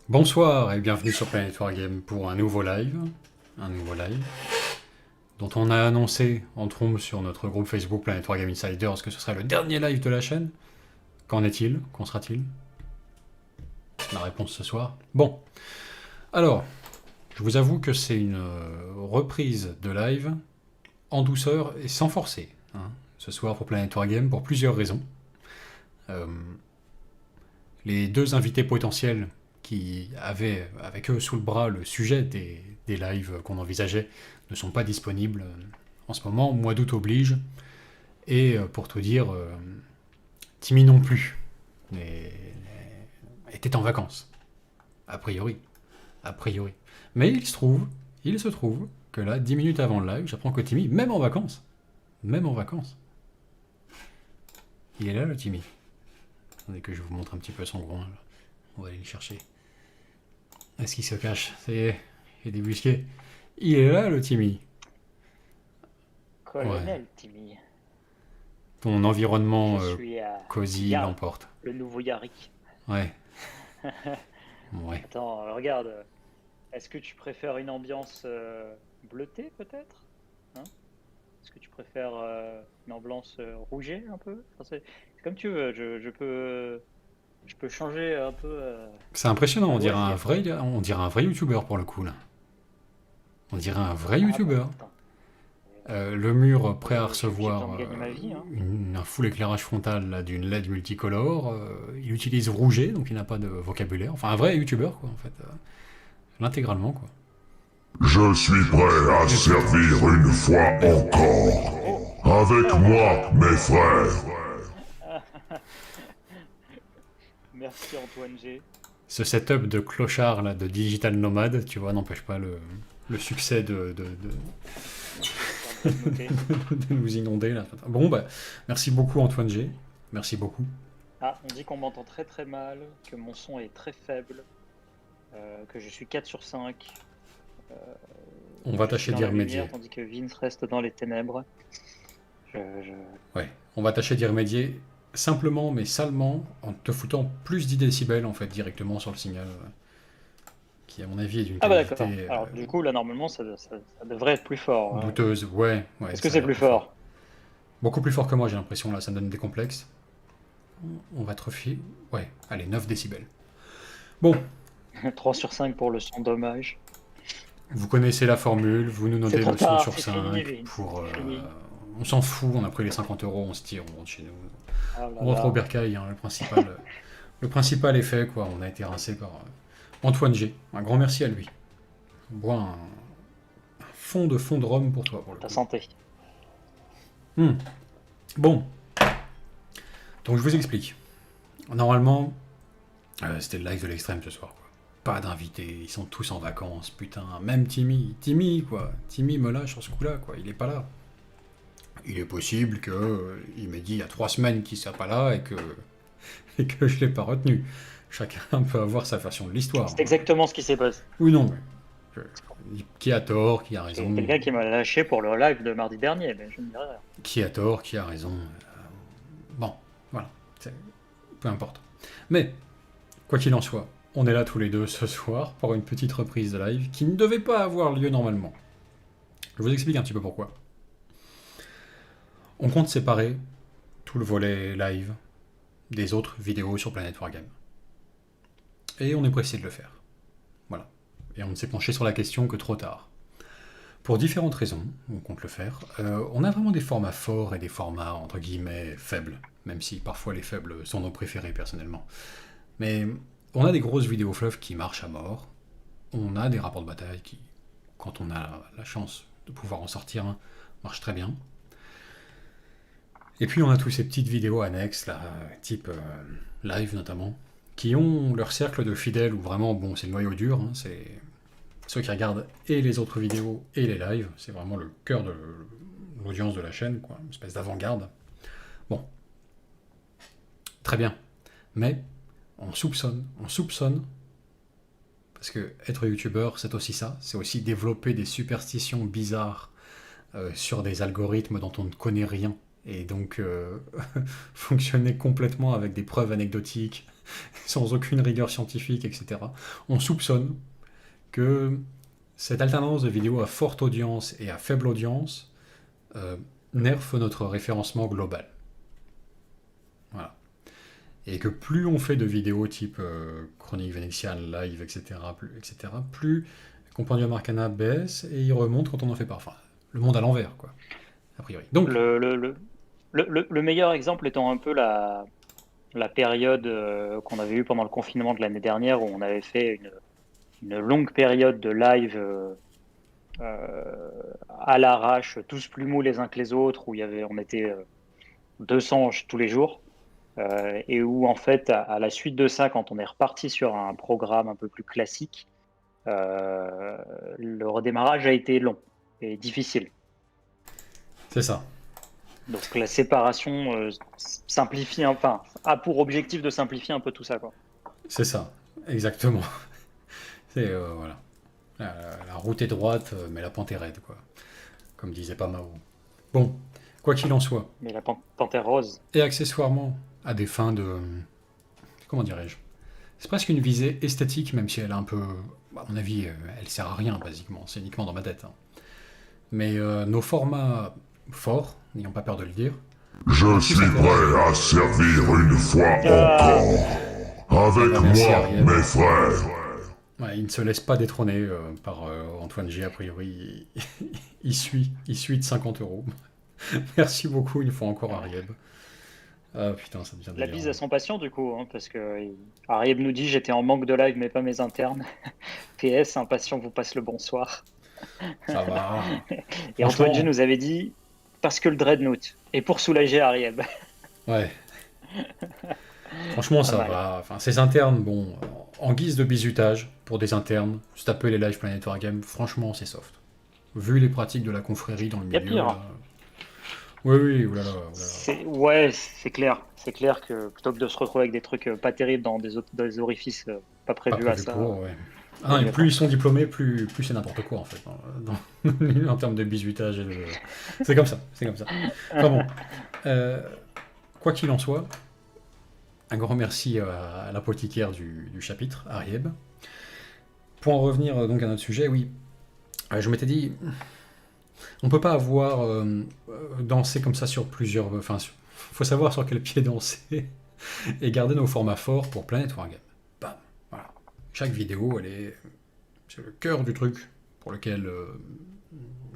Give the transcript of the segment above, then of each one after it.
Bonsoir et bienvenue sur Planet Wargame pour un nouveau live, dont on a annoncé en trompe sur notre groupe Facebook Planet Wargame Insiders que ce serait le dernier live de la chaîne. Qu'en est-il? Qu'en sera-t-il? La réponse ce soir. Bon, alors, je vous avoue que c'est une reprise de live en douceur et sans forcer, hein, ce soir pour Planet Wargame pour plusieurs raisons. Les deux invités potentiels qui avaient avec eux sous le bras le sujet des lives qu'on envisageait ne sont pas disponibles en ce moment, mois d'août oblige, et pour tout dire, Timmy non plus, mais était en vacances, a priori, Mais il se trouve que là, 10 minutes avant le live, j'apprends que Timmy, même en vacances, il est là le Timmy. Attendez que je vous montre un petit peu son groin, là. On va aller le chercher. Est-ce qu'il se cache? Ça y est, il est débusqué. Il est là, le Timmy. Ouais. Colonel Timmy, Ton environnement je suis cosy Yarl, l'emporte. le nouveau Yarick. Ouais. Ouais. Attends, regarde, est-ce que tu préfères une ambiance bleutée peut-être, hein? Est-ce que tu préfères une ambiance rouget un peu? Enfin, c'est comme tu veux, je peux changer un peu C'est impressionnant, à on dirait loisir. on dirait un vrai youtubeur pour le coup, là. On dirait un vrai Ah bah youtubeur. attends, Le mur prêt à j'ai besoin recevoir de gagner ma vie, hein. un full éclairage frontal là, d'une LED multicolore. Il utilise rouget, donc il n'a pas de vocabulaire. Enfin, un vrai youtubeur, quoi, en fait. L'intégralement, quoi. Je suis prêt à servir une fois encore. Oh! Avec moi, mes frères. Merci Antoine G. Ce setup de clochard, là, de digital nomade, tu vois, n'empêche pas le succès Ça va bien noter. de nous inonder, là. Bon, bah, merci beaucoup, Antoine G. Merci beaucoup. Ah, on dit qu'on m'entend très très mal, que mon son est très faible, que je suis 4 sur 5. On va Je suis tâcher dans d'y la lumière remédier. tandis que Vince reste dans les ténèbres. Je... Ouais, on va tâcher d'y remédier simplement mais salement en te foutant plus 10 décibels en fait directement sur le signal qui à mon avis est d'une Ah bah qualité d'accord. Alors du coup là normalement ça devrait être plus fort, hein. douteuse. Ouais, ouais, Est-ce que ça a c'est l'air plus plus fort. fort? Beaucoup plus fort que moi j'ai l'impression là, ça me donne des complexes. On va te refier. Ouais, allez, 9 décibels. Bon, 3 sur 5 pour le son dommage. vous connaissez la formule, vous nous C'est notez trop le son tard, sur c'est fini 5 Vince, pour... c'est fini. on s'en fout, on a pris les 50 €, on se tire, on rentre chez nous. Oh là On rentre au là. bercail, hein, le principal est fait, quoi. On a été rincé par Antoine G. Un grand merci à lui. On boit un fond de rhum pour toi, pour le Ta coup. santé. Bon, donc je vous explique. Normalement, c'était le live de l'extrême ce soir, quoi. Pas d'invités, ils sont tous en vacances, putain. Même Timmy, quoi. Timmy me lâche sur ce coup-là, quoi. Il est pas là. Il est possible qu'il m'ait dit il y a 3 semaines qu'il soit pas là et que je l'ai pas retenu. Chacun peut avoir sa version de l'histoire. C'est exactement ce qui s'est passé. Oui, non, mais qui a tort, qui a C'est raison. quelqu'un qui m'a lâché pour le live de mardi dernier, mais je ne dirai rien. Qui a tort, qui a raison. Bon, voilà. Peu importe. Mais, quoi qu'il en soit, on est là tous les deux ce soir pour une petite reprise de live qui ne devait pas avoir lieu normalement. Je vous explique un petit peu pourquoi. On compte séparer tout le volet live des autres vidéos sur Planet Wargame. Et on est pressé de le faire. Voilà. Et on ne s'est penché sur la question que trop tard. Pour différentes raisons, on compte le faire. On a vraiment des formats forts et des formats, entre guillemets, faibles. Même si parfois les faibles sont nos préférés, personnellement. Mais on a des grosses vidéos fleuves qui marchent à mort. On a des rapports de bataille qui, quand on a la chance de pouvoir en sortir un, marchent très bien. Et puis on a tous ces petites vidéos annexes, là, type live notamment, qui ont leur cercle de fidèles où vraiment, bon, c'est le noyau dur, hein, c'est ceux qui regardent et les autres vidéos et les lives, c'est vraiment le cœur de l'audience de la chaîne, quoi, une espèce d'avant-garde. Bon, très bien, mais on soupçonne, parce que être youtubeur, c'est aussi ça, c'est aussi développer des superstitions bizarres sur des algorithmes dont on ne connaît rien et donc fonctionner complètement avec des preuves anecdotiques, sans aucune rigueur scientifique, etc., on soupçonne que cette alternance de vidéos à forte audience et à faible audience nerfe notre référencement global. Voilà. Et que plus on fait de vidéos type chronique vénétienne, live, etc., plus Compendium Arcana baisse et il remonte quand on en fait pas. Enfin, le monde à l'envers, quoi, a priori. Donc, Le meilleur exemple étant un peu la période qu'on avait eue pendant le confinement de l'année dernière, où on avait fait une longue période de live à l'arrache, tous plus mous les uns que les autres, où on était 200 tous les jours, et où en fait, à la suite de ça, quand on est reparti sur un programme un peu plus classique, le redémarrage a été long et difficile. c'est ça. Donc la séparation simplifie, enfin, a pour objectif de simplifier un peu tout ça, quoi. C'est ça, exactement. C'est, voilà. La route est droite, mais la pente est raide, quoi. Comme disait pas Mao. Bon, quoi qu'il en soit. Mais la panthère rose. Et accessoirement, à des fins de... Comment dirais-je? C'est presque une visée esthétique, même si elle est un peu... À mon avis, elle sert à rien, basiquement. C'est uniquement dans ma tête. Hein. Mais nos formats forts, n'ayons pas peur de le dire... Je suis prêt à servir une fois encore. Avec merci, moi, Ariel. mes frères. Ouais, il ne se laisse pas détrôner par Antoine G, a priori. Il suit de 50 €. Merci beaucoup, une fois encore, Arieb. Ah putain, ça devient La délirant. bise à son patient, du coup, hein, parce que Arieb nous dit j'étais en manque de live, mais pas mes internes. PS, un patient vous passe le bonsoir. Ça va. Et Antoine G Franchement, nous avait dit parce que le dreadnought. Et pour soulager Arieb. ouais. Franchement, ça Pas mal. va. Enfin, ces internes, bon, en guise de bizutage, pour des internes, se taper les lives Planet Wargame, franchement, c'est soft. Vu les pratiques de la confrérie dans le Y a milieu. pire. Là... Oui, oui, oulala. Ouais, c'est clair. C'est clair que plutôt que de se retrouver avec des trucs pas terribles dans des orifices pas Pas prévus à prévu ça. pour, ouais. Ah, et plus ils sont diplômés, plus c'est n'importe quoi en fait, en termes de bizutage. C'est comme ça, c'est comme ça. Enfin bon, quoi qu'il en soit, un grand merci à l'apothicaire du chapitre, Arieb. Pour en revenir donc à notre sujet, oui, je m'étais dit, on peut pas avoir dansé comme ça sur plusieurs... Enfin, faut savoir sur quel pied danser et garder nos formats forts pour Planet Wargame. Bam, voilà. Chaque vidéo, c'est le cœur du truc pour lequel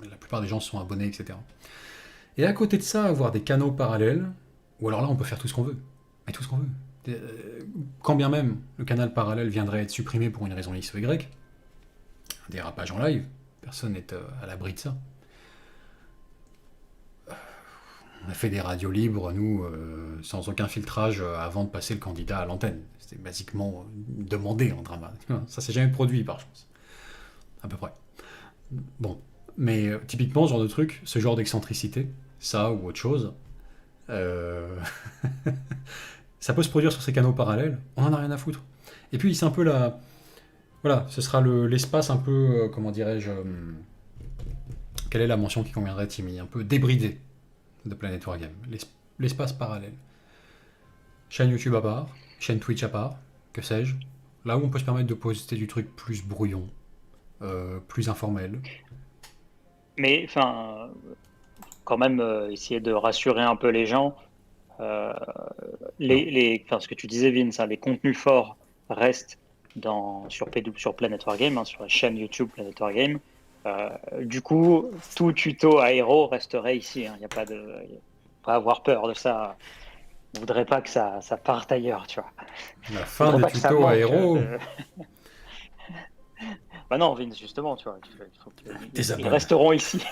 la plupart des gens se sont abonnés, etc. Et à côté de ça, avoir des canaux parallèles, ou alors là, on peut faire tout ce qu'on veut. Mais tout ce qu'on veut. Quand bien même le canal parallèle viendrait être supprimé pour une raison X ou Y, un dérapage en live, personne n'est à l'abri de ça. On a fait des radios libres, nous, sans aucun filtrage avant de passer le candidat à l'antenne. C'était basiquement demandé en drama. Ça s'est jamais produit, par chance. À peu près. Bon. Mais typiquement, ce genre de truc, ce genre d'excentricité, ça ou autre chose, ça peut se produire sur ces canaux parallèles, on en a rien à foutre. Et puis, c'est un peu la... Voilà, ce sera l'espace un peu, comment dirais-je... quelle est la mention qui conviendrait, Timmy? Un peu débridé de Planet Wargame, l'espace parallèle. Chaîne YouTube à part, chaîne Twitch à part, que sais-je. Là où on peut se permettre de poster du truc plus brouillon, plus informel. Mais enfin, quand même, essayer de rassurer un peu les gens. Ce que tu disais, Vince, hein, les contenus forts restent sur Planet Wargame, hein, sur la chaîne YouTube Planet Wargame. Du coup, tout tuto aéro resterait ici. Il n'y a pas à avoir peur de ça. On ne voudrait pas que ça parte ailleurs, tu vois. La fin des tutos aéro. Bah non, Vince, justement, tu vois. Ils abonnés. resteront ici.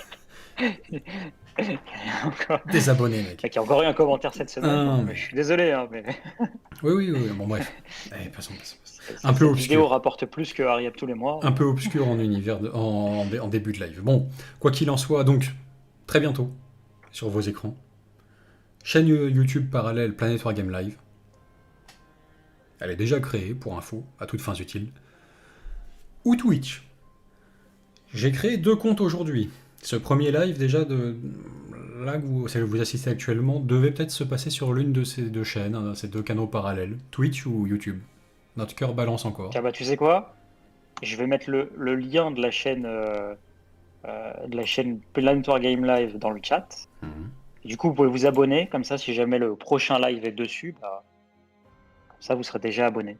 Des abonnés, mec. Il y a encore eu un commentaire cette semaine. Ah, mais... Je suis désolé, hein, mais... Oui, bon bref. Allez, passons. Un peu obscur. Cette vidéo rapporte plus que Ariab tous les mois. Un peu obscur en univers, en début de live. Bon, quoi qu'il en soit, donc, très bientôt, sur vos écrans, chaîne YouTube parallèle Planet Wargame Live. Elle est déjà créée, pour info, à toutes fins utiles. Ou Twitch. J'ai créé 2 comptes aujourd'hui. Ce premier live, déjà, là celle que vous assistez actuellement, devait peut-être se passer sur l'une de ces deux chaînes, hein, ces deux canaux parallèles, Twitch ou YouTube. Notre cœur balance encore. Tiens, bah, tu sais quoi? Je vais mettre le lien de la chaîne Planet Game Live dans le chat. Mhm. Et du coup, vous pouvez vous abonner, comme ça, si jamais le prochain live est dessus, bah, comme ça, vous serez déjà abonné.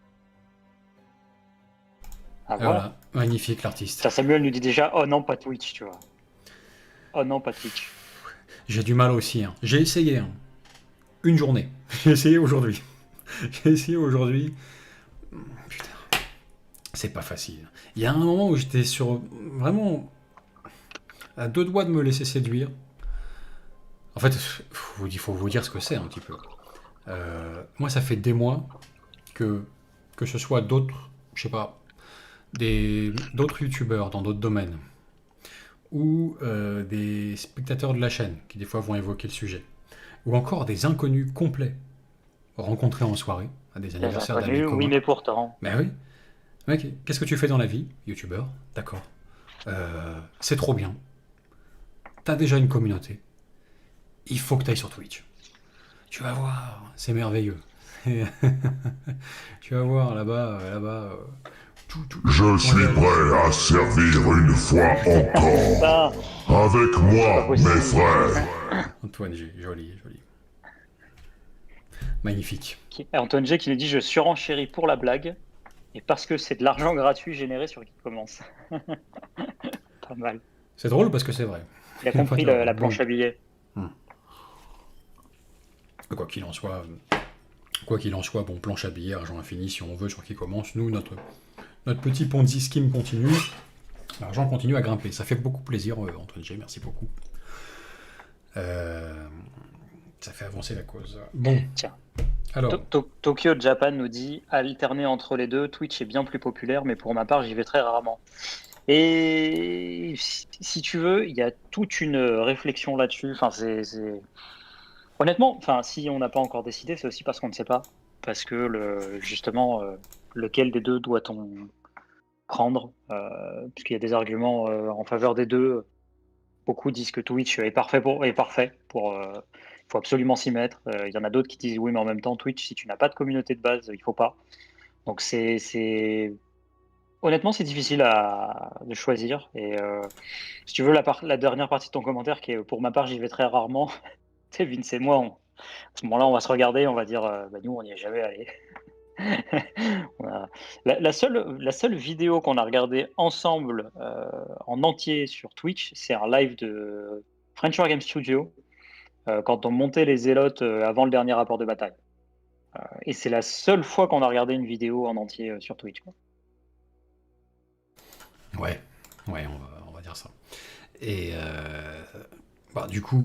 Ah, Et voilà. voilà, magnifique l'artiste. Ça, Samuel nous dit déjà, oh non, pas Twitch, tu vois. Oh non, pas Twitch. J'ai du mal aussi. Hein. J'ai essayé. Hein. Une journée. J'ai essayé aujourd'hui. J'ai essayé aujourd'hui. Putain. C'est pas facile. Il y a un moment où j'étais sur... Vraiment... à deux doigts de me laisser séduire. En fait, il faut vous dire ce que c'est un petit peu. Moi, ça fait des mois que ce soit d'autres, je sais pas, d'autres youtubeurs dans d'autres domaines, ou des spectateurs de la chaîne qui des fois vont évoquer le sujet, ou encore des inconnus complets rencontrés en soirée à des anniversaires d'amis communs. Oui, mais pourtant. Ben oui. Mec, qu'est-ce que tu fais dans la vie, youtubeur? D'accord. C'est trop bien. T'as déjà une communauté. Il faut que tu ailles sur Twitch. Tu vas voir, c'est merveilleux. Tu vas voir là-bas, Je suis prêt à servir une fois encore. Avec moi, mes frères. Antoine G, joli. Magnifique. Antoine G qui nous dit, je surenchéris pour la blague, et parce que c'est de l'argent gratuit généré sur qui commence. Pas mal. C'est drôle parce que c'est vrai. Il a compris la planche à billets. Quoi qu'il en soit, bon, planche à billets, argent infini, si on veut, sur qui commence. Nous, notre petit Ponzi scheme continue. L'argent continue à grimper. Ça fait beaucoup plaisir, Antoine G, merci beaucoup. Ça fait avancer la cause. Bon. Tiens. Alors. Tokyo Japan nous dit, alterner entre les deux, Twitch est bien plus populaire, mais pour ma part, j'y vais très rarement. Et si tu veux, il y a toute une réflexion là-dessus. Enfin, honnêtement, enfin, si on n'a pas encore décidé, c'est aussi parce qu'on ne sait pas. Parce que justement, lequel des deux doit-on prendre? Puisqu'il y a des arguments en faveur des deux. Beaucoup disent que Twitch est parfait pour. Il faut absolument s'y mettre. Il y en a d'autres qui disent oui, mais en même temps, Twitch, si tu n'as pas de communauté de base, il faut pas. Donc honnêtement, c'est difficile de choisir. Et si tu veux, la dernière partie de ton commentaire, qui est pour ma part, j'y vais très rarement. Tu sais, Vince et moi, à ce moment-là, on va se regarder, on va dire, nous, on n'y est jamais allé. La seule vidéo qu'on a regardée ensemble en entier sur Twitch, c'est un live de French War Game Studio quand on montait les zélotes avant le dernier rapport de bataille. Et c'est la seule fois qu'on a regardé une vidéo en entier sur Twitch. Ouais, on va dire ça. Et du coup,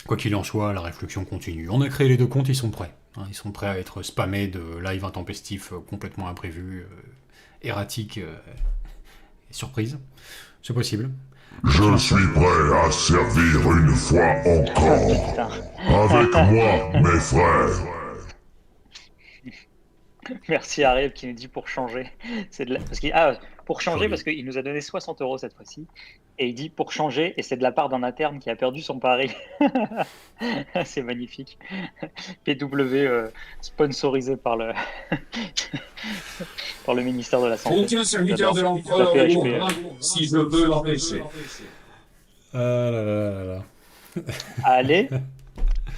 quoi qu'il en soit, la réflexion continue. On a créé les deux comptes, ils sont prêts. Hein, ils sont prêts à être spammés de live intempestifs complètement imprévus, erratiques et surprises. C'est possible. Je suis prêt à servir une fois encore. Avec moi, mes frères. Merci Areb qui nous dit pour changer. Pour changer parce qu'il nous a donné 60 € cette fois-ci. Et il dit pour changer, et c'est de la part d'un interne qui a perdu son pari. C'est magnifique. PW sponsorisé par le par le ministère de la Santé. Aucun serviteur de l'empereur si je veux l'empêcher. Ah là là. Allez,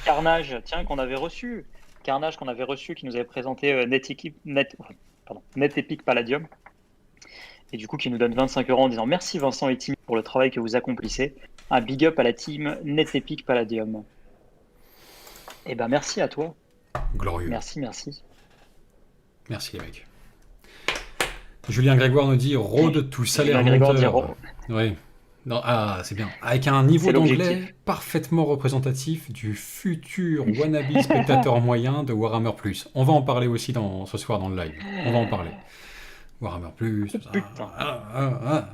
Carnage, tiens, qu'on avait reçu, qui nous avait présenté NetEpic Palladium. Et du coup, qui nous donne 25 € en disant merci Vincent et Timmy pour le travail que vous accomplissez. Un big up à la team NetEpic Palladium. Eh ben merci à toi. Glorieux. Merci. Merci les mecs. Julien Grégoire nous dit Road to salaire monteur. Oui. Non, c'est bien. Avec un niveau d'anglais parfaitement représentatif du futur wannabe spectateur moyen de Warhammer+. On va en parler aussi ce soir dans le live. On va en parler. Warhammer+,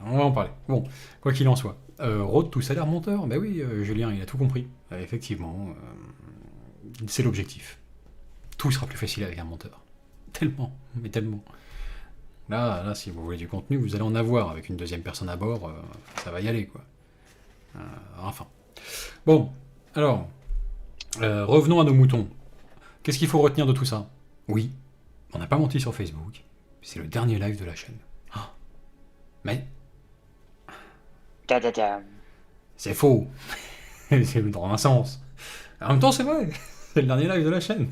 on va en parler. Bon, quoi qu'il en soit. Road to salaire monteur, ben oui, Julien, il a tout compris. Effectivement, c'est l'objectif. Tout sera plus facile avec un monteur. Tellement, mais tellement. Là, si vous voulez du contenu, vous allez en avoir. Avec une deuxième personne à bord, ça va y aller, quoi. Enfin. Bon, Alors, revenons à nos moutons. Qu'est-ce qu'il faut retenir de tout ça? Oui, on n'a pas menti sur Facebook. C'est le dernier live de la chaîne. Ah. Mais Ta-ta-ta. c'est faux. C'est dans un sens. En même temps, c'est vrai. C'est le dernier live de la chaîne.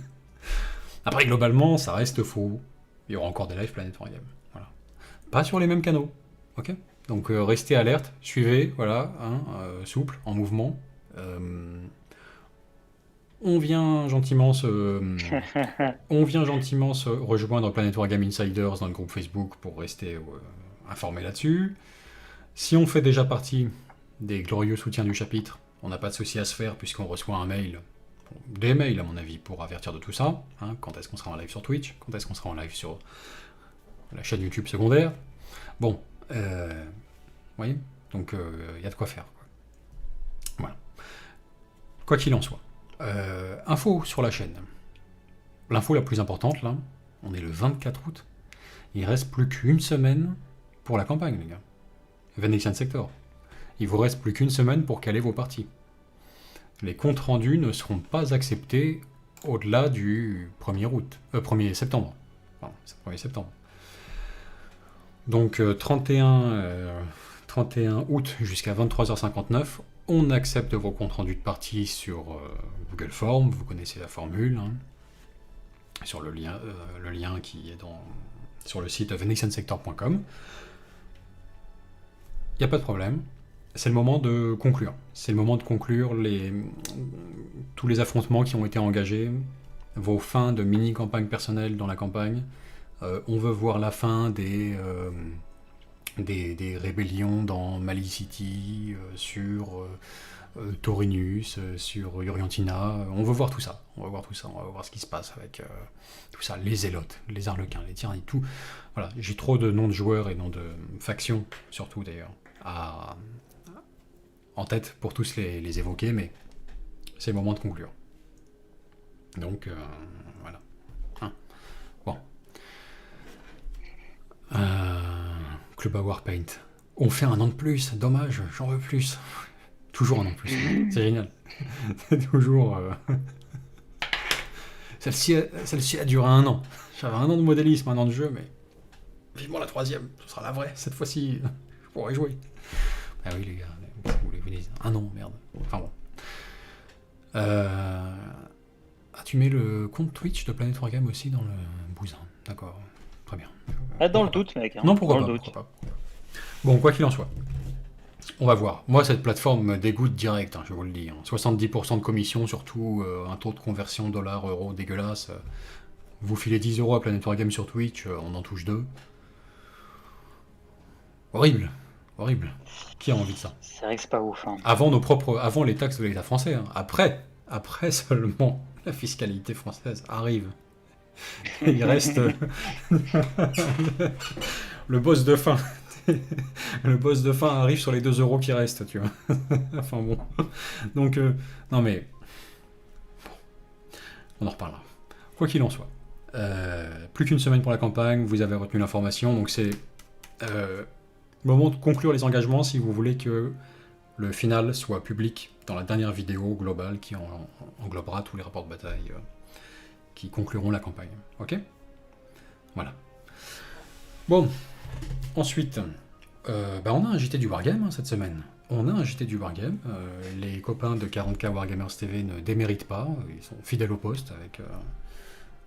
Après, globalement, ça reste faux. Il y aura encore des lives Planet Wargame. Voilà. Pas sur les mêmes canaux. Ok. Donc, restez alerte. Suivez. Voilà. Hein, souple, en mouvement. On vient gentiment se rejoindre Planet Wargame Insiders dans le groupe Facebook pour rester informé là-dessus. Si on fait déjà partie des glorieux soutiens du chapitre, on n'a pas de souci à se faire puisqu'on reçoit un mail, des mails à mon avis, pour avertir de tout ça. Hein, quand est-ce qu'on sera en live sur Twitch, quand est-ce qu'on sera en live sur la chaîne YouTube secondaire. Bon, vous voyez, donc il y a de quoi faire. Quoi. Voilà. Quoi qu'il en soit. Info sur la chaîne. L'info la plus importante, là, on est le 24 août. Il reste plus qu'une semaine pour la campagne, les gars. Venetian Sector. Il vous reste plus qu'une semaine pour caler vos parties. Les comptes rendus ne seront pas acceptés au-delà du 1er septembre. Pardon, c'est le 1er septembre. Donc 31 août jusqu'à 23h59, on accepte vos comptes rendus de partie sur Google Forms, vous connaissez la formule, hein, sur le lien qui est sur le site venetiansector.com. Il n'y a pas de problème. C'est le moment de conclure. C'est le moment de conclure tous les affrontements qui ont été engagés, vos fins de mini-campagne personnelle dans la campagne. On veut voir la fin des rébellions dans Mali City, sur Taurinus, sur Uriantina. On veut voir tout ça. On va voir ce qui se passe avec tout ça. Les zélotes, les arlequins, les tyrannies, tout. Voilà, j'ai trop de noms de joueurs et noms de factions, surtout d'ailleurs, en tête pour tous les évoquer, mais c'est le moment de conclure. Donc, voilà. Hein. Bon. Club à Warpaint. On fait un an de plus, dommage, j'en veux plus. Toujours un an de plus, c'est génial. C'est toujours... Celle-ci a duré un an. J'avais un an de modélisme, un an de jeu, mais... Vivement la troisième, ce sera la vraie. Cette fois-ci, je pourrai jouer. Ah oui les gars, qu'est-ce que vous voulez que vous dise? Un an, merde. Enfin bon. Tu mets le compte Twitch de Planet Wargame aussi dans le bousin. D'accord, très bien. Dans le doute, mec. Hein. Non, pourquoi pas. Bon, quoi qu'il en soit. On va voir. Moi, cette plateforme me dégoûte direct, hein, je vous le dis. Hein. 70% de commission, surtout un taux de conversion dollar-euro dégueulasse. Vous filez 10 € à Planet Wargame sur Twitch, on en touche 2. Horrible. Horrible. Qui a envie de ça? C'est vrai que c'est pas ouf. Hein. Avant les taxes de l'État français. Hein. Après seulement, la fiscalité française arrive. Il reste le boss de fin. Le boss de fin arrive sur les 2 € qui restent, tu vois. Enfin bon. Donc, non mais... On en reparlera. Quoi qu'il en soit. Plus qu'une semaine pour la campagne, vous avez retenu l'information, donc c'est le moment de conclure les engagements si vous voulez que le final soit public dans la dernière vidéo globale qui englobera tous les rapports de bataille qui concluront la campagne. Ok? Voilà. Bon. Ensuite, on a un JT du Wargame hein, cette semaine. On a un JT du Wargame. Les copains de 40K Wargamers TV ne déméritent pas. Ils sont fidèles au poste avec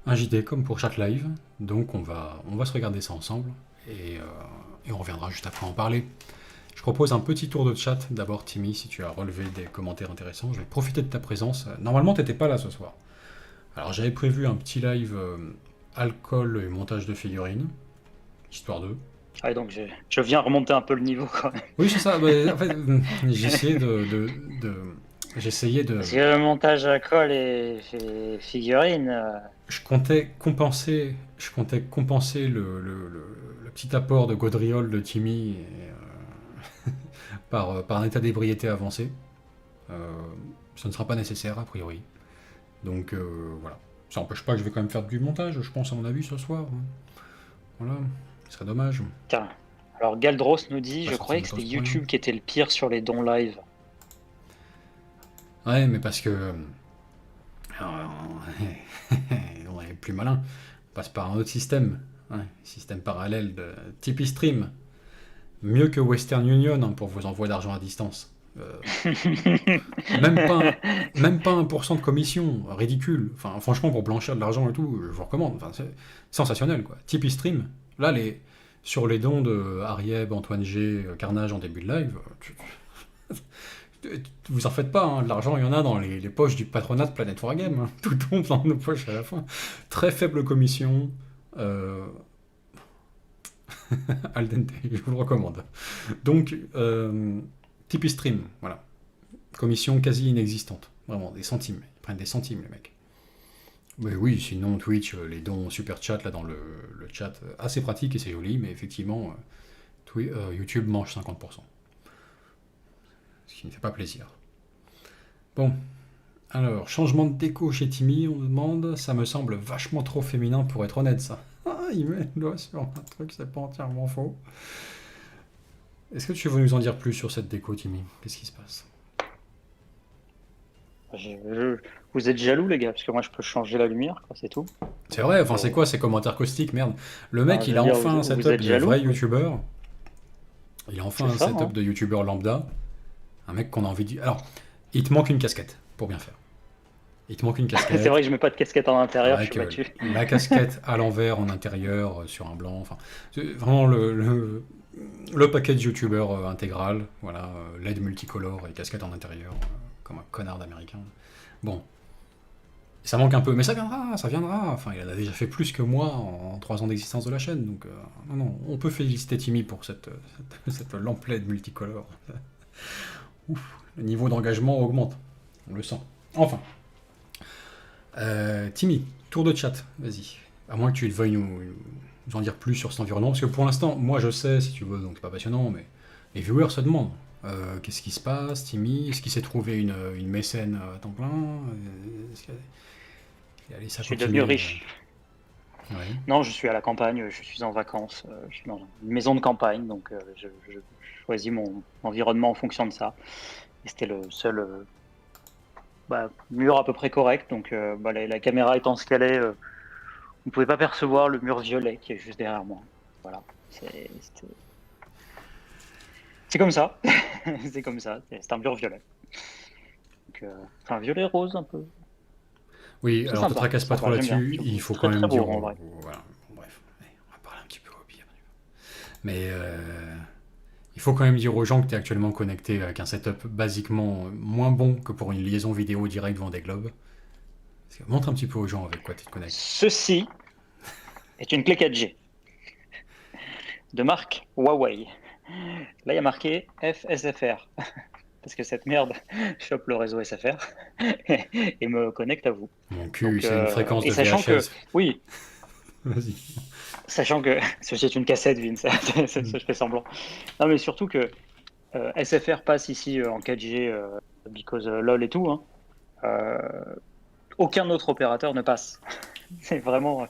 un JT comme pour chaque live. Donc on va se regarder ça ensemble. Et on reviendra juste après en parler. Je propose un petit tour de chat. D'abord, Timmy, si tu as relevé des commentaires intéressants. Je vais profiter de ta présence. Normalement, tu n'étais pas là ce soir. Alors j'avais prévu un petit live alcool et montage de figurines. Histoire de... Ah, donc je viens remonter un peu le niveau quand même. Oui, c'est ça. En fait, j'essayais de... Parce que le montage à colle et figurines... Je comptais compenser le petit apport de gaudriole de Timmy par un état d'ébriété avancé. Ça ne sera pas nécessaire, a priori. Donc, voilà. Ça n'empêche pas que je vais quand même faire du montage, je pense, à mon avis, ce soir. Voilà. Ce serait dommage. Tiens, alors Galdros nous dit, je croyais que c'était YouTube qui était le pire sur les dons live. Ouais, mais parce que... on est plus malin. On passe par un autre système. Ouais, système parallèle de Tipeee Stream. Mieux que Western Union hein, pour vos envois d'argent à distance. Même pas 1% de commission, ridicule. Enfin, franchement, pour blanchir de l'argent et tout, je vous recommande. Enfin, c'est sensationnel, quoi. Tipeee Stream, là, sur les dons de Arieb, Antoine G, Carnage en début de live, vous en faites pas, hein, de l'argent, il y en a dans les poches du patronat de Planet Wargame. Hein. Tout tombe dans nos poches à la fin. Très faible commission. Al dente, je vous le recommande. Donc, Tipeee Stream, voilà. Commission quasi inexistante. Vraiment, des centimes. Ils prennent des centimes, les mecs. Mais oui, sinon, Twitch, les dons super chat, là, dans le chat, assez pratique et c'est joli, mais effectivement, YouTube mange 50%. Ce qui ne fait pas plaisir. Bon. Alors, changement de déco chez Timmy, on me demande. Ça me semble vachement trop féminin pour être honnête, ça. Ah, il met le doigt sur un truc, c'est pas entièrement faux. Est-ce que tu veux nous en dire plus sur cette déco, Timmy? Qu'est-ce qui se passe? Vous êtes jaloux, les gars, parce que moi, je peux changer la lumière, quoi, c'est tout. C'est vrai, enfin, c'est quoi ces commentaires caustiques, merde? Le mec, je il veux a dire, enfin un vous setup êtes de jaloux, vrai quoi. youtubeur. Il a enfin C'est un ça, setup hein. de youtubeur lambda. Un mec qu'on a envie de... Alors, il te manque une casquette, pour bien faire. Il te manque une casquette. C'est vrai que je mets pas de casquette en intérieur, je avec suis battu. la casquette à l'envers en intérieur sur un blanc. Enfin, c'est vraiment le package youtubeur intégral. Voilà, LED multicolore et casquette en intérieur, comme un connard d'américain. Bon, ça manque un peu, mais ça viendra, ça viendra. Enfin, il en a déjà fait plus que moi en 3 ans d'existence de la chaîne, donc non, on peut féliciter Timmy pour cette lampe LED multicolore. Ouf, le niveau d'engagement augmente, on le sent. Enfin. Timmy, tour de chat, vas-y. À moins que tu veuilles nous en dire plus sur cet environnement, parce que pour l'instant, moi je sais, si tu veux, donc c'est pas passionnant, mais les viewers se demandent qu'est-ce qui se passe, Timmy? Est-ce qu'il s'est trouvé une mécène à temps plein? Allez, ça Je suis continue, devenu riche. Ouais. Non, je suis à la campagne, je suis en vacances, je suis dans une maison de campagne, donc je choisis mon environnement en fonction de ça. Et c'était le seul mur à peu près correct, donc la caméra étant ce qu'elle est, vous ne pouvez pas percevoir le mur violet qui est juste derrière moi. Voilà, c'est comme ça, c'est comme ça, c'est un mur violet. Donc, enfin, violet rose un peu. Oui, C'est alors ne te sympa, tracasse pas trop sympa, j'aime là-dessus, bien. il faut Très, quand même très beau, dire... en vrai. Voilà, bon, bref, allez, on va parler un petit peu hobby. Mais il faut quand même dire aux gens que tu es actuellement connecté avec un setup basiquement moins bon que pour une liaison vidéo directe devant des globes. Montre un petit peu aux gens avec quoi tu te connectes. Ceci est une clé 4G de marque Huawei. Là, il y a marqué FSFR. Parce que cette merde chope le réseau SFR et me connecte à vous. Mon cul, Donc, c'est une fréquence de sachant que, VHS. oui, Vas-y. sachant que ceci est une cassette, Vince, je fais semblant. Non, mais surtout que SFR passe ici en 4G because lol et tout. Hein. Aucun autre opérateur ne passe. C'est vraiment.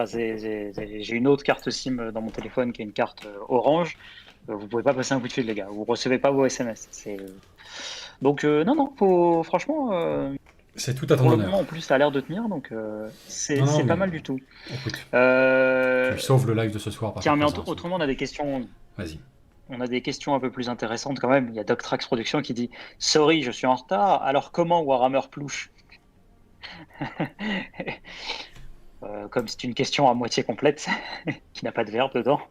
J'ai une autre carte SIM dans mon téléphone qui est une carte Orange. Vous pouvez pas passer un coup de fil, les gars. Vous recevez pas vos SMS. Donc non, franchement. C'est tout à ton Pour le honneur. moment, en plus, ça a l'air de tenir, donc c'est Non, pas mais- mal du tout. Écoute, Euh, tu sauves le live de ce soir par Tiens, ta mais présence. autrement, on a des questions. Vas-y. On a des questions un peu plus intéressantes quand même. Il y a Doctrax Productions qui dit « Sorry, je suis en retard. Alors comment Warhammer Plouche ?» Comme c'est une question à moitié complète, qui n'a pas de verbe dedans,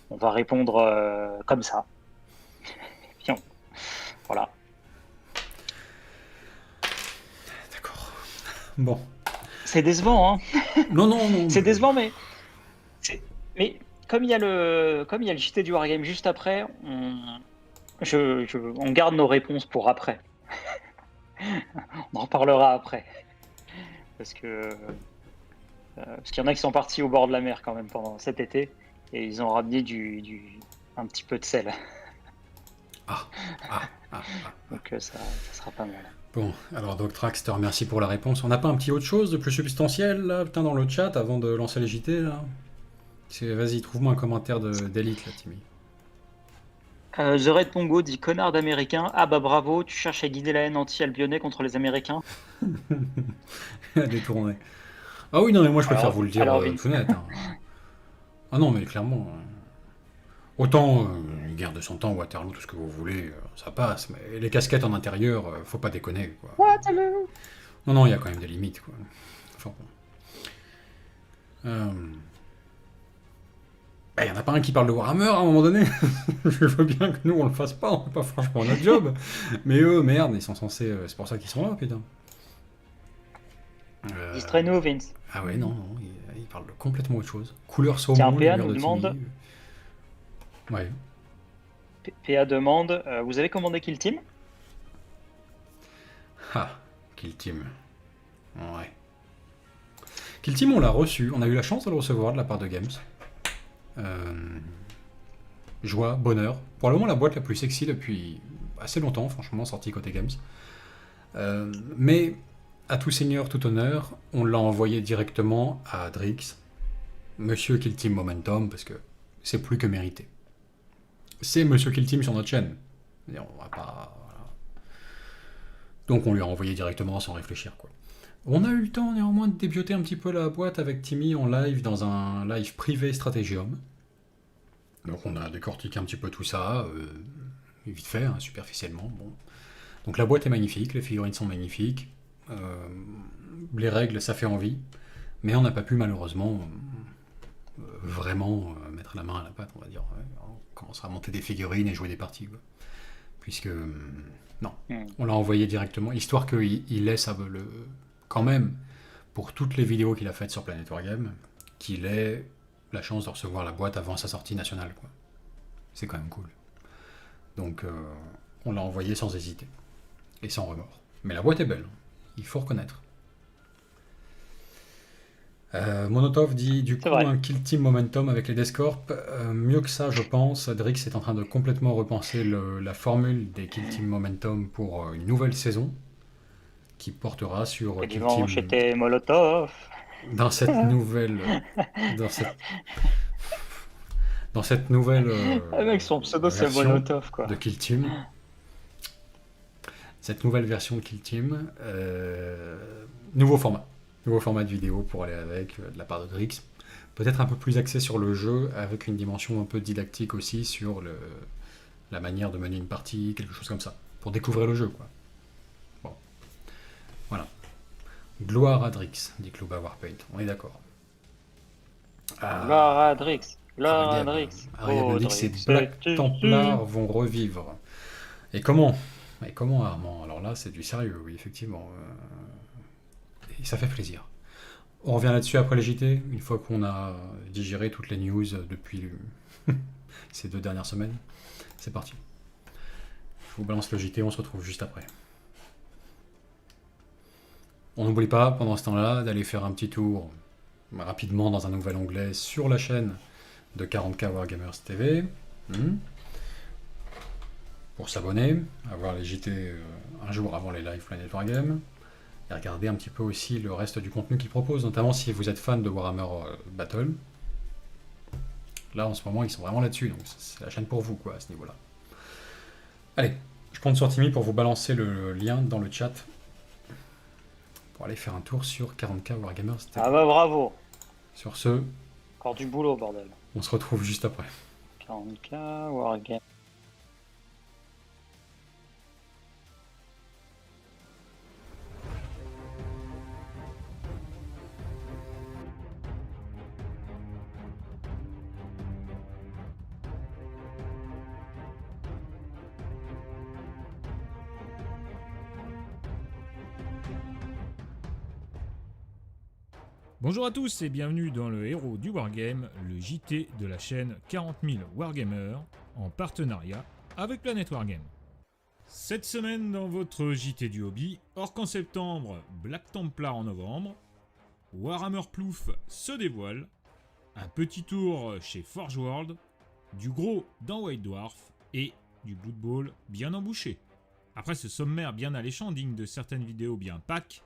on va répondre comme ça. Puis voilà. D'accord. Bon. C'est décevant, hein. Non. C'est décevant, mais comme il y a le JT du Wargame juste après, on garde nos réponses pour après. On en reparlera après. Parce qu'il y en a qui sont partis au bord de la mer quand même pendant cet été et ils ont ramené un petit peu de sel. Donc ça sera pas mal. Bon, alors Doctrax, je te remercie pour la réponse. On n'a pas un petit autre chose de plus substantiel là, putain, dans le chat avant de lancer les JT là? Vas-y, trouve-moi un commentaire d'élite là, Timmy. The Red Pongo dit connard d'américain. Ah bah bravo, tu cherches à guider la haine anti-albionnais contre les Américains. À détourner. Ah oui, non, mais moi je préfère vous le dire alors, tout Vince. net. Hein. Ah non, mais clairement. Autant une guerre de 100 ans, Waterloo, tout ce que vous voulez, ça passe. Mais les casquettes en intérieur, faut pas déconner. Quoi. Waterloo. Non, non, il y a quand même des limites. Quoi. Enfin bon. Il y en a pas un qui parle de Warhammer à un moment donné. Je veux bien que nous on le fasse pas, on fait pas franchement notre job. Mais eux, merde, ils sont censés. C'est pour ça qu'ils sont là, putain. Distrait-nous, Vince. Ah ouais, non, non, il parle de complètement autre chose. Couleur Tiens, saumon, PA lumière nous de demande. Timmy. Ouais. PA demande vous avez commandé Kill Team? Ah, Kill Team. Ouais. Kill Team, on l'a reçu. On a eu la chance de le recevoir de la part de Games. Joie, bonheur. Probablement la boîte la plus sexy depuis assez longtemps, franchement, sortie côté Games. Mais, à tout seigneur, tout honneur, on l'a envoyé directement à Drix, Monsieur Kill Team Momentum, parce que c'est plus que mérité. C'est Monsieur Kill Team sur notre chaîne. Et on va pas... Voilà. Donc on lui a envoyé directement sans réfléchir, quoi. On a eu le temps néanmoins de débioter un petit peu la boîte avec Timmy en live dans un live privé Stratégium. Donc on a décortiqué un petit peu tout ça, vite fait, hein, superficiellement. Bon. Donc la boîte est magnifique, les figurines sont magnifiques, les règles ça fait envie, mais on n'a pas pu malheureusement vraiment mettre la main à la pâte, on va dire. Ouais. On commencera à monter des figurines et jouer des parties, quoi. Puisque non, on l'a envoyé directement, histoire qu'il laisse quand même, pour toutes les vidéos qu'il a faites sur Planet Wargame, qu'il ait la chance de recevoir la boîte avant sa sortie nationale, quoi. C'est quand même cool. Donc on l'a envoyé sans hésiter. Et sans remords. Mais la boîte est belle, il faut reconnaître. Monotov dit du coup un Kill Team Momentum avec les Descorp. Mieux que ça, je pense. Drix est en train de complètement repenser la formule des Kill Team Momentum pour une nouvelle saison qui portera sur Kill Team. J'étais Molotov. Dans cette nouvelle. Dans cette nouvelle. Mec, son pseudo c'est Molotov, quoi. De Kill Team. Cette nouvelle version de Kill Team. Nouveau format de vidéo pour aller avec de la part de Drix. Peut-être un peu plus axé sur le jeu, avec une dimension un peu didactique aussi sur la manière de mener une partie, quelque chose comme ça. Pour découvrir le jeu, quoi. Bon. Voilà. Gloire à Drix, dit Cluba Warpaint. On est d'accord. Gloire à Drix. Gloire à Drix. Ariane dit que ces Black Templars vont revivre. Et comment Armand? Alors là, c'est du sérieux, oui, effectivement. Et ça fait plaisir. On revient là-dessus après les JT, une fois qu'on a digéré toutes les news depuis ces 2 dernières semaines. C'est parti. Je vous balance le JT, on se retrouve juste après. On n'oublie pas, pendant ce temps-là, d'aller faire un petit tour rapidement dans un nouvel onglet sur la chaîne de 40K Wargamers TV. Pour s'abonner, avoir les JT un jour avant les live Planet Wargame. Et regarder un petit peu aussi le reste du contenu qu'ils proposent, notamment si vous êtes fan de Warhammer Battle. Là, en ce moment, ils sont vraiment là-dessus, donc c'est la chaîne pour vous, quoi, à ce niveau-là. Allez, je compte sur Timmy pour vous balancer le lien dans le chat pour aller faire un tour sur 40K Wargamers TV. Ah bah bravo. Sur ce... Encore du boulot, bordel. On se retrouve juste après. 40K Wargame. Bonjour à tous et bienvenue dans le héros du Wargame, le JT de la chaîne 40 000 Wargamers, en partenariat avec Planet Wargame. Cette semaine dans votre JT du hobby, Orc en septembre, Black Templar en novembre, Warhammer Plouf se dévoile, un petit tour chez Forge World, du gros dans White Dwarf et du Blood Bowl bien embouché. Après ce sommaire bien alléchant digne de certaines vidéos bien pack,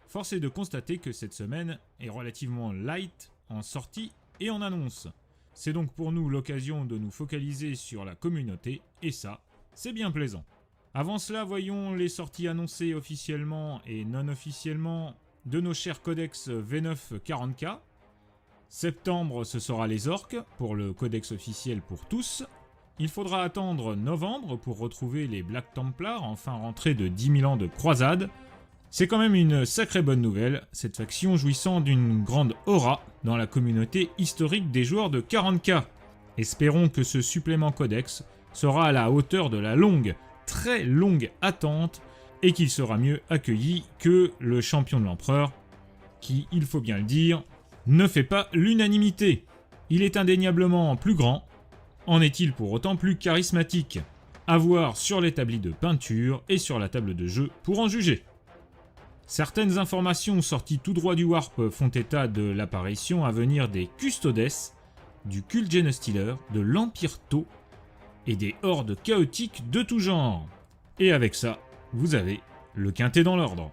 force est de constater que cette semaine est relativement light en sortie et en annonce. C'est donc pour nous l'occasion de nous focaliser sur la communauté, et ça, c'est bien plaisant. Avant cela, voyons les sorties annoncées officiellement et non officiellement de nos chers codex V9 40K. Septembre, ce sera les orques, pour le codex officiel pour tous. Il faudra attendre novembre pour retrouver les Black Templars, enfin rentrés de 10 000 ans de croisade. C'est quand même une sacrée bonne nouvelle, cette faction jouissant d'une grande aura dans la communauté historique des joueurs de 40K. Espérons que ce supplément codex sera à la hauteur de la longue, très longue attente et qu'il sera mieux accueilli que le champion de l'empereur, qui, il faut bien le dire, ne fait pas l'unanimité. Il est indéniablement plus grand, en est-il pour autant plus charismatique? À voir sur l'établi de peinture et sur la table de jeu pour en juger. Certaines informations sorties tout droit du Warp font état de l'apparition à venir des Custodes, du Cult Genestealer, de l'Empire Tau et des hordes chaotiques de tout genre. Et avec ça, vous avez le quintet dans l'ordre.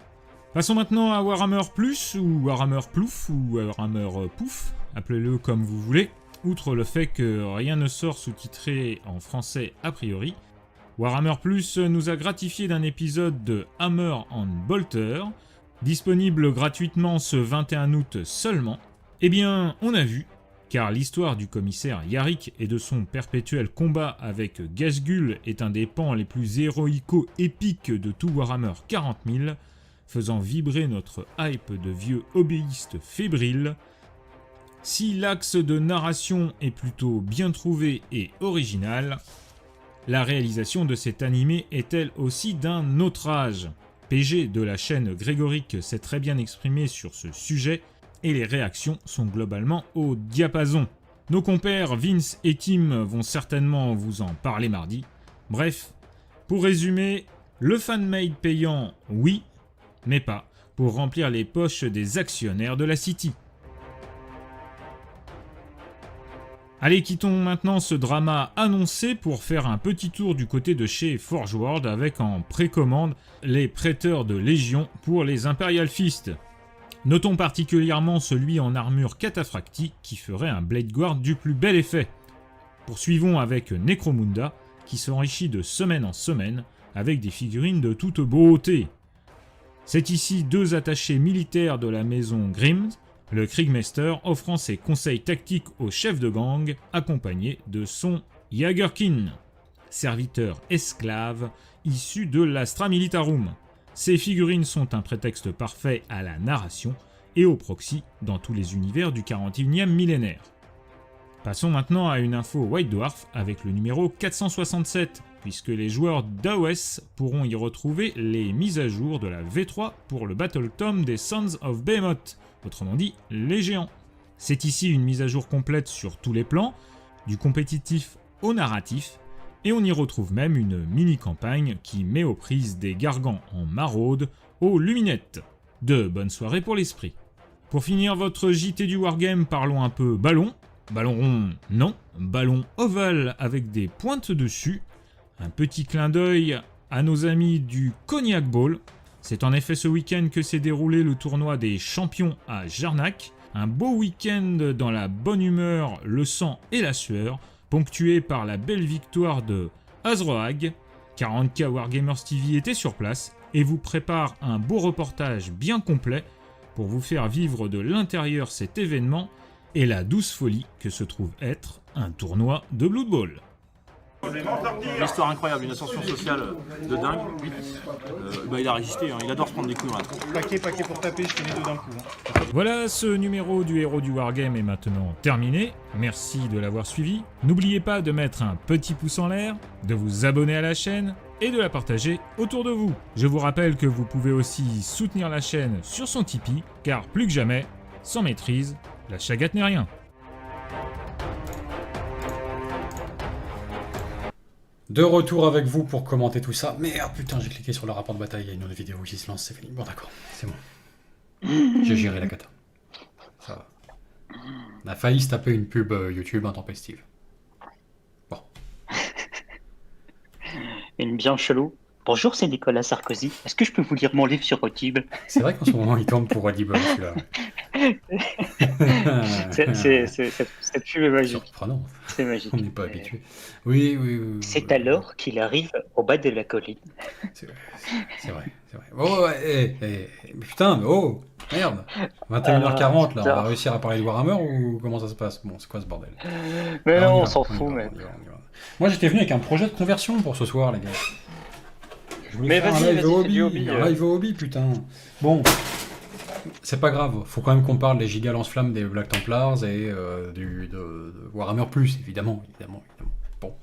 Passons maintenant à Warhammer Plus, ou Warhammer Plouf, ou Warhammer Pouf, appelez-le comme vous voulez. Outre le fait que rien ne sort sous-titré en français a priori, Warhammer Plus nous a gratifié d'un épisode de Hammer and Bolter, disponible gratuitement ce 21 août seulement. Eh bien, on a vu, car l'histoire du commissaire Yarick et de son perpétuel combat avec Ghazghul est un des pans les plus héroïco-épiques de tout Warhammer 40 000, faisant vibrer notre hype de vieux hobbyistes fébriles. Si l'axe de narration est plutôt bien trouvé et original, la réalisation de cet animé est elle aussi d'un autre âge. PG de la chaîne Grégoric s'est très bien exprimé sur ce sujet et les réactions sont globalement au diapason. Nos compères Vince et Tim vont certainement vous en parler mardi. Bref, pour résumer, le fan-made payant, oui, mais pas pour remplir les poches des actionnaires de la City. Allez, quittons maintenant ce drama annoncé pour faire un petit tour du côté de chez Forge World avec en précommande les prêteurs de Légion pour les Imperial Fist. Notons particulièrement celui en armure cataphractique qui ferait un Blade Guard du plus bel effet. Poursuivons avec Necromunda qui s'enrichit de semaine en semaine avec des figurines de toute beauté. C'est ici deux attachés militaires de la maison Grimm, le Kriegmeister offrant ses conseils tactiques au chef de gang, accompagné de son Jagerkin, serviteur esclave issu de l'Astra Militarum. Ces figurines sont un prétexte parfait à la narration et au proxy dans tous les univers du 41e millénaire. Passons maintenant à une info White Dwarf avec le numéro 467, puisque les joueurs d'AOS pourront y retrouver les mises à jour de la V3 pour le Battle Tome des Sons of Behemoth, autrement dit les géants. C'est ici une mise à jour complète sur tous les plans, du compétitif au narratif, et on y retrouve même une mini-campagne qui met aux prises des gargants en maraude aux luminettes. De bonnes soirées pour l'esprit. Pour finir votre JT du Wargame, parlons un peu ballon. Ballon rond, non. Ballon ovale avec des pointes dessus. Un petit clin d'œil à nos amis du Cognac Ball. C'est en effet ce week-end que s'est déroulé le tournoi des champions à Jarnac. Un beau week-end dans la bonne humeur, le sang et la sueur, ponctué par la belle victoire de Azroag. 40K Wargamers TV était sur place et vous prépare un beau reportage bien complet pour vous faire vivre de l'intérieur cet événement et la douce folie que se trouve être un tournoi de Blood Bowl. Une histoire incroyable, une ascension sociale de dingue. Il a résisté, hein. Il adore se prendre des coups dans la tronche. Paquet pour taper, je fais les deux d'un coup. Voilà, ce numéro du Héros du Wargame est maintenant terminé. Merci de l'avoir suivi. N'oubliez pas de mettre un petit pouce en l'air, de vous abonner à la chaîne et de la partager autour de vous. Je vous rappelle que vous pouvez aussi soutenir la chaîne sur son Tipeee, car plus que jamais, sans maîtrise, la chagate n'est rien. De retour avec vous pour commenter tout ça. Merde, putain, j'ai cliqué sur le rapport de bataille, il y a une autre vidéo qui se lance, c'est fini. Bon d'accord, c'est bon. J'ai géré la cata. Ça va. On a failli se taper une pub YouTube intempestive. Bon. Une bien chelou. Bonjour, c'est Nicolas Sarkozy. Est-ce que je peux vous lire mon livre sur Audible? C'est vrai qu'en ce moment, il tourne pour Audible, celui-là. Cette pub est magique. Surprenant. C'est magique. On n'est pas habitué. Oui, oui, oui. C'est alors qu'il arrive au bas de la colline. C'est vrai, c'est vrai. Oh, ouais, putain, oh, merde. 21h40, là, on va réussir à parler de Warhammer ou comment ça se passe? Bon, c'est quoi ce bordel? Mais Alors, non, on s'en fout, mec. on y va. Moi, j'étais venu avec un projet de conversion pour ce soir, les gars. Je voulais Mais faire vas-y, un live vas-y, au fais du hobby, hobby, un live au hobby, putain. Bon, c'est pas grave, faut quand même qu'on parle des giga lance-flammes des Black Templars et de Warhammer Plus, évidemment. Bon,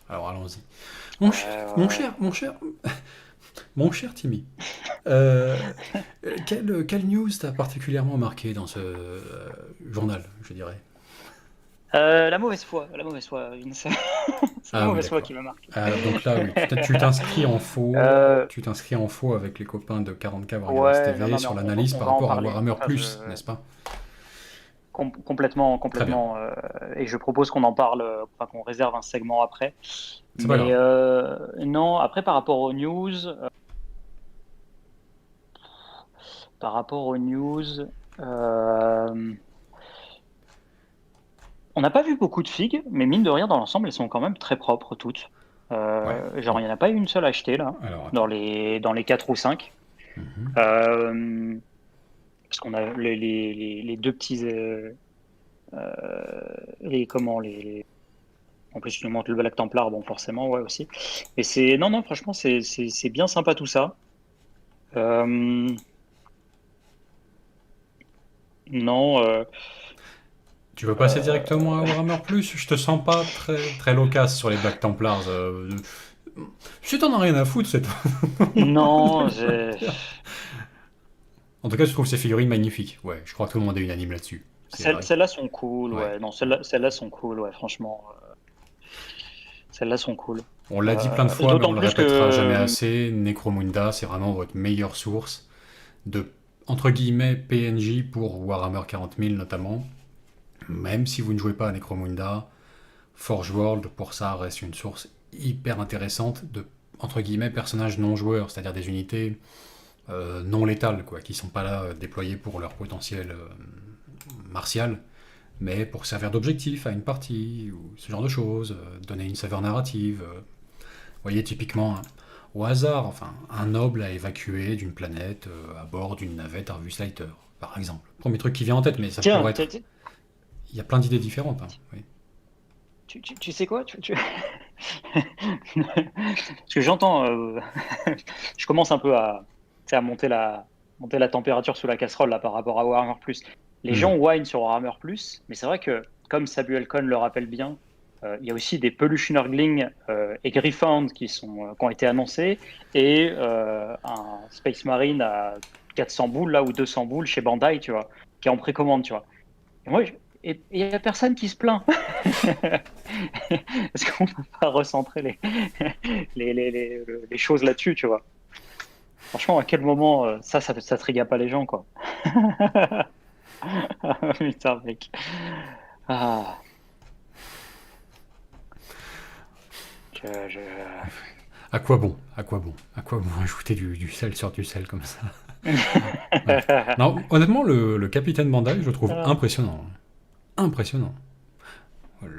alors allons-y. Mon cher Timmy, quelle news t'a particulièrement marqué dans ce journal, je dirais? La mauvaise foi, Vince. C'est la Ah oui, mauvaise foi d'accord. qui me marque. Donc là, oui, tu t'inscris en faux. Tu t'inscris en faux avec les copains de 40K Wargamers Ouais, TV non, sur on l'analyse va par en rapport à parler. Warhammer Enfin, Plus, n'est-ce pas? Complètement. Et je propose qu'on en parle, enfin, qu'on réserve un segment après. C'est pas Mais grave. non, après par rapport aux news, on n'a pas vu beaucoup de figues, mais mine de rien, dans l'ensemble, elles sont quand même très propres toutes. Ouais. Genre, il n'y en a pas une seule achetée là, Alors, dans les 4 ou 5. mhm. Parce qu'on a les deux petits. En plus, tu nous montres le Black Templar, bon, forcément, ouais, aussi. Et c'est. Non, franchement, c'est bien sympa tout ça. Non. Tu veux passer directement à Warhammer Plus? Je te sens pas très loquace sur les Black Templars. Si t'en as rien à foutre, c'est... Non, En tout cas, je trouve ces figurines magnifiques. Ouais, je crois que tout le monde est unanime là-dessus. C'est vrai. celles-là sont cool, Ouais. ouais. Non, celles-là sont cool, ouais, franchement. Celles-là sont cool. On l'a dit plein de fois, mais D'autant on le plus répétera que. jamais assez. Necromunda, c'est vraiment votre meilleure source de, entre guillemets, PNJ pour Warhammer 40 000 notamment. Même si vous ne jouez pas à Necromunda, Forge World, pour ça, reste une source hyper intéressante de, entre guillemets, personnages non joueurs, c'est-à-dire des unités non létales, quoi, qui sont pas là déployées pour leur potentiel martial, mais pour servir d'objectif à une partie, ou ce genre de choses, donner une saveur narrative. Vous voyez, typiquement, au hasard, enfin, un noble à évacuer d'une planète à bord d'une navette Arvus Lighter, par exemple. Premier truc qui vient en tête, mais ça Tiens, pourrait être... Il y a plein d'idées différentes. Hein, oui. tu sais quoi? Parce que j'entends. Je commence un peu à monter la température sous la casserole là, par rapport à Warhammer Plus. Les gens whine sur Warhammer Plus, mais c'est vrai que, comme Samuel Cohn le rappelle bien, il y a aussi des Peluche Nurgling et Gryph-hound qui ont été annoncés, et un Space Marine à 400 boules là, ou 200 boules chez Bandai, tu vois, qui est en précommande, tu vois. Et moi, il n'y a personne qui se plaint. Est-ce qu'on ne peut pas recentrer les choses là-dessus, tu vois? Franchement, à quel moment ça triga pas les gens, quoi. Putain, mec. Ah. À quoi bon ajouter du sel sur du sel comme ça? Ouais. Non, honnêtement, le capitaine Bandai, je le trouve impressionnant. Impressionnant.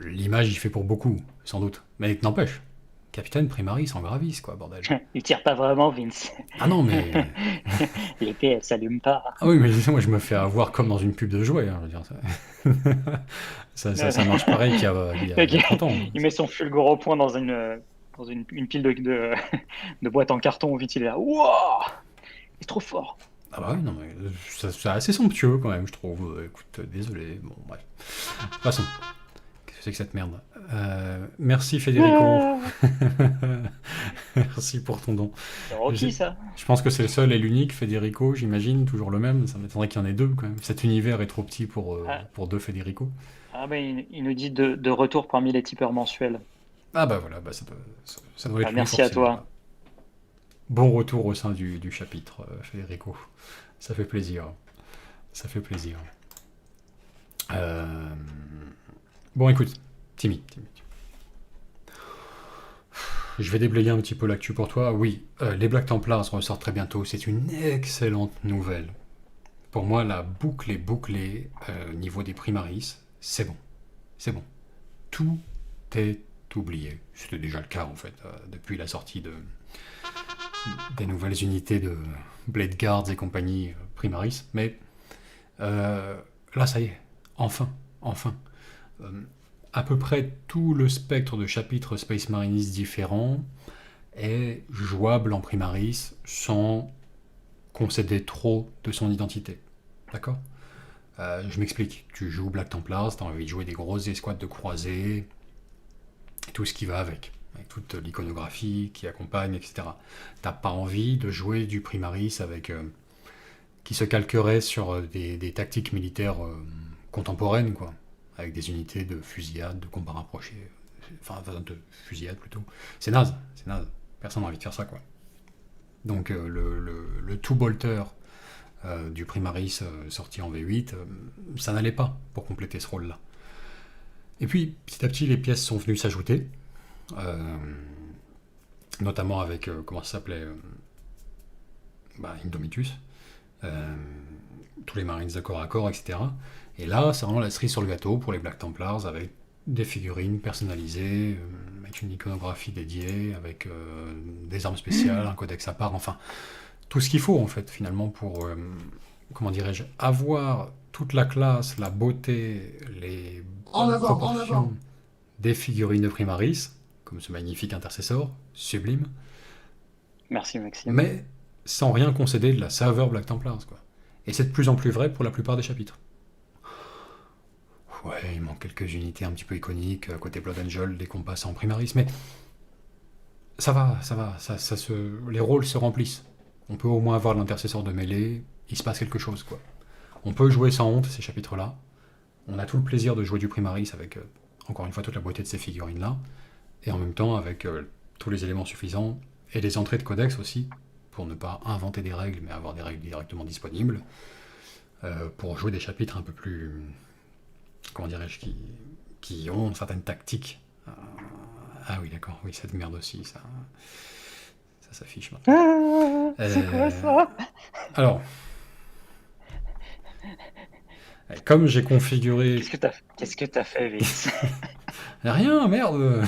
L'image, il fait pour beaucoup, sans doute. Mais n'empêche, capitaine Primaris en gravis, quoi, bordel. Il tire pas vraiment, Vince. Ah non, mais... L'épée, elle s'allume pas. Ah oui, mais moi, je me fais avoir comme dans une pub de jouets. Hein, je veux dire, ça marche pareil qu'il y a 30 ans. Il met son fulgure au point dans une pile de boîtes en carton. Vite, il est là. Wouah! Il est trop fort. Ah bah oui, non, mais c'est assez somptueux quand même, je trouve. Écoute, désolé. Bon, bref. Passons. Qu'est-ce que c'est que cette merde? Merci Federico. Merci pour ton don. C'est Rocky, ça. Je pense que c'est le seul et l'unique Federico, j'imagine, toujours le même. Ça m'étonnerait qu'il y en ait deux quand même. Cet univers est trop petit pour deux Federico. Ah bah il nous dit de retour parmi les tipeurs mensuels. Ah bah voilà, ça doit être lui, merci à toi. Bon retour au sein du chapitre, Federico. Ça fait plaisir. Ça fait plaisir. Bon, écoute, Timmy. Je vais déblayer un petit peu l'actu pour toi. Oui, les Black Templars ressortent très bientôt. C'est une excellente nouvelle. Pour moi, la boucle est bouclée au niveau des Primaris. C'est bon. C'est bon. Tout est oublié. C'était déjà le cas, en fait, depuis la sortie des nouvelles unités de Blade Guards et compagnie Primaris. Mais là, ça y est. Enfin. À peu près tout le spectre de chapitres Space Marinis différents est jouable en Primaris sans concéder trop de son identité. D'accord ? Je m'explique. Tu joues Black Templars, tu as envie de jouer des grosses escouades de croisés, et tout ce qui va avec toute l'iconographie qui accompagne, etc. T'as pas envie de jouer du Primaris avec qui se calquerait sur des tactiques militaires contemporaines, quoi, avec des unités de fusillade, de combat rapproché, enfin de fusillade plutôt. C'est naze. Personne n'a envie de faire ça, quoi. Donc le two-bolter du Primaris sorti en V8, ça n'allait pas pour compléter ce rôle-là. Et puis, petit à petit, les pièces sont venues s'ajouter, notamment avec, comment ça s'appelait, Indomitus, tous les Marines de corps à corps, etc. Et là, c'est vraiment la cerise sur le gâteau pour les Black Templars, avec des figurines personnalisées, avec une iconographie dédiée, avec des armes spéciales, un codex à part, enfin, tout ce qu'il faut, en fait, finalement, pour, comment dirais-je, avoir toute la classe, la beauté, les bonnes proportions des figurines de Primaris, comme ce magnifique intercessor, sublime, Merci Maxime. mais sans rien concéder de la saveur Black Templars, quoi. Et c'est de plus en plus vrai pour la plupart des chapitres. Ouais, il manque quelques unités un petit peu iconiques, côté Blood Angel, des compasses en Primaris, mais ça va, les rôles se remplissent. On peut au moins avoir l'intercesseur de mêlée, il se passe quelque chose, quoi. On peut jouer sans honte ces chapitres-là. On a tout le plaisir de jouer du Primaris avec, encore une fois, toute la beauté de ces figurines-là, et en même temps avec tous les éléments suffisants, et les entrées de codex aussi, pour ne pas inventer des règles, mais avoir des règles directement disponibles, pour jouer des chapitres un peu plus, comment dirais-je, qui ont certaines tactiques. Ah oui, d'accord, oui, cette merde aussi, ça s'affiche maintenant. C'est quoi ça? Alors, comme j'ai configuré... Qu'est-ce que t'as fait, Vince? Rien, merde.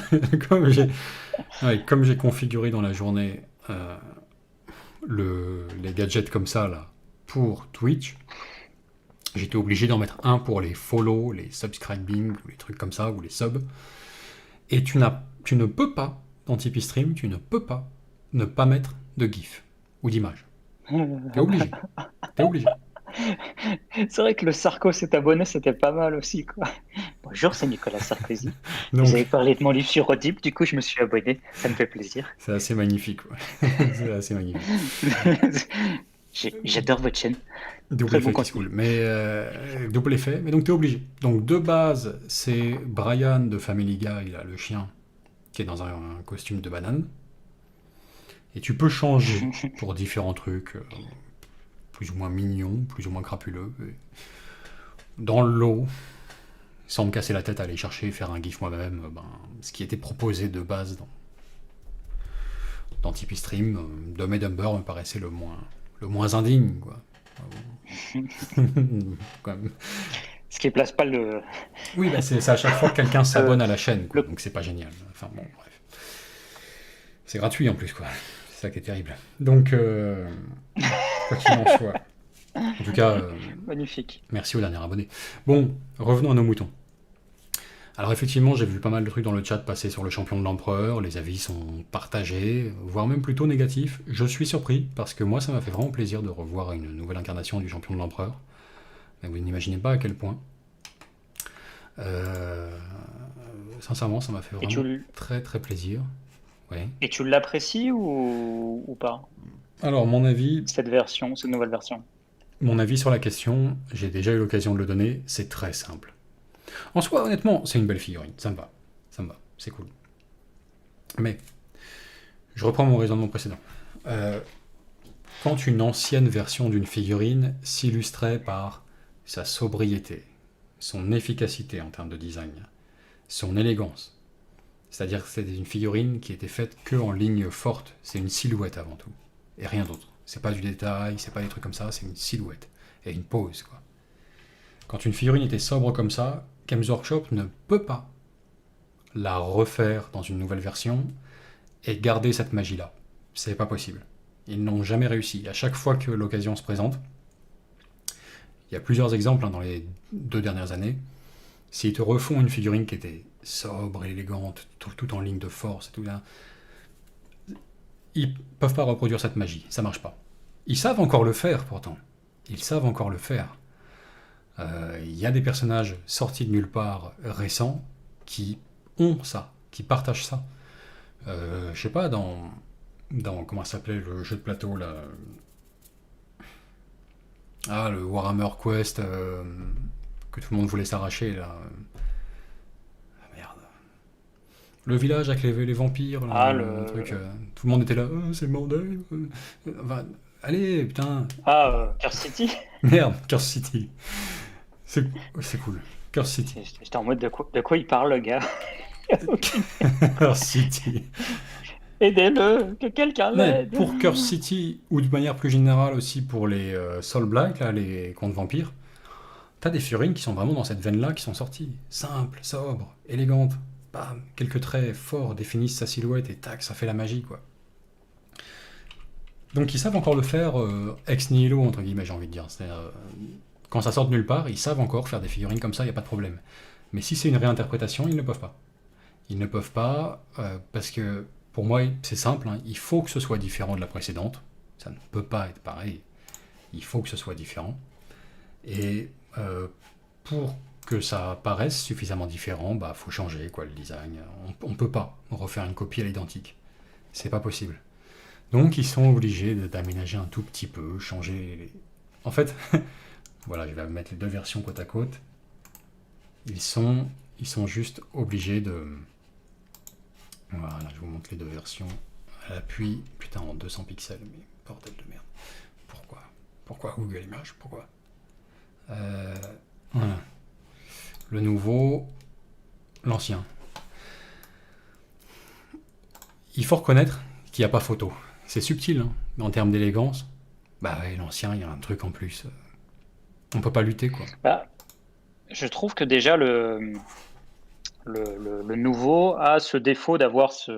Comme j'ai configuré dans la journée les gadgets comme ça, là, pour Twitch, j'étais obligé d'en mettre un pour les follow, les subscribing, ou les trucs comme ça, ou les subs. Et tu ne peux pas, dans Tipeee Stream, tu ne peux pas ne pas mettre de GIF ou d'image. T'es obligé. C'est vrai que le Sarko s'est abonné, c'était pas mal aussi, quoi. Bonjour, c'est Nicolas Sarkozy. Donc, Vous avez parlé de mon livre sur Audible, du coup je me suis abonné, ça me fait plaisir. c'est assez magnifique. Ouais. C'est assez magnifique. J'adore votre chaîne. Double Très effet bon qui se coule. Mais double effet, mais donc t'es obligé. Donc de base, c'est Brian de Family Guy, là, le chien, qui est dans un costume de banane. Et tu peux changer pour différents trucs, plus ou moins mignons, plus ou moins crapuleux. Et dans le lot, sans me casser la tête à aller chercher et faire un gif moi-même, ce qui était proposé de base dans Tipeee Stream, Dumb and Dumber me paraissait le moins indigne, quoi. Quand même. Ce qui place pas le... Oui, c'est à chaque fois que quelqu'un s'abonne à la chaîne, quoi, donc c'est pas génial. Enfin bon, bref. C'est gratuit en plus, quoi. C'est ça qui est terrible. Donc, quoi qu'il en soit. En tout cas, Magnifique. merci au dernier abonné. Bon, revenons à nos moutons. Alors effectivement, j'ai vu pas mal de trucs dans le chat passer sur le champion de l'empereur, les avis sont partagés, voire même plutôt négatifs. Je suis surpris, parce que moi ça m'a fait vraiment plaisir de revoir une nouvelle incarnation du champion de l'empereur. Mais vous n'imaginez pas à quel point. Sincèrement, ça m'a fait vraiment très très plaisir. Ouais. Et tu l'apprécies ou pas? Alors mon avis... Cette nouvelle version. Mon avis sur la question, j'ai déjà eu l'occasion de le donner, c'est très simple. En soi, honnêtement, c'est une belle figurine, ça me va, c'est cool. Mais, je reprends mon raisonnement précédent. Quand une ancienne version d'une figurine s'illustrait par sa sobriété, son efficacité en termes de design, son élégance, C'est-à-dire que c'est une figurine qui était faite que en ligne forte. C'est une silhouette avant tout. Et rien d'autre. C'est pas du détail, c'est pas des trucs comme ça, c'est une silhouette. Et une pose, quoi. Quand une figurine était sobre comme ça, Games Workshop ne peut pas la refaire dans une nouvelle version et garder cette magie-là. C'est pas possible. Ils n'ont jamais réussi. À chaque fois que l'occasion se présente, il y a plusieurs exemples dans les 2 dernières années. S'ils te refont une figurine qui était sobre, élégante, tout en ligne de force et tout là, ils peuvent pas reproduire cette magie. Ça marche pas. Ils savent encore le faire pourtant. Ils savent encore le faire. Il y a des personnages sortis de nulle part récents qui ont ça, qui partagent ça. Je sais pas, dans comment ça s'appelait le jeu de plateau là. Ah, le Warhammer Quest que tout le monde voulait s'arracher là. Ah, merde. Le village avec les vampires, là, Ah, le truc. Tout le monde était là, c'est le bordel. Enfin, allez, putain. Ah, Curse City. Merde, Curse City. C'est cool. Curse City. J'étais en mode de quoi il parle, le gars. Curse City. Aidez-le, que quelqu'un Ouais, l'aide. pour Curse City, ou de manière plus générale aussi pour les Soul Black, là, les contes vampires, t'as des figurines qui sont vraiment dans cette veine-là, qui sont sorties. Simples, sobres, élégantes. Bam, quelques traits forts définissent sa silhouette et tac, ça fait la magie, quoi. Donc ils savent encore le faire ex nihilo, entre guillemets, j'ai envie de dire. Quand ça sort de nulle part, ils savent encore faire des figurines comme ça, il n'y a pas de problème. Mais si c'est une réinterprétation, ils ne peuvent pas. Ils ne peuvent pas parce que, pour moi, c'est simple, hein, il faut que ce soit différent de la précédente. Ça ne peut pas être pareil. Il faut que ce soit différent. Et pour que ça paraisse suffisamment différent, bah faut changer quoi, le design. On ne peut pas refaire une copie à l'identique. C'est pas possible. Donc ils sont obligés d'aménager un tout petit peu, changer... En fait, voilà, je vais mettre les 2 versions côte à côte. Ils sont juste obligés de... Voilà, je vous montre les 2 versions à l'appui. Putain, en 200 pixels, mais bordel de merde. Pourquoi Google Images? Pourquoi Voilà. Le nouveau, l'ancien. Il faut reconnaître qu'il n'y a pas photo. C'est subtil, hein, en termes d'élégance. Bah ouais, l'ancien, il y a un truc en plus. On peut pas lutter, quoi. Bah, je trouve que déjà le nouveau a ce défaut d'avoir tu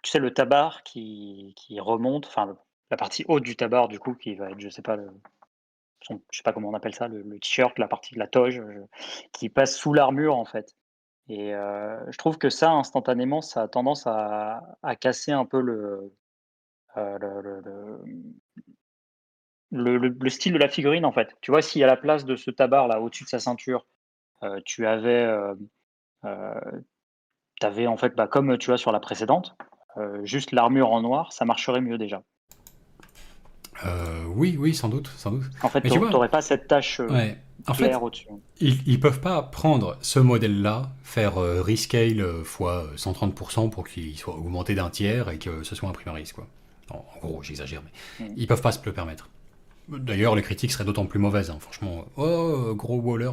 sais, le tabard qui remonte, enfin la partie haute du tabard du coup qui va être, je sais pas, je sais pas comment on appelle ça, le t-shirt, la partie de la toge, qui passe sous l'armure en fait. Et je trouve que ça, instantanément, ça a tendance à casser un peu euh, le, le- le style de la figurine en fait. Tu vois, si à la place de ce tabard là au-dessus de sa ceinture, tu avais, t'avais en fait, bah, comme tu vois sur la précédente, juste l'armure en noir, ça marcherait mieux déjà. Oui, sans doute. En fait, Mais tu vois, t'aurais pas cette tache ouais. En fait, claire au-dessus. ils peuvent pas prendre ce modèle-là, faire rescale fois 130% pour qu'il soit augmenté d'un tiers et que ce soit un primaris, quoi. En gros, j'exagère, mais ils peuvent pas se le permettre. D'ailleurs, les critiques seraient d'autant plus mauvaises, hein, franchement. Oh, gros waller,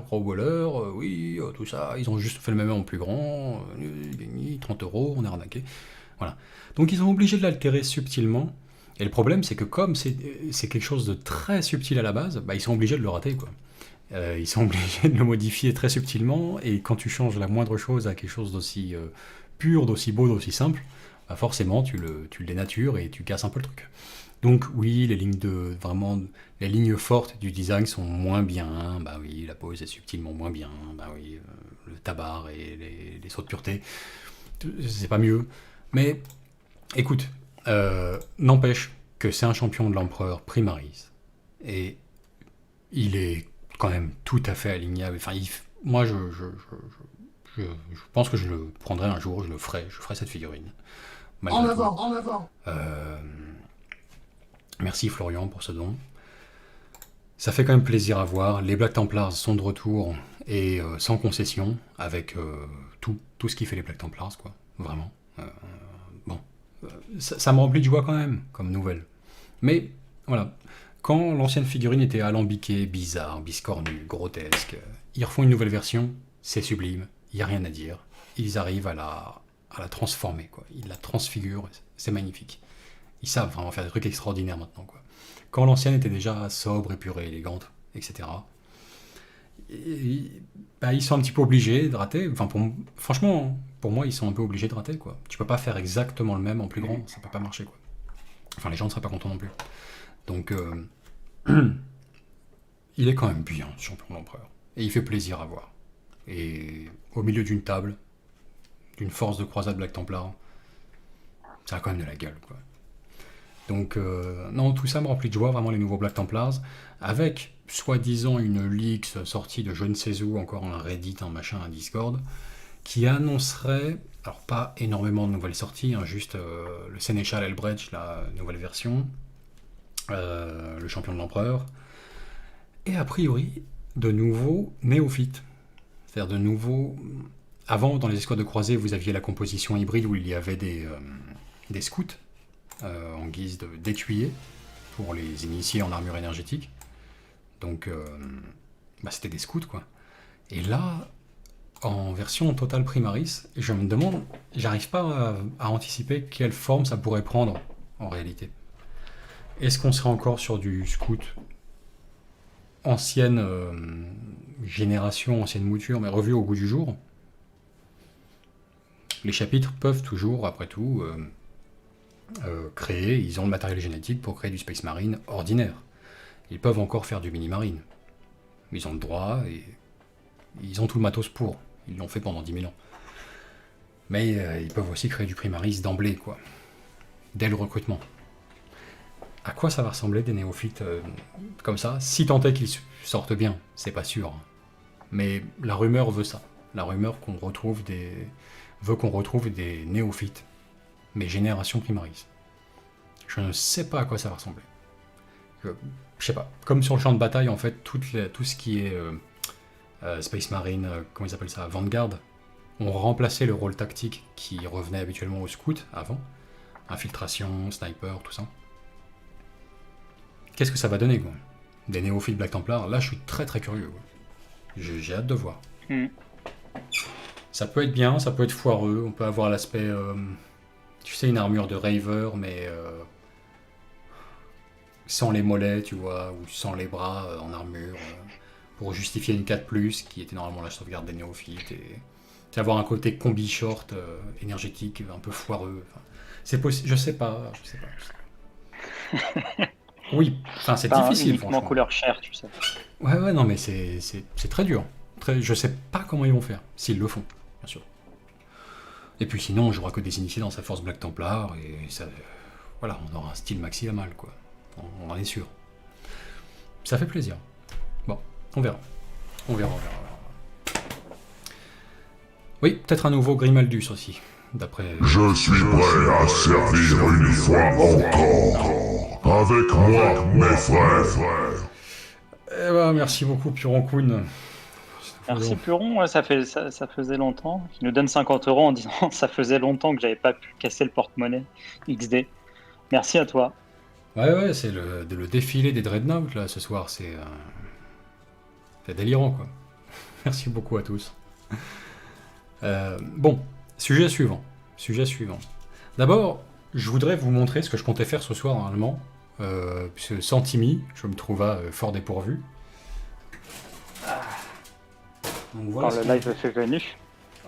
oui, tout ça, ils ont juste fait le même en plus grand, 30 €, on est arnaqué. Voilà. Donc ils sont obligés de l'altérer subtilement. Et le problème, c'est que comme c'est quelque chose de très subtil à la base, bah, ils sont obligés de le rater, quoi. Ils sont obligés de le modifier très subtilement, et quand tu changes la moindre chose à quelque chose d'aussi pur, d'aussi beau, d'aussi simple, bah forcément tu le dénatures et tu casses un peu le truc. Donc oui, les lignes fortes du design sont moins bien, bah oui, la pose est subtilement moins bien, bah oui, le tabard et les sauts de pureté, c'est pas mieux. Mais écoute, n'empêche que c'est un champion de l'empereur Primaris, et il est quand même tout à fait alignable. Enfin, moi, je pense que je le prendrai un jour, je ferai cette figurine. En avant. Merci Florian pour ce don. Ça fait quand même plaisir à voir. Les Black Templars sont de retour et sans concession, avec tout ce qui fait les Black Templars, quoi. Vraiment. Bon, ça me remplit de joie quand même, comme nouvelle. Mais voilà, quand l'ancienne figurine était alambiquée, bizarre, biscornue, grotesque, ils refont une nouvelle version, c'est sublime, il n'y a rien à dire. ils arrivent à la transformer, quoi. Ils la transfigurent, c'est magnifique. Ils savent vraiment faire des trucs extraordinaires maintenant, quoi. Quand l'ancienne était déjà sobre, épurée, élégante, etc., ils sont un petit peu obligés de rater. Enfin, franchement, pour moi, ils sont un peu obligés de rater, quoi. Tu peux pas faire exactement le même en plus grand, ça peut pas marcher, quoi. Enfin, les gens ne seraient pas contents non plus. Donc, il est quand même bien, ce champion de l'empereur. Et il fait plaisir à voir. Et au milieu d'une table, d'une force de croisade Black Templar, ça a quand même de la gueule, quoi. Donc, non, tout ça me remplit de joie, vraiment, les nouveaux Black Templars, avec, soi-disant, une leaks sortie de je ne sais où, encore un Reddit, un machin, un Discord, qui annoncerait, alors pas énormément de nouvelles sorties, hein, juste le Sénéchal Elbrecht, la nouvelle version, le champion de l'empereur, et a priori, de nouveaux néophytes. C'est-à-dire de nouveaux... Avant, dans les escouades de croisée, vous aviez la composition hybride où il y avait des scouts, en guise d'écuyers, pour les initier en armure énergétique. Donc, c'était des scouts, quoi. Et là, en version Total Primaris, je me demande, j'arrive pas à anticiper quelle forme ça pourrait prendre, en réalité. Est-ce qu'on serait encore sur du scout ancienne génération, ancienne mouture, mais revue au goût du jour? Les chapitres peuvent toujours, après tout, créer, ils ont le matériel génétique pour créer du Space Marine ordinaire. Ils peuvent encore faire du mini-marine. Ils ont le droit et ils ont tout le matos pour. Ils l'ont fait pendant 10 000 ans. Mais ils peuvent aussi créer du Primaris d'emblée, quoi. Dès le recrutement. À quoi ça va ressembler des néophytes comme ça? Si tant est qu'ils sortent bien, c'est pas sûr. Mais la rumeur veut ça. La rumeur veut qu'on retrouve des néophytes. Mais génération Primaris. Je ne sais pas à quoi ça va ressembler. Je sais pas. Comme sur le champ de bataille, en fait, tout ce qui est Space Marine, comment ils appellent ça, Vanguard, ont remplacé le rôle tactique qui revenait habituellement aux scouts avant. Infiltration, sniper, tout ça. Qu'est-ce que ça va donner, quoi? Des néophytes Black Templar, là je suis très très curieux. J'ai hâte de voir. Ça peut être bien, ça peut être foireux, on peut avoir l'aspect, tu sais, une armure de Raver, mais sans les mollets, tu vois, ou sans les bras en armure, pour justifier une 4+, qui était normalement la sauvegarde des néophytes, et avoir un côté combi short, énergétique, un peu foireux. Enfin, c'est possible, je sais pas. Oui, enfin c'est difficile, uniquement franchement. couleur chair, tu sais. Ouais, non, mais c'est très dur. Je sais pas comment ils vont faire, s'ils le font, bien sûr. Et puis sinon, je que des initiés dans sa force Black Templar, et ça... Voilà, on aura un style maxi à mal, quoi. On en est sûr. Ça fait plaisir. Bon, on verra. Oui, peut-être un nouveau Grimaldus aussi, d'après... Je suis prêt à servir une fois encore. Avec moi, mes frères. Eh ben, merci beaucoup, Puron-kun. Merci Puron, ouais, ça faisait longtemps. Il nous donne 50 € en disant ça faisait longtemps que j'avais pas pu casser le porte-monnaie XD. Merci à toi. Ouais, c'est le défilé des Dreadnoughts, là, ce soir, c'est délirant, quoi. Merci beaucoup à tous. Bon, sujet suivant. D'abord, je voudrais vous montrer ce que je comptais faire ce soir, normalement, puisque sans Timmy, je me trouva fort dépourvu. Donc, voilà quand le live fut venu.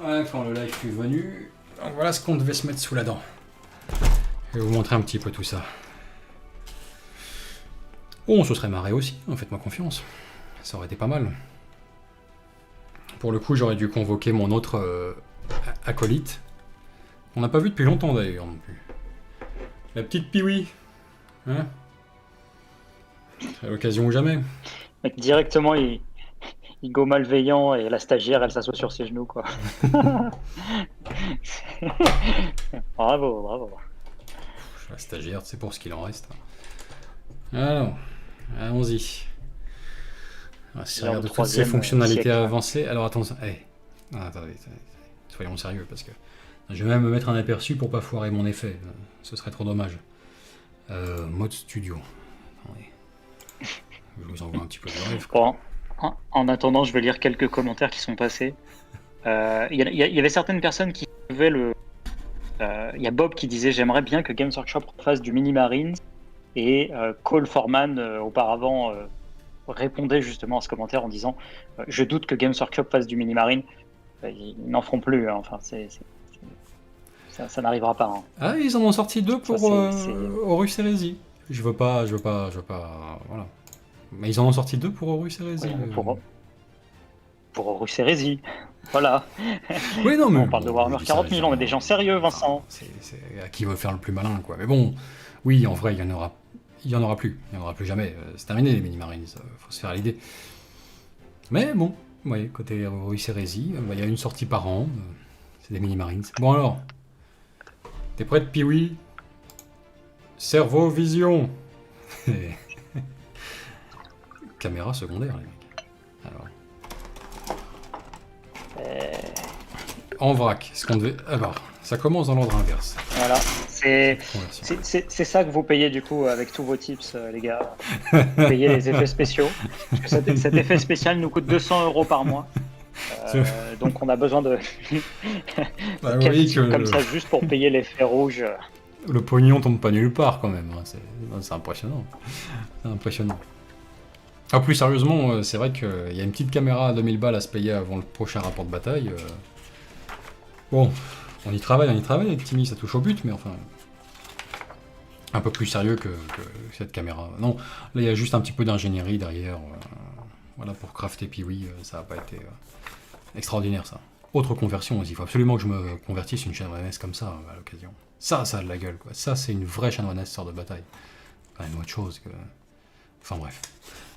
Ouais, quand le live fut venu. Donc voilà ce qu'on devait se mettre sous la dent. Je vais vous montrer un petit peu tout ça. Oh, on se serait marré aussi, faites-moi confiance. Ça aurait été pas mal. Pour le coup, j'aurais dû convoquer mon autre acolyte. On n'a pas vu depuis longtemps d'ailleurs non plus. La petite Piwi. Hein? C'est l'occasion ou jamais. Mec, directement, il go malveillant et la stagiaire, elle s'assoit sur ses genoux, quoi. Bravo. La stagiaire, c'est pour ce qu'il en reste. Alors, allons-y. Si on regarde toutes ces fonctionnalités avancées... Alors attention, attendez, soyons sérieux, parce que je vais même me mettre un aperçu pour pas foirer mon effet. Ce serait trop dommage. Mode studio. Attendez. Je vous envoie un petit peu de rêve. Bon, en attendant, je vais lire quelques commentaires qui sont passés. Il y avait certaines personnes qui suivaient le. Il y a Bob qui disait j'aimerais bien que Games Workshop fasse du Mini Marines et Cole Forman auparavant répondait justement à ce commentaire en disant je doute que Games Workshop fasse du Mini Marine. Ils n'en feront plus. Hein. Enfin, ça n'arrivera pas. Hein. Ah, ils en ont sorti 2 pour c'est- Horus Heresy. Je veux pas, voilà. Mais ils en ont sorti 2 pour Horus Heresy. Pour Horus Heresy. Voilà. Oui, non, mais On parle de Warhammer 40 000, on est des gens sérieux, Vincent. C'est à qui veut faire le plus malin, quoi. Mais bon, oui, en vrai, il y en aura plus. Il y en aura plus jamais. C'est terminé, les Mini-Marines. Faut se faire l'idée. Mais bon, vous voyez, côté Horus Heresy, il y a une sortie par an. C'est des Mini-Marines. Bon alors, t'es prêt, Pee-wee? Cerveau vision. Caméra secondaire, les mecs. Alors. En vrac, ce qu'on devait. Alors, ça commence dans l'ordre inverse. Voilà. Conversion. C'est ça que vous payez du coup avec tous vos tips, les gars. Vous payez les effets spéciaux. Parce que cet effet spécial nous coûte 200 € par mois. Donc on a besoin de. Bah, vous voyez que comme ça, juste pour payer l'effet rouge. Le pognon tombe pas nulle part quand même. Hein. C'est impressionnant. C'est impressionnant. Ah, plus sérieusement, c'est vrai qu'il y a une petite caméra à 2000 balles à se payer avant le prochain rapport de bataille. Bon, on y travaille avec Timmy, ça touche au but, mais enfin. Un peu plus sérieux que cette caméra. Non, là il y a juste un petit peu d'ingénierie derrière. Voilà, pour crafter Pee-wee, ça n'a pas été extraordinaire ça. Autre conversion aussi, il faut absolument que je me convertisse une chanoinesse comme ça à l'occasion. Ça a de la gueule quoi. Ça c'est une vraie chanoinesse sort de bataille. Quand même autre chose que. Enfin bref.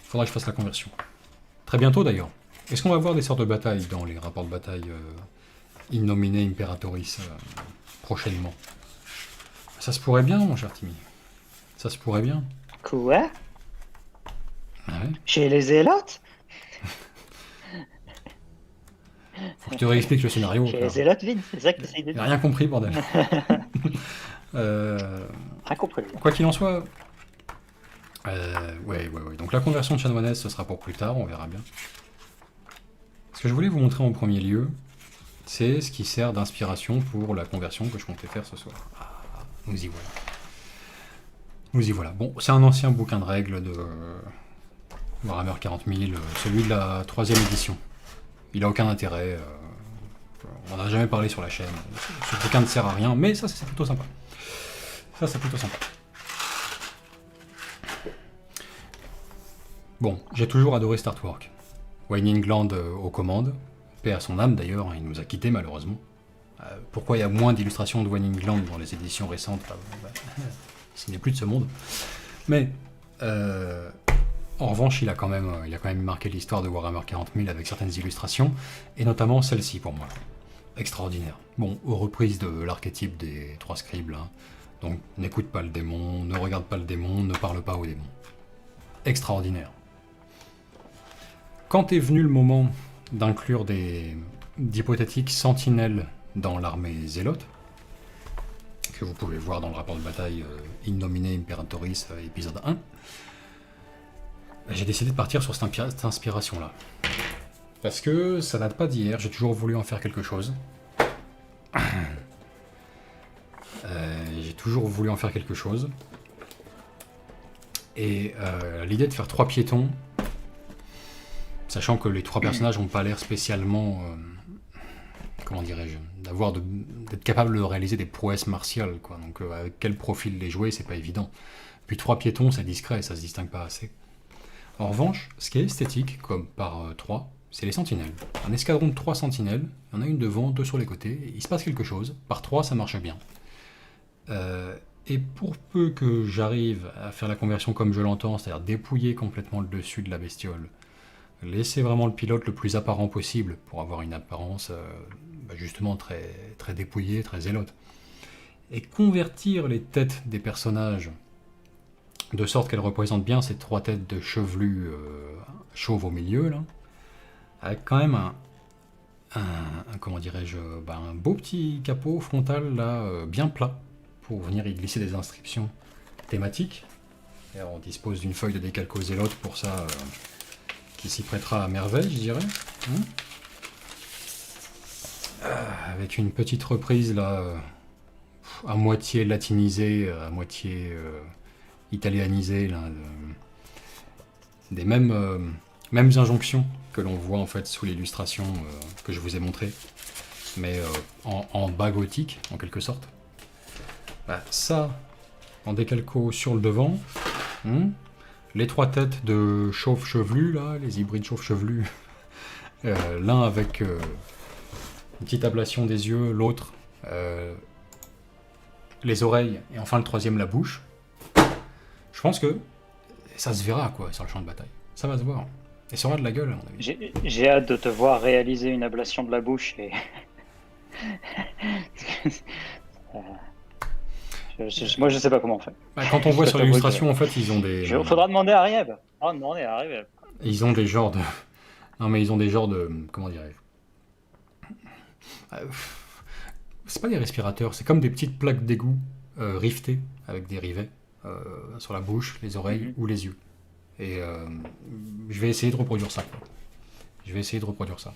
Faudra que je fasse la conversion. Très bientôt d'ailleurs. Est-ce qu'on va voir des sorts de bataille dans les rapports de bataille in nomine Imperatoris prochainement? Ça se pourrait bien, mon cher Timmy. Ça se pourrait bien. Quoi? Ah ouais. Chez les Zélotes? Faut que je te réexplique le scénario. Chez les Zélotes, Vin, c'est ça que tu essayes de J'ai dire? rien compris, bordel. Rien compris. Quoi qu'il en soit. Ouais. Donc la conversion de chanoinesse, ce sera pour plus tard, on verra bien. Ce que je voulais vous montrer en premier lieu, c'est ce qui sert d'inspiration pour la conversion que je comptais faire ce soir. Ah, nous y voilà. Nous y voilà. Bon, c'est un ancien bouquin de règles de Warhammer 40 000, celui de la 3e édition. Il a aucun intérêt. On n'en a jamais parlé sur la chaîne. Ce bouquin ne sert à rien, mais ça, c'est plutôt sympa. Ça, c'est plutôt sympa. Bon, j'ai toujours adoré cet artwork. Wayne England aux commandes. Paix à son âme d'ailleurs, il nous a quittés malheureusement. Pourquoi il y a moins d'illustrations de Wayne England dans les éditions récentes il n'est plus de ce monde. Mais, en revanche, il a quand même marqué l'histoire de Warhammer 40 000 avec certaines illustrations, et notamment celle-ci pour moi. Extraordinaire. Bon, aux reprises de l'archétype des 3 scribes, hein. Donc, n'écoute pas le démon, ne regarde pas le démon, ne parle pas au démon. Extraordinaire. Quand est venu le moment d'inclure d'hypothétiques sentinelles dans l'armée zélote, que vous pouvez voir dans le rapport de bataille In Nomine Imperatoris épisode 1, j'ai décidé de partir sur cette inspiration-là. Parce que ça date pas d'hier, j'ai toujours voulu en faire quelque chose. Et l'idée de faire 3 piétons, sachant que les 3 personnages n'ont pas l'air spécialement, comment dirais-je, d'être capable de réaliser des prouesses martiales, quoi. Donc avec quel profil les jouer, c'est pas évident. Puis 3 piétons, c'est discret, ça se distingue pas assez. En revanche, ce qui est esthétique, comme par 3, c'est les sentinelles. Un escadron de 3 sentinelles, il y en a une devant, 2 sur les côtés, il se passe quelque chose. Par 3, ça marche bien. Et pour peu que j'arrive à faire la conversion comme je l'entends, c'est-à-dire dépouiller complètement le dessus de la bestiole, laisser vraiment le pilote le plus apparent possible pour avoir une apparence justement très, très dépouillée, très zélote, et convertir les têtes des personnages de sorte qu'elles représentent bien ces 3 têtes de chevelus chauves au milieu, là, avec quand même comment dirais-je, un beau petit capot frontal là, bien plat, pour venir y glisser des inscriptions thématiques. Et on dispose d'une feuille de décalco zélote pour ça, qui s'y prêtera à merveille, je dirais. Avec une petite reprise là, à moitié latinisée, à moitié italianisée, là, des mêmes injonctions que l'on voit en fait sous l'illustration que je vous ai montrée, mais en bas gothique en quelque sorte. Bah, ça, en décalco sur le devant, les 3 têtes de chauves chevelus là, les hybrides chauves chevelus, l'un avec une petite ablation des yeux, l'autre les oreilles, et enfin le troisième la bouche. Je pense que ça se verra quoi sur le champ de bataille. Ça va se voir. Et ça aura de la gueule à mon avis. J'ai hâte de te voir réaliser une ablation de la bouche et. Moi, je sais pas comment on fait. Bah, quand on voit sur l'illustration, en fait, ils ont des. Faudra demander à Arieb. Ah, demander à Arieb. Ils ont des genres de. Non, mais ils ont des genres de. Comment dirais-je C'est pas des respirateurs, c'est comme des petites plaques d'égout rivetées avec des rivets sur la bouche, les oreilles ou les yeux. Et je vais essayer de reproduire ça. Je vais essayer de reproduire ça.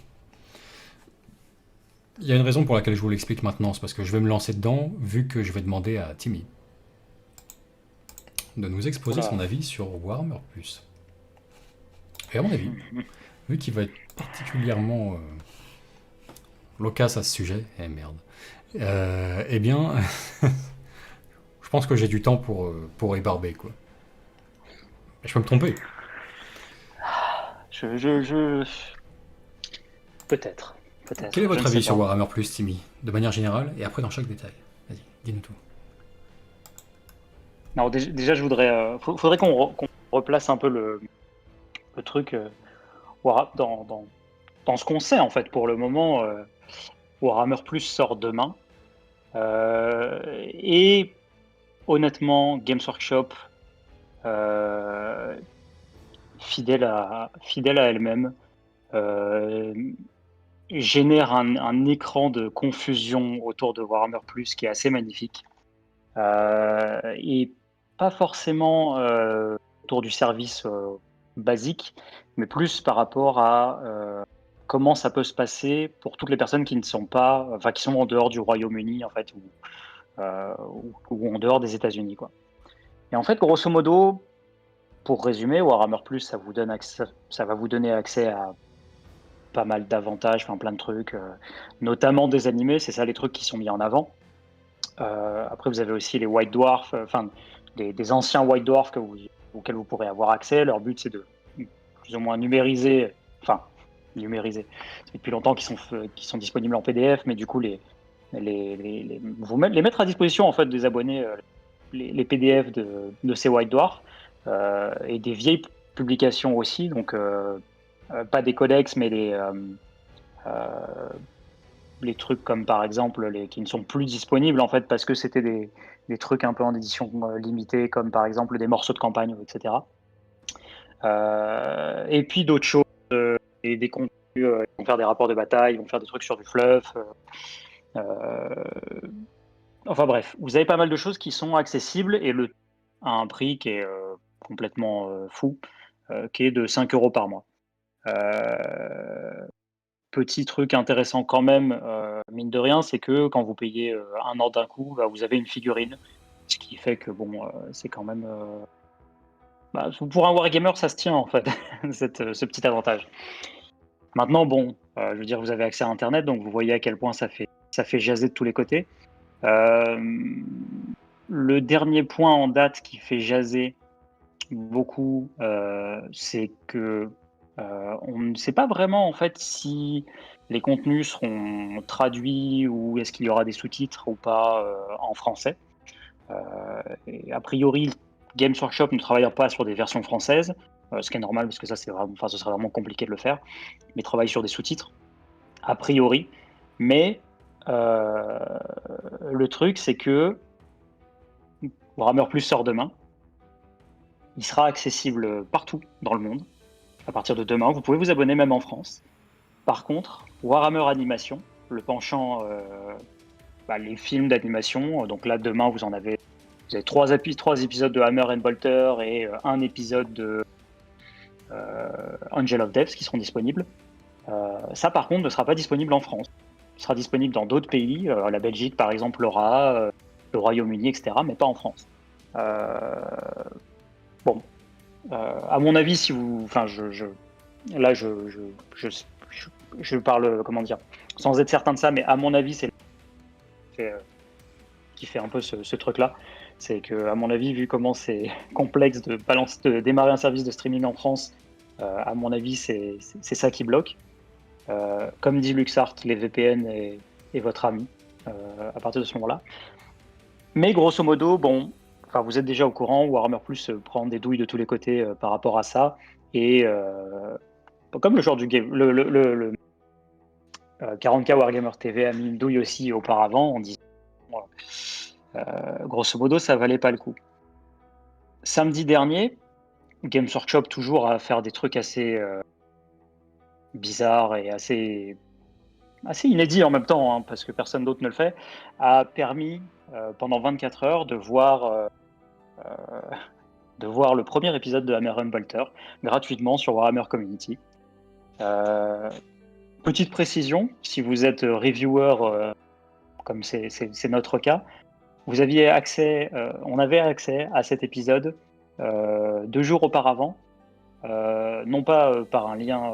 Il y a une raison pour laquelle je vous l'explique maintenant, c'est parce que je vais me lancer dedans, vu que je vais demander à Timmy de nous exposer son avis sur Warhammer Plus. Et à mon avis, vu qu'il va être particulièrement loquace à ce sujet, eh bien, je pense que j'ai du temps pour ébarber, quoi. Je peux me tromper. Peut-être. Quel est votre avis sur Warhammer Plus, Timmy, de manière générale, et après dans chaque détail? Vas-y, dis-nous tout. Non, déjà, je voudrais. Faudrait qu'on replace un peu le truc dans ce qu'on sait, en fait. Pour le moment, Warhammer Plus sort demain. Et honnêtement, Games Workshop, fidèle à elle-même, génère un écran de confusion autour de Warhammer Plus qui est assez magnifique. Et pas forcément autour du service basique, mais plus par rapport à comment ça peut se passer pour toutes les personnes qui ne sont pas, enfin qui sont en dehors du Royaume-Uni en fait, ou en dehors des États-Unis, quoi. Et en fait, grosso modo, pour résumer, Warhammer Plus, ça va vous donner accès à pas mal d'avantages, enfin plein de trucs, notamment des animés, c'est ça les trucs qui sont mis en avant. Après, vous avez aussi les White Dwarfs, enfin des anciens White Dwarfs auxquels vous pourrez avoir accès. Leur but, c'est de plus ou moins numériser. Ça fait depuis longtemps qu'ils sont disponibles en PDF, mais du coup, les mettre à disposition en fait des abonnés, les PDF de ces White Dwarfs et des vieilles publications aussi, donc pas des codex, mais les trucs comme par exemple qui ne sont plus disponibles en fait parce que c'était des trucs un peu en édition limitée, comme par exemple des morceaux de campagne, etc. Et puis d'autres choses, et des contenus, ils vont faire des rapports de bataille, ils vont faire des trucs sur du fluff. Enfin bref, vous avez pas mal de choses qui sont accessibles et à un prix qui est complètement fou, qui est de 5 € par mois. Petit truc intéressant quand même, mine de rien, c'est que quand vous payez 1 an d'un coup, bah, vous avez une figurine. Ce qui fait que bon, c'est quand même. Pour un wargamer, ça se tient en fait, ce petit avantage. Maintenant, bon, je veux dire, vous avez accès à Internet, donc vous voyez à quel point ça fait jaser de tous les côtés. Le dernier point en date qui fait jaser beaucoup, c'est que on ne sait pas vraiment en fait si les contenus seront traduits ou est-ce qu'il y aura des sous-titres ou pas en français. Et a priori, Games Workshop ne travaille pas sur des versions françaises, ce qui est normal parce que ça, ce serait vraiment compliqué de le faire, mais travaille sur des sous-titres, a priori. Mais le truc, c'est que Warhammer Plus sort demain. Il sera accessible partout dans le monde. À partir de demain, vous pouvez vous abonner même en France. Par contre, Warhammer Animation, le penchant, les films d'animation, donc là demain vous avez 3 épisodes de Hammer and Bolter et un épisode de Angel of Death qui seront disponibles. Ça par contre ne sera pas disponible en France. sera disponible dans d'autres pays. La Belgique, par exemple, l'aura, le Royaume-Uni, etc., mais pas en France. Bon, à mon avis, si vous, enfin, là, je parle, comment dire, sans être certain de ça, mais à mon avis, c'est qui fait un peu ce truc-là. C'est que, à mon avis, vu comment c'est complexe de démarrer un service de streaming en France, à mon avis, c'est ça qui bloque. Comme dit LuxArt, les VPN est votre ami à partir de ce moment-là. Mais grosso modo, bon, enfin, vous êtes déjà au courant, Warhammer Plus prend des douilles de tous les côtés par rapport à ça. Et comme le genre du game, le 40K Wargamer TV a mis une douille aussi auparavant en disant grosso modo, ça valait pas le coup. Samedi dernier, Games Workshop, toujours à faire des trucs assez bizarres et assez inédits en même temps, hein, parce que personne d'autre ne le fait, a permis pendant 24 heures de voir le premier épisode de Hammer & Bolter gratuitement sur Warhammer Community. Petite précision, si vous êtes reviewer, comme c'est notre cas, on avait accès à cet épisode 2 jours auparavant, non pas par un lien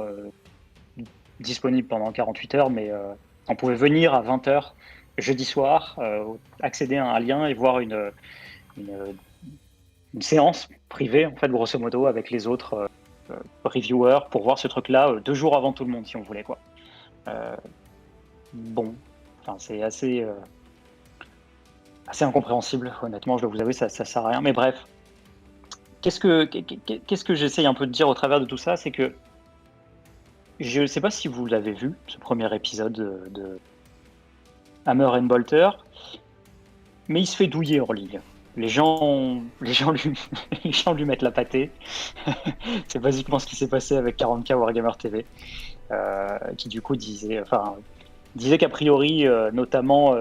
disponible pendant 48 heures, mais on pouvait venir à 20h jeudi soir, accéder à un lien et voir une séance privée, en fait, grosso modo, avec les autres reviewers pour voir ce truc-là 2 jours avant tout le monde, si on voulait, quoi. Bon, enfin, c'est assez incompréhensible, honnêtement, je dois vous avouer, ça sert à rien. Mais bref, qu'est-ce que j'essaye un peu de dire au travers de tout ça, c'est que je ne sais pas si vous l'avez vu, ce premier épisode de Hammer & Bolter, mais il se fait douiller hors ligne. Les gens lui mettent la pâtée. C'est basiquement ce qui s'est passé avec 40K Wargamer TV, qui du coup disait qu'a priori, notamment,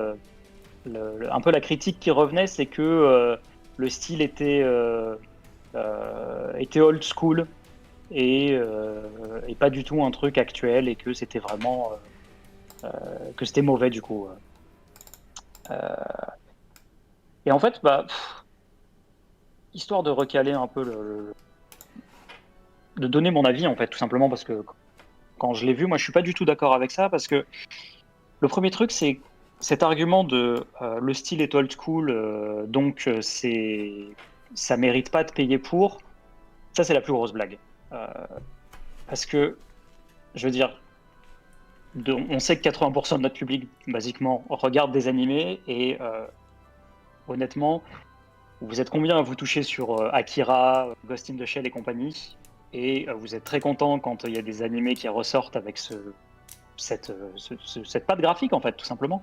un peu la critique qui revenait, c'est que le style était old school et pas du tout un truc actuel, et que c'était vraiment que c'était mauvais du coup. Et en fait, histoire de recaler un peu de donner mon avis, en fait, tout simplement, parce que quand je l'ai vu, moi je suis pas du tout d'accord avec ça, parce que le premier truc, c'est cet argument de le style est old school, donc ça mérite pas de payer pour. Ça, c'est la plus grosse blague. Parce que, je veux dire, on sait que 80% de notre public, basiquement, regarde des animés, et honnêtement, vous êtes combien à vous toucher sur Akira, Ghost in the Shell et compagnie, et vous êtes très content quand il y a des animés qui ressortent avec cette patte graphique, en fait, tout simplement.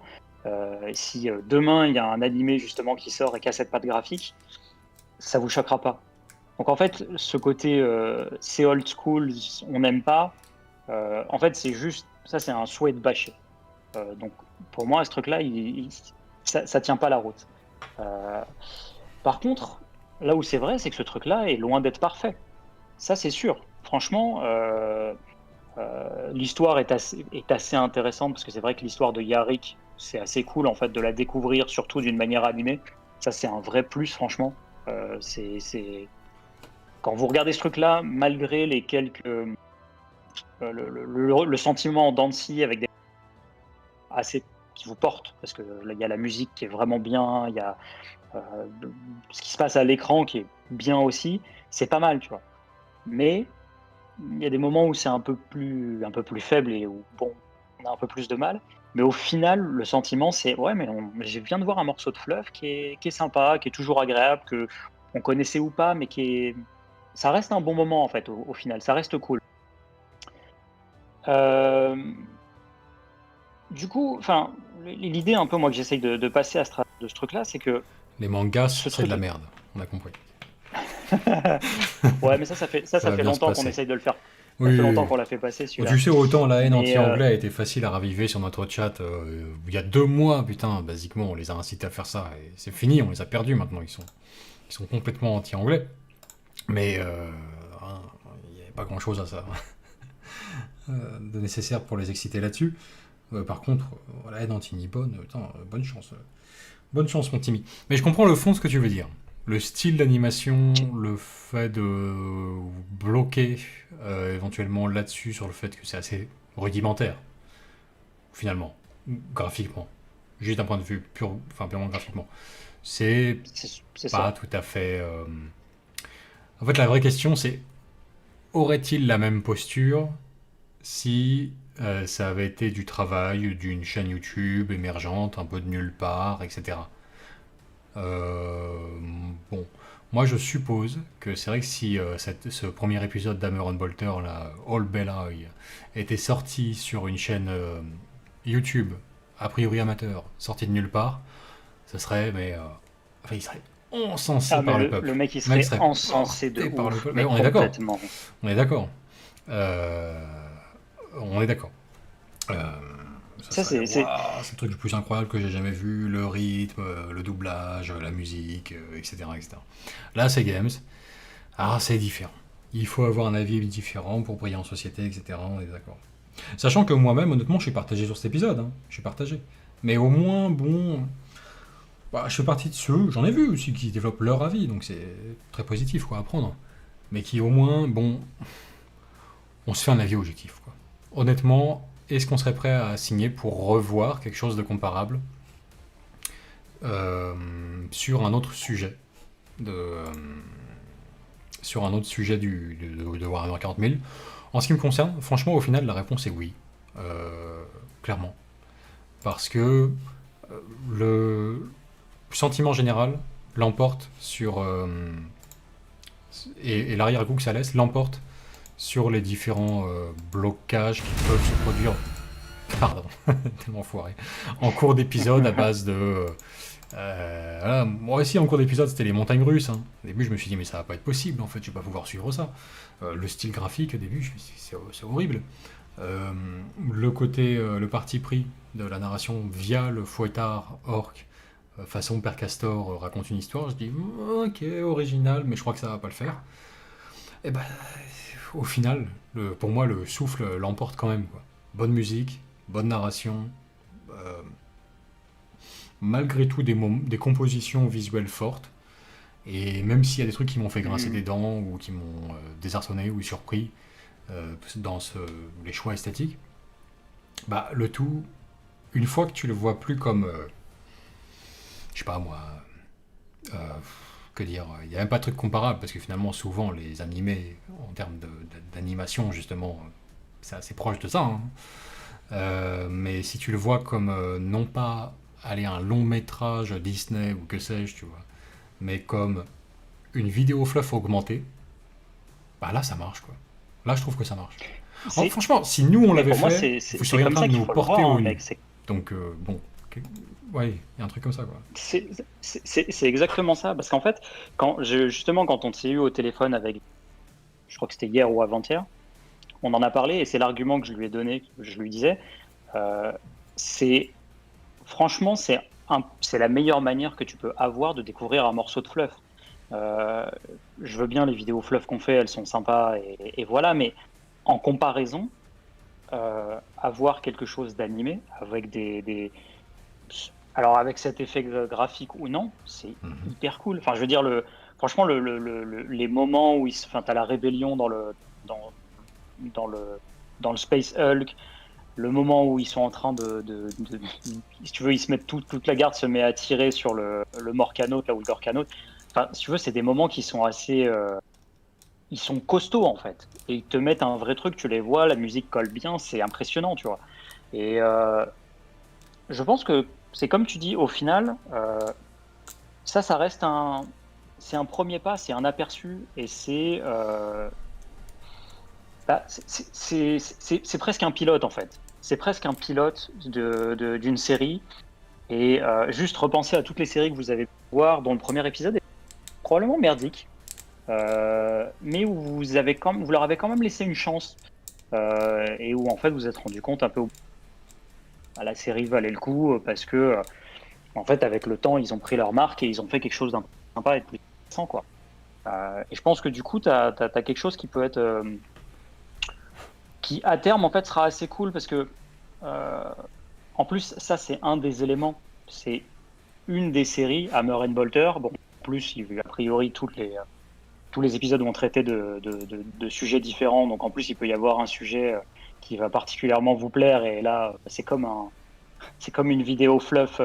Si demain il y a un animé justement qui sort et qui a cette patte graphique, ça vous choquera pas. Donc en fait, ce côté c'est old school, on n'aime pas, en fait c'est juste, ça c'est un souhait de bâcher. Donc pour moi, ce truc-là, ça tient pas la route. Par contre, là où c'est vrai, c'est que ce truc-là est loin d'être parfait. Ça c'est sûr. Franchement, l'histoire est assez intéressante, parce que c'est vrai que l'histoire de Yarick, c'est assez cool en fait de la découvrir, surtout d'une manière animée. Ça c'est un vrai plus, franchement. Quand vous regardez ce truc-là, malgré les quelques le sentiment en dents de scie avec des assez qui vous portent, parce que là il y a la musique qui est vraiment bien, il y a ce qui se passe à l'écran qui est bien aussi, c'est pas mal, tu vois. Mais il y a des moments où c'est un peu plus faible et où bon, on a un peu plus de mal. Mais au final, le sentiment, c'est ouais, mais je viens de voir un morceau de fleuve qui est sympa, qui est toujours agréable, que on connaissait ou pas, mais ça reste un bon moment en fait. Au final, ça reste cool. Du coup, enfin, l'idée un peu moi que j'essaye de passer de ce truc-là, c'est que les mangas, c'est de la merde. On a compris. Ouais, mais ça fait longtemps qu'on essaye de le faire. Ça fait longtemps qu'on l'a fait passer, celui-là. Tu sais, autant la haine anti-anglais a été facile à raviver sur notre chat il y a 2 mois, putain, basiquement, on les a incités à faire ça, et c'est fini, on les a perdus maintenant, ils sont complètement anti-anglais. Mais il n'y avait pas grand-chose à ça de nécessaire pour les exciter là-dessus. Par contre, la haine anti-nippone, bonne chance. Bonne chance, mon Timmy. Mais je comprends le fond de ce que tu veux dire. Le style d'animation, le fait de bloquer éventuellement là-dessus sur le fait que c'est assez rudimentaire, finalement, graphiquement. Juste d'un point de vue purement graphiquement. C'est C'est pas ça. tout à fait... En fait, la vraie question, c'est aurait-il la même posture si ça avait été du travail d'une chaîne YouTube émergente, un peu de nulle part, etc. Bon, moi je suppose que c'est vrai que si ce premier épisode d'Hammer and Bolter, là, All Bell Eye, était sorti sur une chaîne YouTube, a priori amateur, sorti de nulle part, ce serait, enfin, il serait encensé Ah, mais par le le peuple. mec, il Le mec serait encensé de porté par le ouf, peuple. mais On est d'accord. complètement. On est d'accord. Euh, on est d'accord. Euh, Ça, serait, c'est waouh, c'est le truc le plus incroyable que j'ai jamais vu. Le rythme, le doublage, la musique, etc., etc. Là, c'est Games. Ah, c'est différent. Il faut avoir un avis différent pour briller en société, etc. On est d'accord. Sachant que moi-même, honnêtement, je suis partagé sur cet épisode. Hein. Je suis partagé. Mais au moins, bon... Bah, je fais partie de ceux, j'en ai vu aussi, qui développent leur avis, donc c'est très positif quoi, à prendre. Mais qui au moins, bon, on se fait un avis objectif. Quoi. Honnêtement, est-ce qu'on serait prêt à signer pour revoir quelque chose de comparable sur un autre sujet sur un autre sujet de Warhammer 40 000? En ce qui me concerne, franchement, au final, la réponse est oui. Clairement. Parce que le sentiment général l'emporte sur... et l'arrière-goût que ça laisse l'emporte sur les différents blocages qui peuvent se produire, pardon, tellement foiré, en cours d'épisode à base de... voilà, moi aussi en cours d'épisode c'était les montagnes russes. Hein. Au début je me suis dit mais ça va pas être possible en fait, je vais pas pouvoir suivre ça. Le style graphique au début je me suis dit, c'est horrible. Le côté, le parti pris de la narration via le fouettard orc, façon Père Castor raconte une histoire, je dis ok, original, mais je crois que ça va pas le faire. Et ben, au final, pour moi, le souffle l'emporte quand même. Quoi. Bonne musique, bonne narration, malgré tout des compositions visuelles fortes, et même s'il y a des trucs qui m'ont fait grincer des dents, ou qui m'ont désarçonné ou surpris dans les choix esthétiques, bah, le tout, une fois que tu le vois plus comme... je sais pas moi, que dire, il n'y a même pas de truc comparable, parce que finalement, souvent, les animés, en termes d'animation, justement, c'est assez proche de ça. Hein. Mais si tu le vois comme, non pas, aller un long métrage Disney, ou que sais-je, tu vois, mais comme une vidéo fluff augmentée, bah là, ça marche, quoi. Là, je trouve que ça marche. Alors, franchement, si nous, on l'avait fait, vous seriez en train de nous porter au nu. Donc, bon... Ouais, il y a un truc comme ça, quoi. C'est exactement ça, parce qu'en fait, quand on s'est eu au téléphone avec, je crois que c'était hier ou avant-hier, on en a parlé et c'est l'argument que je lui ai donné, que je lui disais, franchement, c'est la meilleure manière que tu peux avoir de découvrir un morceau de fluff. Je veux bien les vidéos fluff qu'on fait, elles sont sympas et voilà, mais en comparaison, avoir quelque chose d'animé avec alors avec cet effet graphique ou non, c'est hyper cool. Enfin, je veux dire, franchement, les moments où t'as la rébellion dans le Space Hulk, le moment où ils sont en train si tu veux, ils se mettent toute la garde se met à tirer sur le Morcanote, là où le Gorkanote. Enfin, si tu veux, c'est des moments qui sont assez, ils sont costauds en fait, et ils te mettent un vrai truc. Tu les vois, la musique colle bien, c'est impressionnant, tu vois. Et je pense que c'est comme tu dis, au final, ça reste c'est un premier pas, c'est un aperçu, et c'est presque un pilote en fait. C'est presque un pilote d'une série, et juste repenser à toutes les séries que vous avez pu voir, dont le premier épisode est probablement merdique, mais où vous leur avez quand même laissé une chance, et où en fait vous vous êtes rendu compte un peu la série valait le coup, parce que en fait avec le temps ils ont pris leur marque et ils ont fait quelque chose d'un peu sympa et de plus intéressant, quoi. Et je pense que du coup t'as quelque chose qui peut être qui à terme en fait sera assez cool, parce que en plus, ça, c'est un des éléments. C'est une des séries, Hammer and Bolter. Bon, en plus, a priori, tous les épisodes vont traiter de sujets différents. Donc, en plus, il peut y avoir un sujet qui va particulièrement vous plaire. Et là, c'est comme une vidéo fluff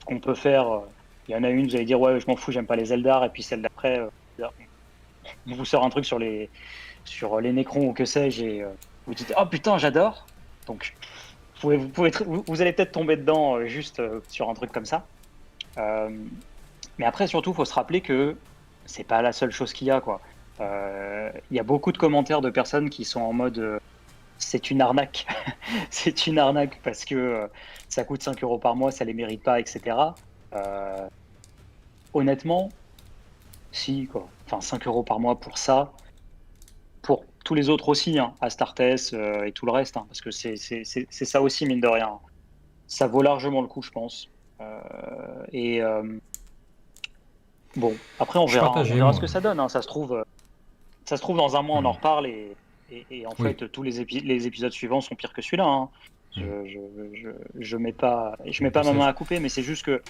qu'on peut faire. Il y en a une, vous allez dire, ouais, je m'en fous, j'aime pas les Eldar. Et puis celle d'après, on vous sort un truc sur les Necrons ou que sais-je. Et vous dites, oh putain, j'adore. Donc, vous allez peut-être tomber dedans juste sur un truc comme ça. Mais après, surtout, il faut se rappeler que c'est pas la seule chose qu'il y a, quoi. Il y a beaucoup de commentaires de personnes qui sont en mode c'est une arnaque. C'est une arnaque parce que ça coûte 5 € par mois, ça les mérite pas, etc. Honnêtement, si, quoi. Enfin, 5 € par mois pour ça. Pour tous les autres aussi, hein, Astartes et tout le reste, hein, parce que c'est ça aussi, mine de rien. Ça vaut largement le coup, je pense. Bon, après on verra ce que ça donne. Hein. Ça se trouve dans un mois, on en reparle et en fait tous les épisodes suivants sont pires que celui-là. Hein. Je mets pas ma main à couper, mais c'est juste que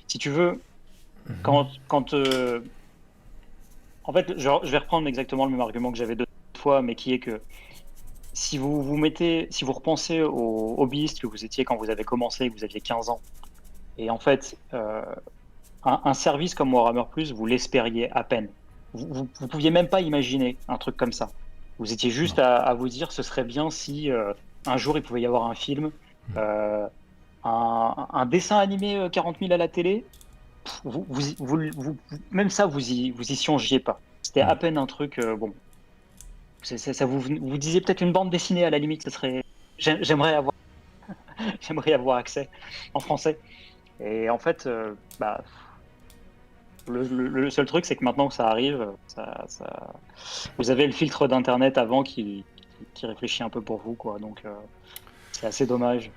si tu veux, quand en fait, je vais reprendre exactement le même argument que j'avais deux fois, mais qui est que si vous repensez au hobbyiste que vous étiez quand vous avez commencé et que vous aviez 15 ans, et en fait, un service comme Warhammer Plus, vous l'espériez à peine. Vous pouviez même pas imaginer un truc comme ça. Vous étiez juste à vous dire, ce serait bien si un jour il pouvait y avoir un film, un dessin animé 40 000 à la télé. Même ça, vous y songiez pas. C'était à peine un truc. Bon, ça vous disiez peut-être une bande dessinée à la limite. Ça serait. J'aimerais avoir accès en français. Et en fait, le seul truc, c'est que maintenant que ça arrive, vous avez le filtre d'internet avant qui réfléchit un peu pour vous, quoi. Donc c'est assez dommage.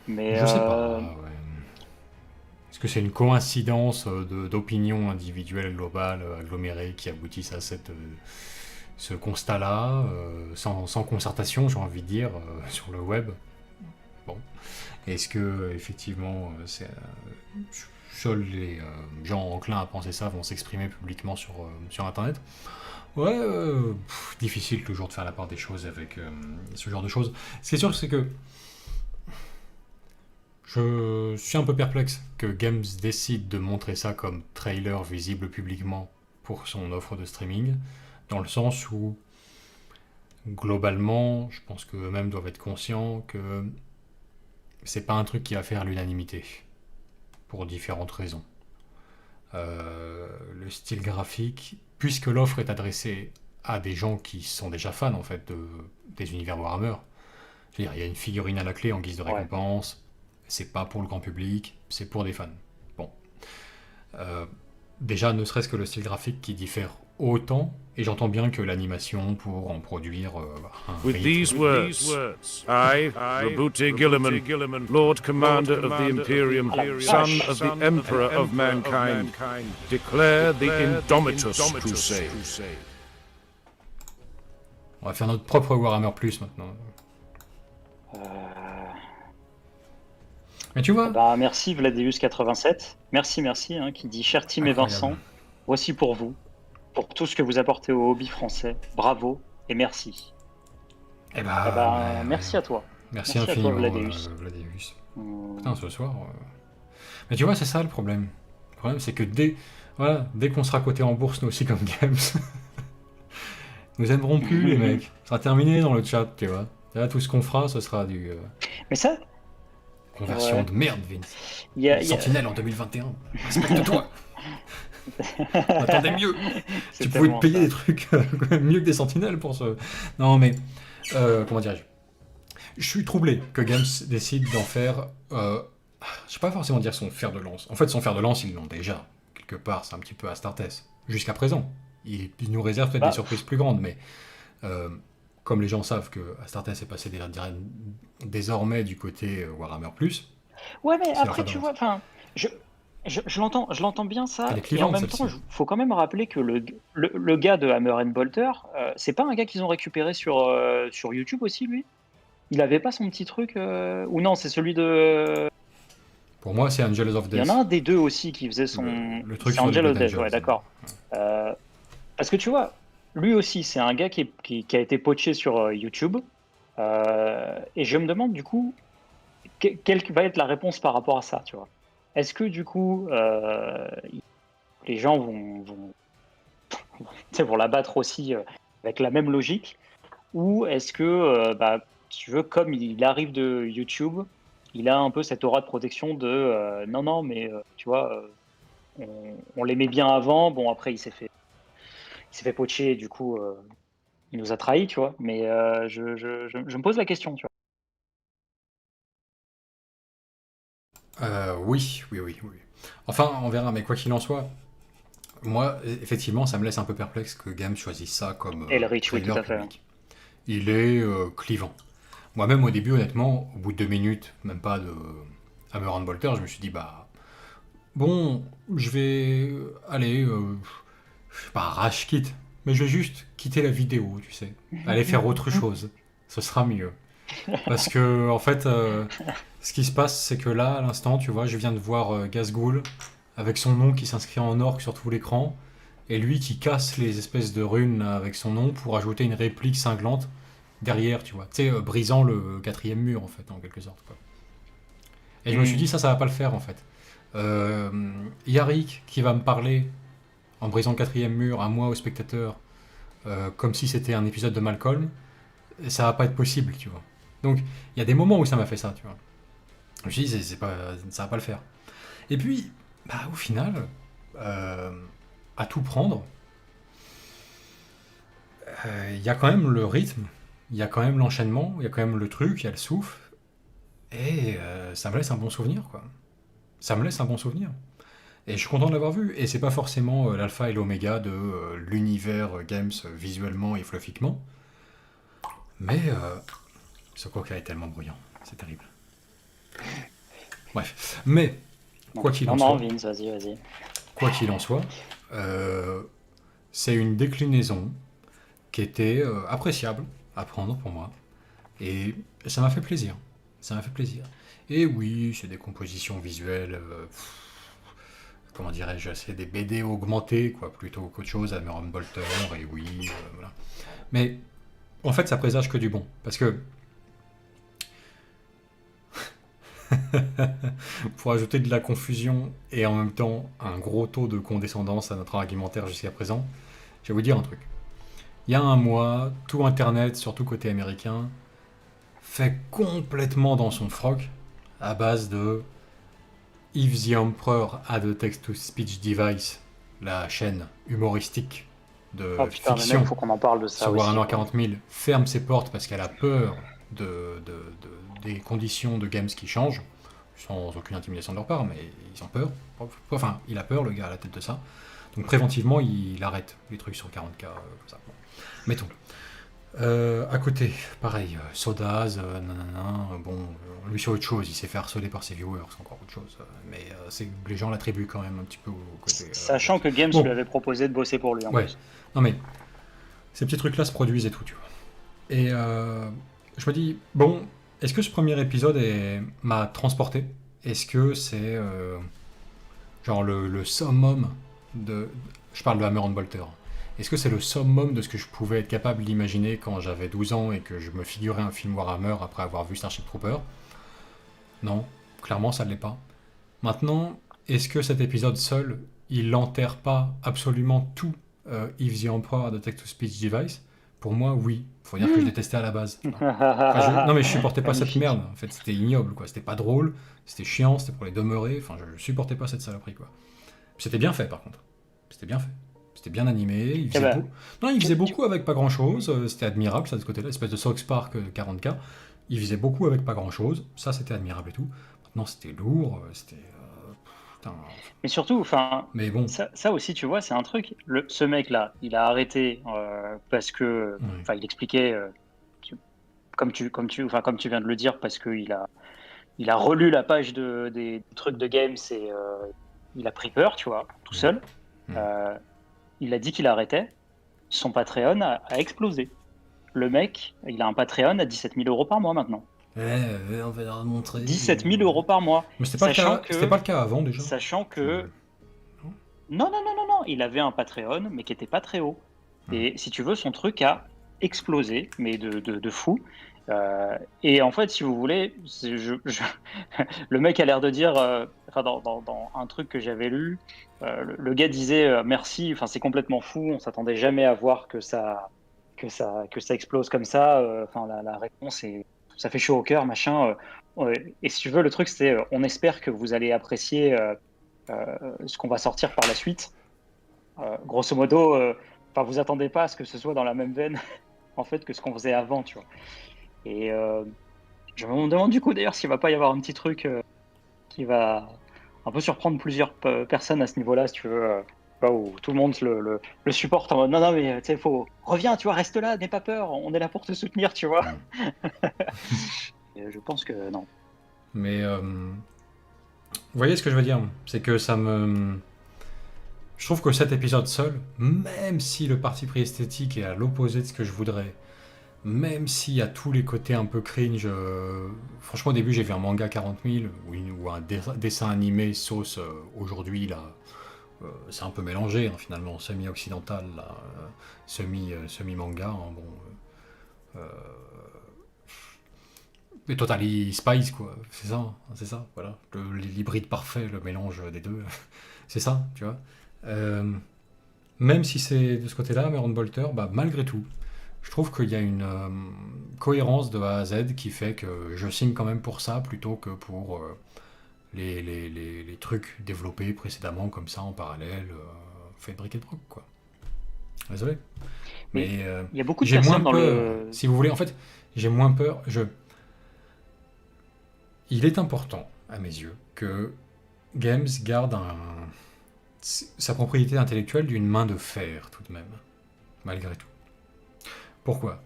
Mais je sais pas. Ouais. Est-ce que c'est une coïncidence d'opinions individuelles globales agglomérées qui aboutissent à ce constat-là, sans concertation, j'ai envie de dire, sur le web? Bon. Est-ce que effectivement, seuls les gens enclins à penser ça vont s'exprimer publiquement sur Internet? Ouais, difficile toujours de faire la part des choses avec ce genre de choses. Ce qui est sûr, c'est que je suis un peu perplexe que Games décide de montrer ça comme trailer visible publiquement pour son offre de streaming, dans le sens où, globalement, je pense qu'eux-mêmes doivent être conscients que c'est pas un truc qui va faire l'unanimité, pour différentes raisons. Le style graphique, puisque l'offre est adressée à des gens qui sont déjà fans, en fait, des univers Warhammer, je veux dire, il y a une figurine à la clé en guise de récompense. C'est pas pour le grand public, c'est pour des fans. Bon. Déjà, ne serait-ce que le style graphique qui diffère autant, et j'entends bien que l'animation pour en produire un With rythme. these words, I, Roboute Guilliman, Lord Commander of the Imperium, son of the Emperor of Mankind, declare the Indomitus Crusade. On va faire notre propre Warhammer Plus maintenant. Mais tu vois, merci Vladeus87, merci, hein, qui dit cher Tim et Vincent, voici pour vous, pour tout ce que vous apportez au hobby français, bravo et merci. Merci à toi. Merci infiniment, Vladeus. Putain, ce soir. Mais tu vois, c'est ça le problème. Le problème, c'est que dès qu'on sera coté en bourse, nous aussi, comme Games, nous aimerons plus, les mecs. Ça sera terminé dans le chat, tu vois. Là, tout ce qu'on fera, ce sera du. Mais ça. Conversion de merde, Vince. Sentinelle en 2021. Respecte-toi. Attendez mieux. Tu pouvais te payer des trucs mieux que des sentinelles pour ce. Non, mais. Comment dirais-je? Je suis troublé que Games décide d'en faire. Je ne vais pas forcément dire son fer de lance. En fait, son fer de lance, ils l'ont déjà. Quelque part, c'est un petit peu Astartes. Jusqu'à présent. Il nous réserve peut-être des surprises plus grandes, mais. Comme les gens savent que Astartes est passé désormais du côté Warhammer+. Ouais, mais après, tu vois, enfin, je l'entends bien ça. Et en même temps, il faut quand même rappeler que le gars de Hammer and Bolter, c'est pas un gars qu'ils ont récupéré sur YouTube aussi, lui? Il avait pas son petit truc ou non, c'est celui de. Pour moi, c'est Angels of Il y Death. en a un des deux aussi qui faisait son. Le truc C'est sur les Angel of Blood Death, Angels. ouais, d'accord. Parce que tu vois, lui aussi, c'est un gars qui a été poaché sur YouTube. Et je me demande du coup, quelle va être la réponse par rapport à ça, tu vois. Est-ce que du coup, les gens vont l'abattre aussi avec la même logique, ou est-ce que, si tu veux, comme il arrive de YouTube, il a un peu cette aura de protection de non, mais tu vois, on l'aimait bien avant, bon après il s'est fait poacher, et du coup il nous a trahis, tu vois, mais je me pose la question, tu Oui. Enfin, on verra, mais quoi qu'il en soit, moi, effectivement, ça me laisse un peu perplexe que Game choisisse ça comme vois. Elrich, oui, tout trailer à fait. public. Il est clivant. Moi-même, au début, honnêtement, au bout de 2 minutes, même pas de Hammer and Bolter, je me suis dit, bah, bon, je vais aller, pas rage quit, mais je vais juste quitter la vidéo, tu sais, aller faire autre chose. Ce sera mieux. Parce que, en fait, ce qui se passe, c'est que là, à l'instant, tu vois, je viens de voir Gazghoul avec son nom qui s'inscrit en orque sur tout l'écran, et lui qui casse les espèces de runes là, avec son nom pour ajouter une réplique cinglante derrière, tu vois. Tu sais, brisant le 4e mur, en fait, en quelque sorte, quoi. Et je me suis dit, ça va pas le faire, en fait. Yarick qui va me parler en brisant le 4e mur à moi, au spectateur, comme si c'était un épisode de Malcolm, ça va pas être possible, tu vois. Donc, il y a des moments où ça m'a fait ça, tu vois. Je me suis dit, ça va pas le faire. Et puis, bah, au final, à tout prendre, il y a quand même le rythme, il y a quand même l'enchaînement, il y a quand même le truc, il y a le souffle, et ça me laisse un bon souvenir, quoi. Ça me laisse un bon souvenir. Et je suis content de l'avoir vu. Et c'est pas forcément l'alpha et l'oméga de l'univers Games visuellement et fluffiquement. Mais ce coca est tellement bruyant. C'est terrible. Bref. Mais, quoi qu'il en soit. Vince, vas-y. Quoi qu'il en soit, c'est une déclinaison qui était appréciable à prendre pour moi. Et ça m'a fait plaisir. Ça m'a fait plaisir. Et oui, c'est des compositions visuelles. Comment dirais-je, c'est des BD augmentés, quoi, plutôt qu'autre chose, Hammer and Bolter, et oui, voilà. Mais, en fait, ça présage que du bon, parce que... pour ajouter de la confusion, et en même temps, un gros taux de condescendance à notre argumentaire jusqu'à présent, je vais vous dire un truc. Il y a un mois, tout Internet, surtout côté américain, fait complètement dans son froc, à base de... If the Emperor had a text-to-speech device, la chaîne humoristique de fiction il faut qu'on en parle de ça sur aussi. Warhammer 40 000, ferme ses portes parce qu'elle a peur des conditions de games qui changent, sans aucune intimidation de leur part, mais ils ont peur. Enfin, il a peur, le gars, à la tête de ça. Donc préventivement, il arrête les trucs sur 40K, comme ça. Bon. Mettons. À côté, pareil, Sodaz, bon, lui c'est autre chose, il s'est fait harceler par ses viewers, c'est encore autre chose, mais les gens l'attribuent quand même un petit peu au côté... Sachant que Games lui avait proposé de bosser pour lui en plus. Non mais, ces petits trucs-là se produisent et tout, tu vois. Et je me dis, bon, est-ce que ce premier épisode m'a transporté? Est-ce que c'est genre le summum de... Je parle de Hammer and Bolter. Est-ce que c'est le summum de ce que je pouvais être capable d'imaginer quand j'avais 12 ans et que je me figurais un film Warhammer après avoir vu Starship Trooper? Non, clairement ça ne l'est pas. Maintenant, est-ce que cet épisode seul, il n'enterre pas absolument tout If the Emperor had a text-to-speech device? Pour moi, oui. Faut dire que je détestais à la base. Non mais je supportais pas cette merde. En fait, c'était ignoble, quoi. C'était pas drôle, c'était chiant, c'était pour les demeurer. Enfin, je supportais pas cette saloperie, quoi. C'était bien fait, par contre. C'était bien fait. C'était bien animé, il faisait beaucoup avec pas grand chose, c'était admirable ça de ce côté-là, espèce de South Park 40K, il faisait beaucoup avec pas grand chose, ça c'était admirable et tout. Maintenant c'était lourd, c'était... putain. Mais surtout, enfin, mais bon. Ça aussi tu vois, c'est un truc, ce mec-là, il a arrêté parce que, enfin il expliquait, comme tu viens de le dire, parce qu'il a relu la page des trucs de Games et il a pris peur, tu vois, tout seul. Il a dit qu'il arrêtait. Son Patreon a explosé. le mec, il a un Patreon à 17 000 € par mois maintenant. On va leur montrer. 17 000 € par mois. Mais c'était pas le cas avant déjà. Sachant que... Non, il avait un Patreon, mais qui était pas très haut. Et si tu veux, son truc a explosé, mais de fou. Et en fait, si vous voulez, le mec a l'air de dire, dans un truc que j'avais lu, le gars disait merci, enfin c'est complètement fou, on s'attendait jamais à voir que ça explose comme ça. Enfin la réponse est, ça fait chaud au cœur, machin. Et si tu veux, le truc c'est, on espère que vous allez apprécier ce qu'on va sortir par la suite. Grosso modo, vous attendez pas à ce que ce soit dans la même veine en fait que ce qu'on faisait avant, tu vois. Et je me demande du coup d'ailleurs s'il va pas y avoir un petit truc qui va un peu surprendre plusieurs personnes à ce niveau-là, si tu veux, où tout le monde le supporte en mode non mais tu sais, reviens, tu vois, reste là, n'aie pas peur, on est là pour te soutenir, tu vois. Et je pense que non. Mais vous voyez ce que je veux dire, c'est que je trouve que cet épisode seul, même si le parti pris esthétique est à l'opposé de ce que je voudrais, même s'il y a tous les côtés un peu cringe, franchement au début j'ai vu un manga 40 000 ou un dessin animé sauce aujourd'hui là, c'est un peu mélangé finalement, semi-occidental, là, semi-manga, mais totally spice quoi, c'est ça, voilà, l'hybride parfait, le mélange des deux, c'est ça, tu vois. Même si c'est de ce côté-là, Aaron Bolter, malgré tout, je trouve qu'il y a une cohérence de A à Z qui fait que je signe quand même pour ça plutôt que pour les trucs développés précédemment comme ça en parallèle, fait de bric et de broc, quoi. Désolé. Mais il y a beaucoup de personnes dans peur, si vous voulez, en fait, j'ai moins peur. Il est important, à mes yeux, que Games garde sa propriété intellectuelle d'une main de fer, tout de même, malgré tout. Pourquoi ?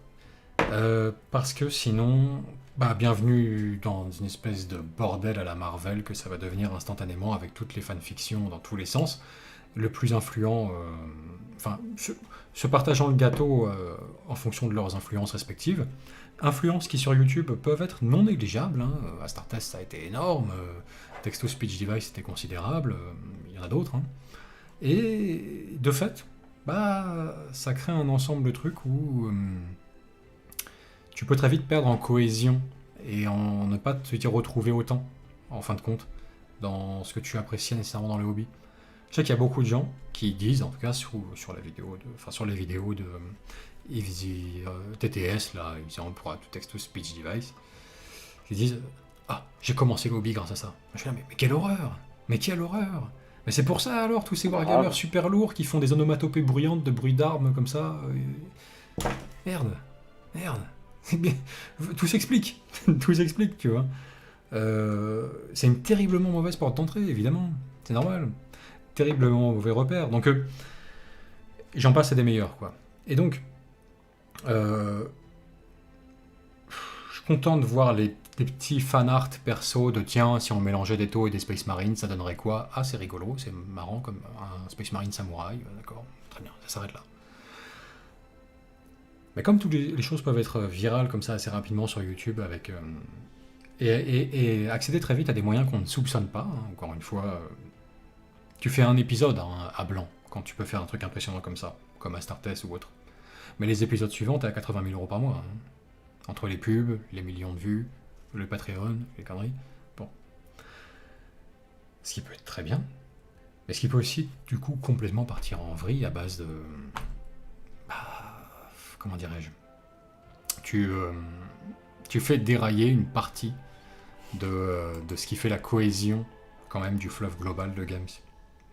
Parce que sinon, bienvenue dans une espèce de bordel à la Marvel que ça va devenir instantanément avec toutes les fanfictions dans tous les sens. Le plus influent, se partageant le gâteau en fonction de leurs influences respectives. Influences qui sur YouTube peuvent être non négligeables. Astartes ça a été énorme, Text to Speech Device c'était considérable, il y en a d'autres. Et de fait, ça crée un ensemble de trucs où tu peux très vite perdre en cohésion et en ne pas te retrouver autant, en fin de compte, dans ce que tu appréciais nécessairement dans le hobby. Je sais qu'il y a beaucoup de gens qui disent, en tout cas sur les vidéos de TTS, là, exemple pour Text to Speech Device, qui disent j'ai commencé le hobby grâce à ça. Je suis là, mais quelle horreur! Mais quelle horreur! Mais c'est pour ça alors, tous ces wargamers super lourds qui font des onomatopées bruyantes de bruits d'armes comme ça. Merde. Tout s'explique. Tout s'explique, tu vois. C'est une terriblement mauvaise porte d'entrée, évidemment. C'est normal. Terriblement mauvais repère. Donc, j'en passe à des meilleurs, quoi. Et donc, je suis content de voir les petits fan-art perso de tiens, si on mélangeait des taux et des Space Marines, ça donnerait quoi? C'est rigolo, c'est marrant comme un Space Marine samouraï, d'accord, très bien, ça s'arrête là. Mais comme toutes les choses peuvent être virales comme ça assez rapidement sur YouTube avec et accéder très vite à des moyens qu'on ne soupçonne pas, encore une fois, tu fais un épisode à blanc quand tu peux faire un truc impressionnant comme ça, comme Astartes ou autre. Mais les épisodes suivants, t'es à 80 000 € par mois. Entre les pubs, les millions de vues, le Patreon, les conneries. Bon. Ce qui peut être très bien, mais ce qui peut aussi, du coup, complètement partir en vrille à base de... comment dirais-je ? Tu fais dérailler une partie de ce qui fait la cohésion, quand même, du fleuve global de Games.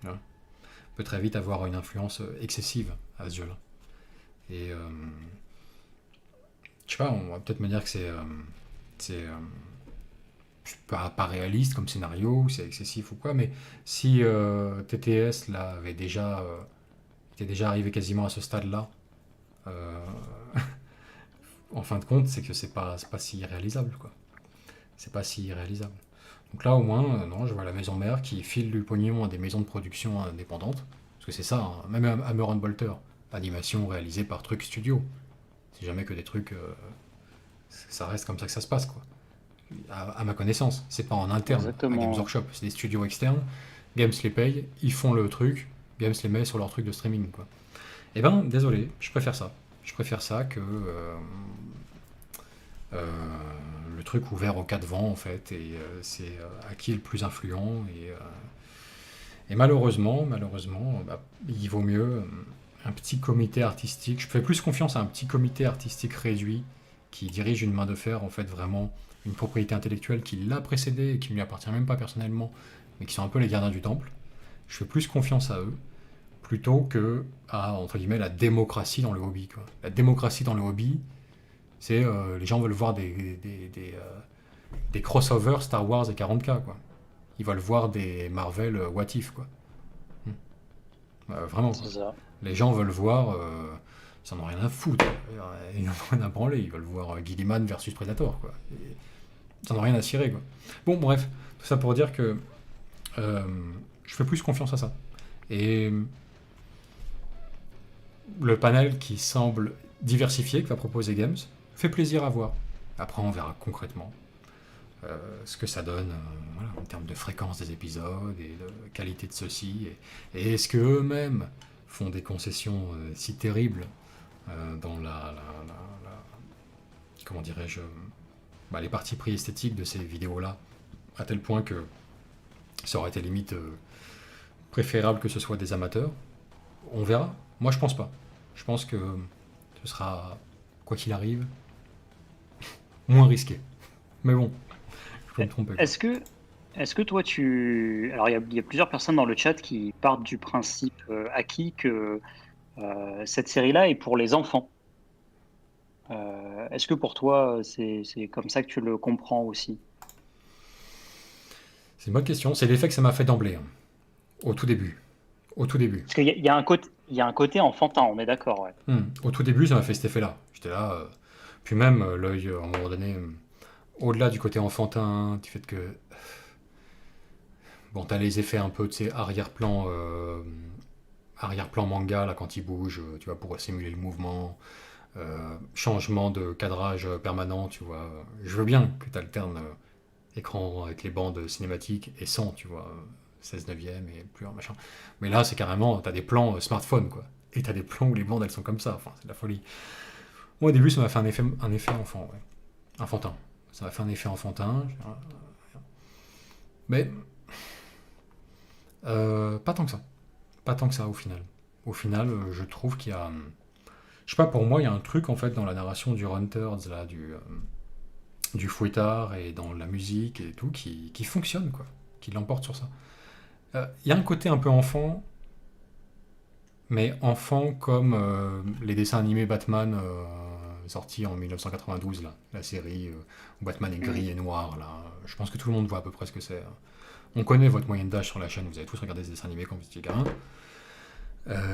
Voilà. Peut très vite avoir une influence excessive à ce jeu-là. Et... je sais pas, on va peut-être me dire que c'est pas réaliste comme scénario, c'est excessif ou quoi, mais si TTS là était déjà arrivé quasiment à ce stade-là, en fin de compte, c'est que c'est pas si irréalisable, quoi. C'est pas si irréalisable. Donc là, au moins, non, je vois la maison mère qui file du pognon à des maisons de production indépendantes, parce que c'est ça, même Aaron Bolter, animation réalisée par Truc Studio. C'est jamais que des trucs... ça reste comme ça que ça se passe, quoi. À ma connaissance. C'est pas en interne Exactement. à Games Workshop. C'est des studios externes. Games les paye, ils font le truc. Games les met sur leur truc de streaming, quoi. Eh ben, désolé, je préfère ça. Je préfère ça que le truc ouvert aux quatre vents, en fait, et c'est à qui est le plus influent. Et malheureusement, bah, il vaut mieux un petit comité artistique. Je fais plus confiance à un petit comité artistique réduit qui dirige une main de fer, en fait, vraiment une propriété intellectuelle qui l'a précédé et qui ne lui appartient même pas personnellement, mais qui sont un peu les gardiens du temple. Je fais plus confiance à eux plutôt que à, entre guillemets, la démocratie dans le hobby, quoi. La démocratie dans le hobby, c'est les gens veulent voir des crossovers Star Wars et 40K, quoi. Ils veulent voir des Marvel What If, quoi. Vraiment, quoi. C'est ça. Les gens veulent voir... ils en ont rien à foutre. Ils en ont rien à branler. Ils veulent voir Gilliman versus Predator, quoi. Ils en ont rien à cirer, quoi. Bon, bref. Tout ça pour dire que je fais plus confiance à ça. Et le panel qui semble diversifié, que va proposer Games, fait plaisir à voir. Après, on verra concrètement ce que ça donne voilà, en termes de fréquence des épisodes et de qualité de ceux-ci. Et est-ce qu'eux-mêmes font des concessions si terribles dans comment dirais-je, les parties pris esthétiques de ces vidéos-là, à tel point que ça aurait été limite préférable que ce soit des amateurs. On verra. Moi, je pense pas. Je pense que ce sera, quoi qu'il arrive, moins risqué. Mais bon, je peux me tromper, quoi. Est-ce que toi, alors, il y a plusieurs personnes dans le chat qui partent du principe acquis que cette série-là est pour les enfants. Est-ce que pour toi, c'est comme ça que tu le comprends aussi? C'est une bonne question. C'est l'effet que ça m'a fait d'emblée, hein. Au tout début. Parce qu'il y a un côté enfantin, on est d'accord, ouais. Au tout début, ça m'a fait cet effet-là. J'étais là. Puis même, l'œil, à un moment donné, au-delà du côté enfantin, du fait que. Bon, t'as les effets un peu, tu sais, arrière-plan manga, là, quand il bouge, tu vois, pour simuler le mouvement. Changement de cadrage permanent, tu vois. Je veux bien que tu alternes écran avec les bandes cinématiques et sans, tu vois, 16 neuvième et plus, machin. Mais là, c'est carrément, t'as des plans smartphone, quoi. Et t'as des plans où les bandes, elles sont comme ça. Enfin, c'est de la folie. Moi, au début, ça m'a fait un effet enfant, ouais. Enfantin. Ça m'a fait un effet enfantin. Mais pas tant que ça. Pas tant que ça, au final. Au final, je trouve qu'il y a... Je sais pas, pour moi, il y a un truc, en fait, dans la narration du Runters, là, du fouettard, et dans la musique et tout, qui fonctionne, quoi. Qui l'emporte sur ça. Il y a un côté un peu enfant, mais enfant comme les dessins animés Batman sortis en 1992, là, la série où Batman est gris et noir, là. Je pense que tout le monde voit à peu près ce que c'est. On connaît votre moyenne d'âge sur la chaîne, vous avez tous regardé ces dessins animés quand vous étiez gamin.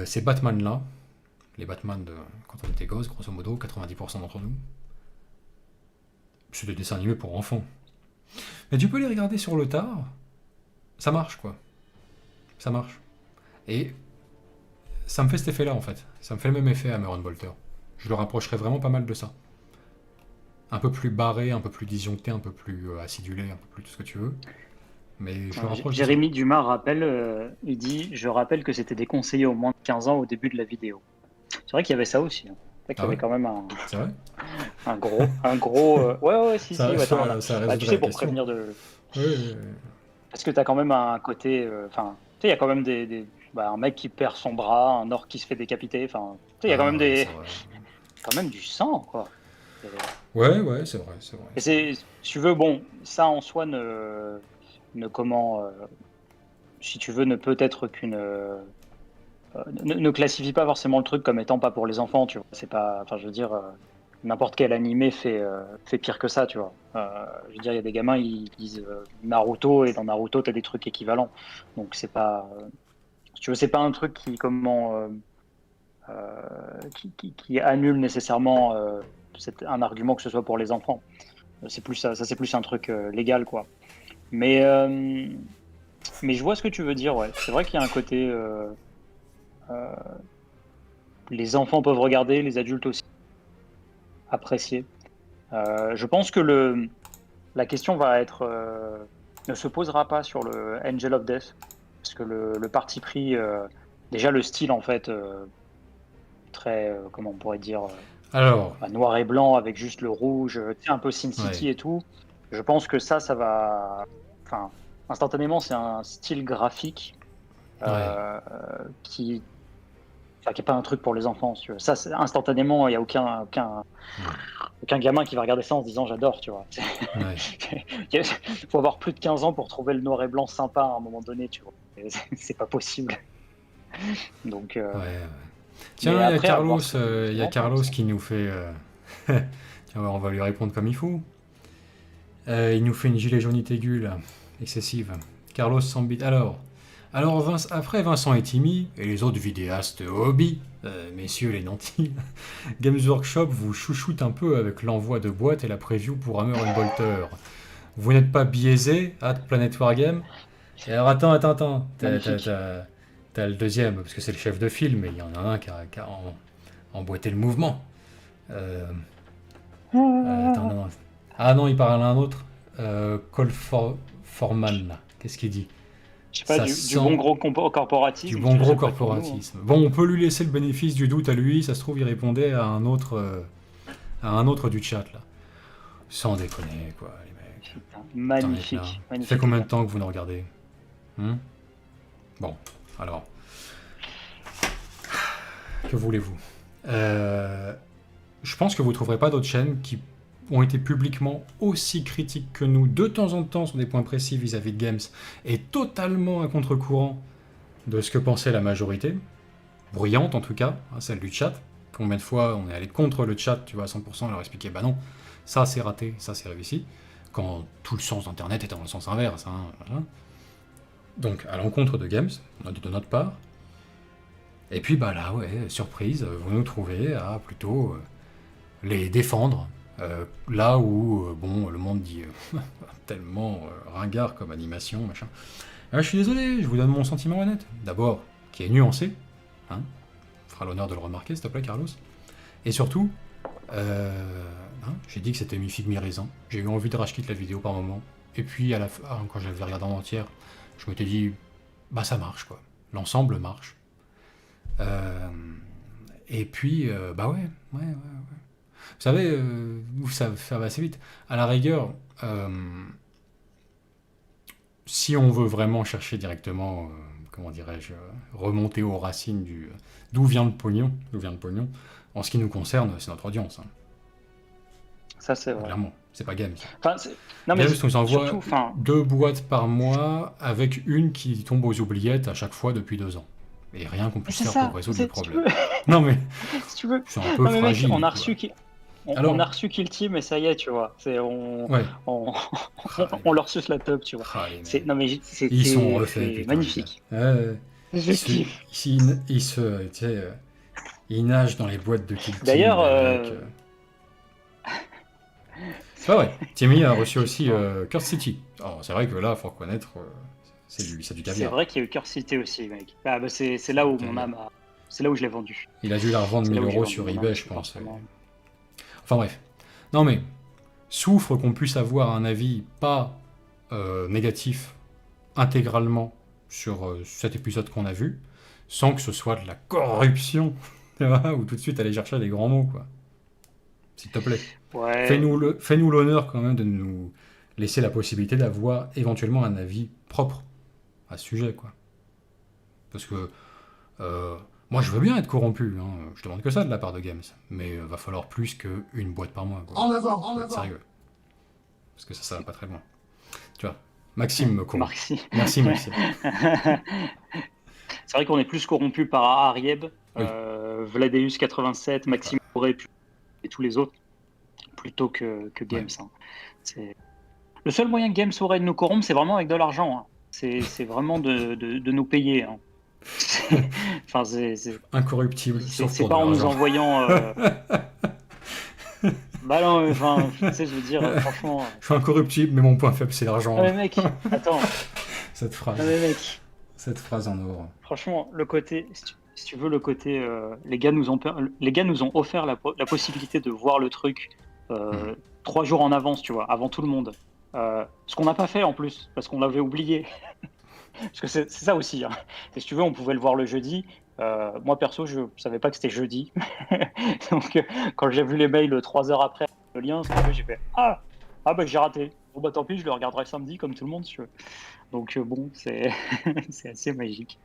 Ces Batman-là, les Batman de quand on était gosse, grosso modo, 90% d'entre nous, c'est des dessins animés pour enfants. Mais tu peux les regarder sur le tard, ça marche, quoi. Ça marche. Et ça me fait cet effet-là, en fait. Ça me fait le même effet à Aaron Bolter. Je le rapprocherais vraiment pas mal de ça. Un peu plus barré, un peu plus disjoncté, un peu plus acidulé, un peu plus tout ce que tu veux. Mais je le rapproche. Jérémy Dumas rappelle, il dit « Je rappelle que c'était déconseillé aux moins de 15 ans au début de la vidéo ». C'est vrai qu'il y avait ça aussi. Hein. C'est vrai qu'il y avait quand même C'est vrai un gros... Ouais, si, ça, si. Ouais, ça tu sais, pour prévenir de... Oui. Parce que tu as quand même un côté... Enfin, tu sais, il y a quand même un mec qui perd son bras, un orc qui se fait décapiter. Enfin, tu sais, il y a quand même quand même du sang, quoi. Ouais, c'est vrai. Et si tu veux, bon, ça en soi si tu veux, ne peut être qu'une... ne classifie pas forcément le truc comme étant pas pour les enfants, tu vois. C'est pas... Enfin, je veux dire, n'importe quel animé fait pire que ça, tu vois. Je veux dire, il y a des gamins, ils disent Naruto, et dans Naruto, t'as des trucs équivalents. Donc, c'est pas... si tu veux, c'est pas un truc qui annule nécessairement un argument que ce soit pour les enfants. C'est plus ça, c'est plus un truc légal, quoi. Mais je vois ce que tu veux dire, ouais. C'est vrai qu'il y a un côté... les enfants peuvent regarder, les adultes aussi. apprécié. Je pense que la question va être ne se posera pas sur le Angel of Death, parce que le parti pris, déjà le style en fait, très, comment on pourrait dire, Alors, noir et blanc avec juste le rouge, tu sais, un peu Sin City et tout. Je pense que ça va, enfin, instantanément, c'est un style graphique qui est pas un truc pour les enfants, si tu veux. Ça, instantanément, il n'y a aucun gamin qui va regarder ça en se disant j'adore, tu vois. Il faut avoir plus de 15 ans pour trouver le noir et blanc sympa à un moment donné, tu vois. C'est pas possible. Donc, tiens, il y a Carlos qui nous fait... Tiens, on va lui répondre comme il faut. Il nous fait une gilet jaunite aiguë, là, excessive. Carlos Sambit. Alors après Vincent et Timmy, et les autres vidéastes hobby, messieurs les nantis, Games Workshop vous chouchoute un peu avec l'envoi de boîtes et la preview pour Hammer & Bolter. Vous n'êtes pas biaisé, Planet Wargame? Et alors attends, t'as le deuxième, parce que c'est le chef de file, mais il y en a un qui a emboîté le mouvement. Attends, non. Ah non, il parle à un autre. Call Forman, là. Qu'est-ce qu'il dit? Je sais pas, du bon gros corporatisme. Du bon gros corporatisme. Bon, on peut lui laisser le bénéfice du doute à lui, ça se trouve, il répondait à un autre du chat, là. Sans déconner, quoi, les mecs. Putain, magnifique. Ça fait combien de temps que vous nous regardez? Bon, alors. Que voulez-vous? Je pense que vous ne trouverez pas d'autres chaînes qui ont été publiquement aussi critiques que nous, de temps en temps, sur des points précis vis-à-vis de Games, et totalement à contre-courant de ce que pensait la majorité, bruyante en tout cas, celle du chat. Combien de fois on est allé contre le chat, tu vois, à 100%, leur expliquer, bah non, ça c'est raté, ça c'est réussi, quand tout le sens d'Internet est dans le sens inverse. Donc, à l'encontre de Games, de notre part, et puis bah là, surprise, vous nous trouvez à plutôt les défendre, là où, le monde dit tellement ringard comme animation, machin. Je suis désolé, je vous donne mon sentiment honnête. D'abord, qui est nuancé, fera l'honneur de le remarquer, s'il te plaît, Carlos. Et surtout, j'ai dit que c'était mi-figue, mi-raisin. J'ai eu envie de rage quitte la vidéo par moment. Et puis, à la fin, quand je l'avais regardé en entière, je m'étais dit, bah ça marche, quoi. L'ensemble marche. Et puis, ouais. Vous savez, ça va assez vite. À la rigueur, si on veut vraiment chercher directement, comment dirais-je, remonter aux racines d'où vient le pognon, en ce qui nous concerne, c'est notre audience. Ça, c'est vrai. Clairement, c'est pas Games. Non, mais Games nous envoie 2 boîtes par mois avec une qui tombe aux oubliettes à chaque fois depuis 2 ans. Et rien qu'on puisse faire pour résoudre le problème. Non mais, si tu veux. C'est un peu fragile. Mec, on a reçu Kill Team et ça y est, tu vois. On leur suce la top, tu vois. Non mais ils sont refaits, magnifique. Ils nagent dans les boîtes de Kill Team. D'ailleurs, c'est pas vrai. Timmy a reçu aussi Curse City. Alors, c'est vrai que là, faut reconnaître, c'est du caviar. C'est vrai qu'il y a eu Curse City aussi, mec. C'est là où mon âme a... C'est là où je l'ai vendu. Il a dû la revendre 1000 € sur eBay, je pense. Enfin bref. Non mais, souffre qu'on puisse avoir un avis pas négatif intégralement sur cet épisode qu'on a vu, sans que ce soit de la corruption, ou tout de suite aller chercher des grands mots, quoi. S'il te plaît. Ouais. Fais-nous l'honneur quand même de nous laisser la possibilité d'avoir éventuellement un avis propre à ce sujet, quoi. Parce que moi je veux bien être corrompu, je demande que ça de la part de Games, mais va falloir plus qu'une boîte par mois, quoi. En avant. Sérieux. Parce que ça va pas très loin. Tu vois, Maxime me corrompt. Merci Maxime. C'est vrai qu'on est plus corrompu par Arieb, oui. Vladeus 87, Maxime Auré et tous les autres, plutôt que Games. C'est... Le seul moyen que Games aurait de nous corrompre, c'est vraiment avec de l'argent. C'est vraiment de nous payer. Enfin, c'est incorruptible. C'est pas en nous envoyant. Bah non, enfin, tu sais, je veux dire, franchement. Je suis incorruptible, mais mon point faible, c'est l'argent. Ah mais mec, attends. Cette phrase. Ah mais mec. Cette phrase en or. Franchement, le côté. si tu veux, le côté, les gars nous ont offert la possibilité de voir le truc 3 jours en avance, tu vois, avant tout le monde. Ce qu'on n'a pas fait en plus, parce qu'on l'avait oublié. Parce que c'est ça aussi. Hein. Et si tu veux, on pouvait le voir le jeudi. Moi perso, je savais pas que c'était jeudi. Donc quand j'ai vu les mails 3 heures après le lien, si tu veux, j'ai fait ah bah j'ai raté. Bon bah tant pis, je le regarderai samedi comme tout le monde si tu veux. Donc bon, c'est c'est assez magique.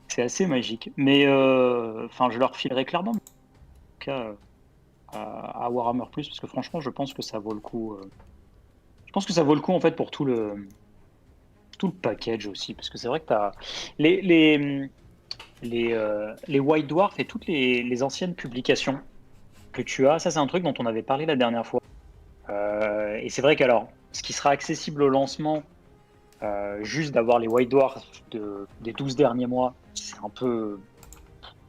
C'est assez magique. Mais enfin, je leur filerai clairement. En tout cas, à Warhammer Plus, parce que franchement, je pense que ça vaut le coup. Je pense que ça vaut le coup en fait pour tout le package aussi, parce que c'est vrai que t'as les White Dwarf et toutes les anciennes publications que tu as. Ça, c'est un truc dont on avait parlé la dernière fois. Et c'est vrai qu'alors, ce qui sera accessible au lancement, juste d'avoir les White Dwarf des 12 derniers mois, c'est un peu.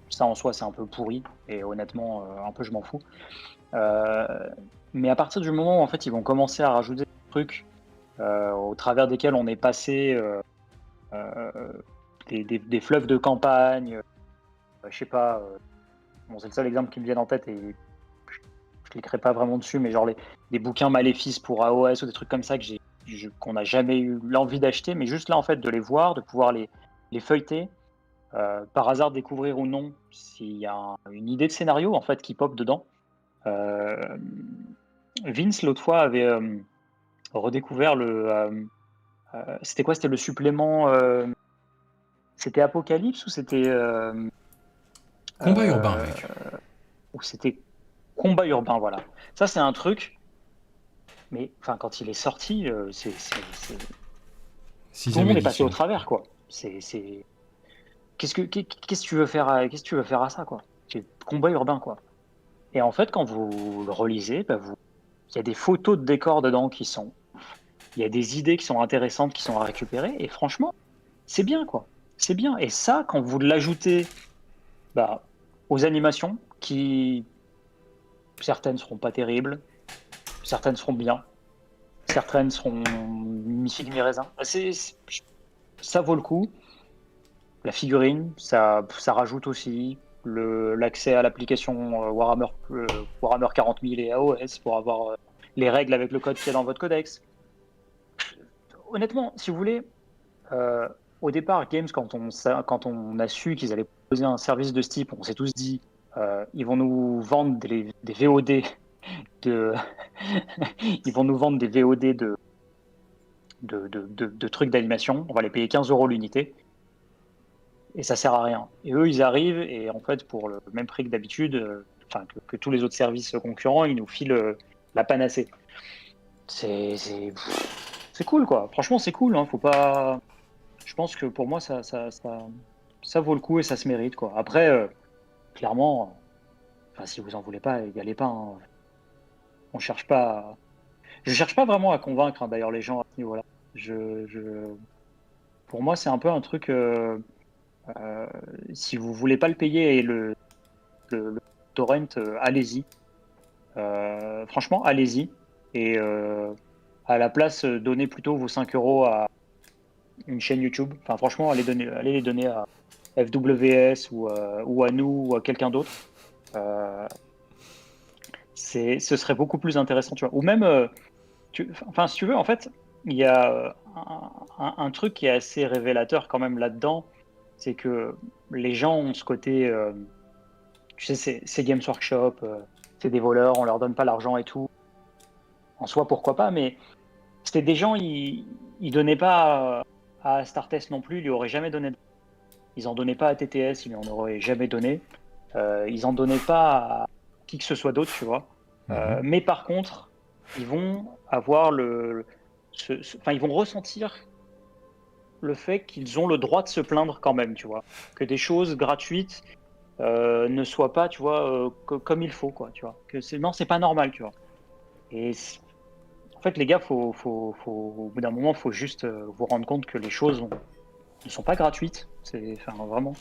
Ça en soi, c'est un peu pourri, et honnêtement, un peu je m'en fous. Mais à partir du moment où en fait, ils vont commencer à rajouter des trucs au travers desquels on est passé des fleuves de campagne, je sais pas, bon, c'est le seul exemple qui me vient en tête et je cliquerai pas vraiment dessus, mais genre des bouquins maléfices pour AOS ou des trucs comme ça qu'on n'a jamais eu l'envie d'acheter, mais juste là en fait de les voir, de pouvoir les feuilleter, par hasard découvrir ou non s'il y a une idée de scénario en fait qui pop dedans. Vince l'autre fois avait redécouvert c'était quoi? C'était le supplément. C'était Apocalypse ou c'était. Combat urbain, mec. Ou c'était Combat urbain, voilà. Ça, c'est un truc. Mais enfin, quand il est sorti, tout le monde est passé au travers, quoi. Qu'est-ce que tu veux faire à ça, quoi? C'est Combat urbain, quoi. Et en fait, quand vous le relisez, bah, il y a des photos de décors dedans qui sont. Il y a des idées qui sont intéressantes, qui sont à récupérer. Et franchement, c'est bien, quoi. C'est bien. Et ça, quand vous l'ajoutez aux animations, qui certaines seront pas terribles, certaines seront bien, certaines seront mi-figue, mi-raisin. Ça vaut le coup. La figurine, ça rajoute aussi l'accès à l'application Warhammer 40 000 et AOS pour avoir les règles avec le code qu'il y a dans votre codex. Honnêtement, si vous voulez, au départ, Games, quand on a su qu'ils allaient proposer un service de ce type, on s'est tous dit, ils vont nous vendre des VOD ils vont nous vendre des VOD de trucs d'animation. On va les payer 15 € l'unité. Et ça sert à rien. Et eux, ils arrivent, et en fait, pour le même prix que d'habitude, que tous les autres services concurrents, ils nous filent la panacée. C'est cool, quoi. Franchement, c'est cool. Hein. Faut pas. Je pense que pour moi, ça vaut le coup et ça se mérite, quoi. Après, clairement, si vous en voulez pas, y allez pas. Hein. On cherche pas. Je cherche pas vraiment à convaincre, hein, d'ailleurs, les gens à ce niveau-là. Pour moi, c'est un peu un truc. Si vous voulez pas le payer et le torrent, allez-y. Franchement, allez-y. Et à la place, donnez plutôt vos 5 € à une chaîne YouTube. Enfin, franchement, allez les donner à FWS ou à nous ou à quelqu'un d'autre. Ce serait beaucoup plus intéressant, tu vois. Ou même, si tu veux, en fait, il y a un truc qui est assez révélateur quand même là-dedans. C'est que les gens ont ce côté, tu sais, c'est Games Workshop, c'est des voleurs, on leur donne pas l'argent et tout. En soi, pourquoi pas, mais c'était des gens, ils donnaient pas à Startest non plus, ils lui auraient jamais donné. Ils en donnaient pas à TTS, ils lui en auraient jamais donné. Ils en donnaient pas à qui que ce soit d'autre, tu vois. Mais par contre, ils vont avoir ils vont ressentir le fait qu'ils ont le droit de se plaindre quand même, tu vois, que des choses gratuites ne soient pas, tu vois, comme il faut, quoi, tu vois, que c'est pas normal, tu vois. Et en fait, les gars, au bout d'un moment, faut juste vous rendre compte que les choses ne sont pas gratuites. Vraiment,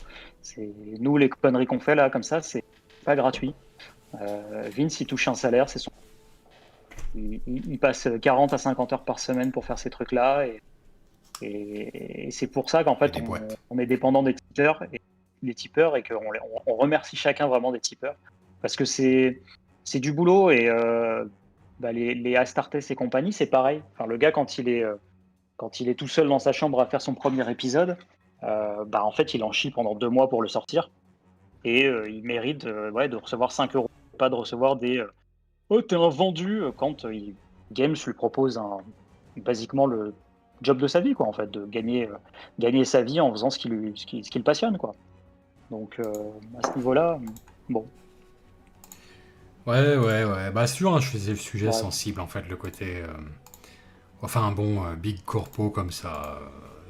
nous les conneries qu'on fait là, comme ça, c'est pas gratuit. Vince, il touche un salaire, il passe 40 à 50 heures par semaine pour faire ces trucs-là, et c'est pour ça qu'en fait, on est dépendant des tuteurs. les tipeurs et on remercie chacun vraiment des tipeurs parce que c'est du boulot et les Astartes et compagnie, c'est pareil. Enfin, le gars, quand il est tout seul dans sa chambre à faire son premier épisode, en fait, il en chie pendant 2 mois pour le sortir et il mérite de recevoir 5 euros, pas de recevoir des oh, t'es un vendu quand Games lui propose basiquement le job de sa vie, quoi, en fait, de gagner sa vie en faisant ce qui le passionne, quoi. Donc, à ce niveau-là, bon. Ouais. Bah, c'est toujours un sujet Ouais. sensible, en fait, le côté. Enfin, bon, big corpo comme ça,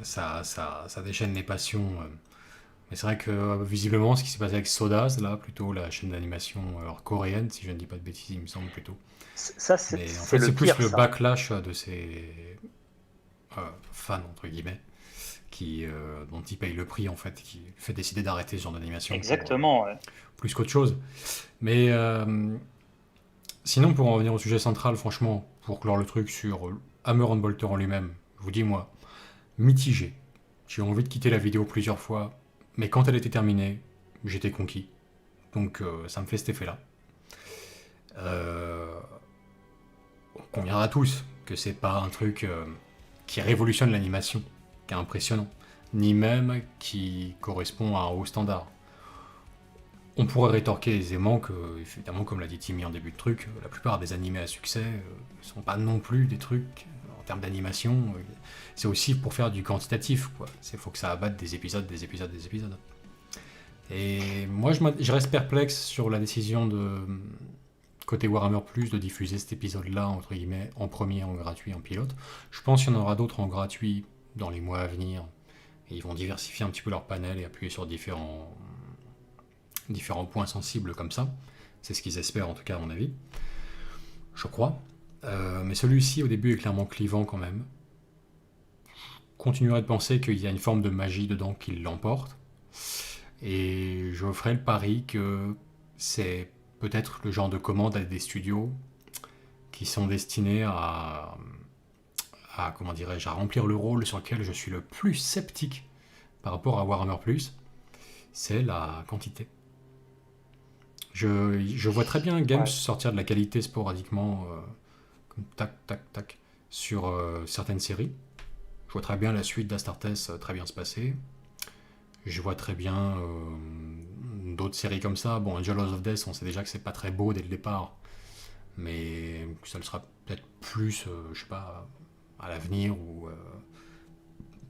ça déchaîne les passions. Mais c'est vrai que visiblement, ce qui s'est passé avec Sodaz, là, plutôt la chaîne d'animation coréenne, si je ne dis pas de bêtises, il me semble plutôt. Ça, Mais en c'est fait, c'est le plus pire, le ça. backlash de ces fans, entre guillemets, dont ils payent le prix, en fait, qui fait décider d'arrêter ce genre d'animation Exactement, ouais. plus qu'autre chose. Mais sinon, pour en revenir au sujet central, franchement, pour clore le truc sur Hammer and Bolter en lui-même, je vous dis, moi, mitigé. J'ai eu envie de quitter la vidéo plusieurs fois, mais quand elle était terminée, j'étais conquis. Donc ça me fait cet effet-là. On conviendra tous que c'est pas un truc qui révolutionne l'animation, qui est impressionnant, ni même qui correspond à un haut standard. On pourrait rétorquer aisément que, évidemment, comme l'a dit Timmy en début de truc, la plupart des animés à succès ne sont pas non plus des trucs, en termes d'animation, c'est aussi pour faire du quantitatif, quoi. Il faut que ça abatte des épisodes. Et moi, je reste perplexe sur la décision de côté Warhammer Plus de diffuser cet épisode-là, entre guillemets, en premier, en gratuit, en pilote. Je pense qu'il y en aura d'autres en gratuit dans les mois à venir, et ils vont diversifier un petit peu leur panel et appuyer sur différents points sensibles comme ça. C'est ce qu'ils espèrent, en tout cas, à mon avis. Je crois. Mais celui-ci, au début, est clairement clivant quand même. Je continuerai de penser qu'il y a une forme de magie dedans qui l'emporte. Et je ferai le pari que c'est peut-être le genre de commande à des studios qui sont destinés à comment dirais-je, à remplir le rôle sur lequel je suis le plus sceptique par rapport à Warhammer Plus, c'est la quantité. Je vois très bien Games sortir de la qualité sporadiquement, comme tac, sur certaines séries. Je vois très bien la suite d'Astartes très bien se passer. Je vois très bien d'autres séries comme ça. Bon, Angel of Death, on sait déjà que c'est pas très beau dès le départ, mais ça le sera peut-être plus, je sais pas, à l'avenir ou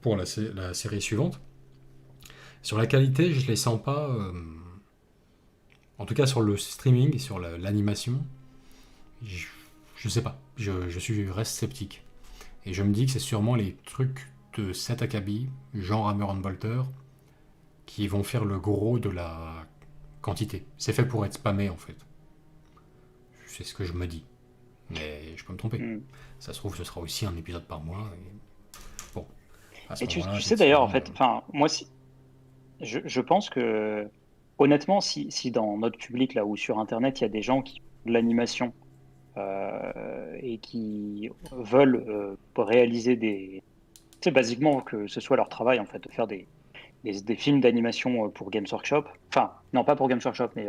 pour la série suivante. Sur la qualité, je les sens pas. En tout cas, sur le streaming et sur l'animation, je sais pas. Je reste sceptique. Et je me dis que c'est sûrement les trucs de Seth Akabi, genre Hammer and Bolter, qui vont faire le gros de la quantité. C'est fait pour être spammé, en fait. C'est ce que je me dis. Mais je peux me tromper. Ça se trouve, ce sera aussi un épisode par mois. Et... Bon. Et tu sais d'ailleurs, en fait, moi, je pense que, honnêtement, si dans notre public, là, ou sur Internet, il y a des gens qui font de l'animation et qui veulent réaliser des... Tu sais, basiquement, que ce soit leur travail, en fait, de faire des films d'animation pour Games Workshop. Enfin, non, pas pour Games Workshop, mais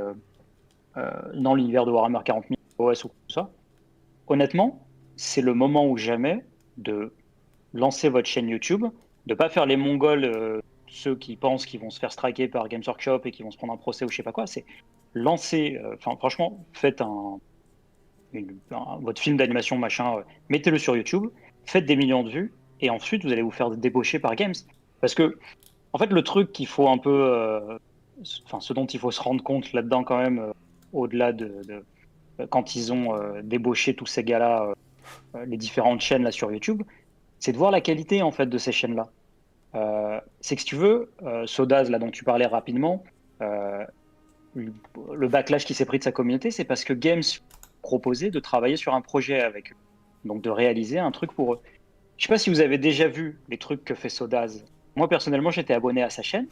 dans l'univers de Warhammer 40 000 OS ou tout ça. Honnêtement, c'est le moment ou jamais de lancer votre chaîne YouTube, de pas faire les Mongols, ceux qui pensent qu'ils vont se faire striker par Games Workshop et qui vont se prendre un procès ou je sais pas quoi. C'est lancer, franchement, faites votre film d'animation, machin, mettez-le sur YouTube, faites des millions de vues, et ensuite vous allez vous faire débaucher par Games. Parce que, en fait, le truc qu'il faut un peu, ce dont il faut se rendre compte là-dedans quand même, au-delà de quand ils ont débauché tous ces gars-là, les différentes chaînes là sur YouTube, c'est de voir la qualité en fait de ces chaînes-là. C'est que si tu veux, Sodaz, là dont tu parlais rapidement, le backlash qui s'est pris de sa communauté, c'est parce que Games proposait de travailler sur un projet avec eux, donc de réaliser un truc pour eux. Je sais pas si vous avez déjà vu les trucs que fait Sodaz. Moi personnellement, j'étais abonné à sa chaîne.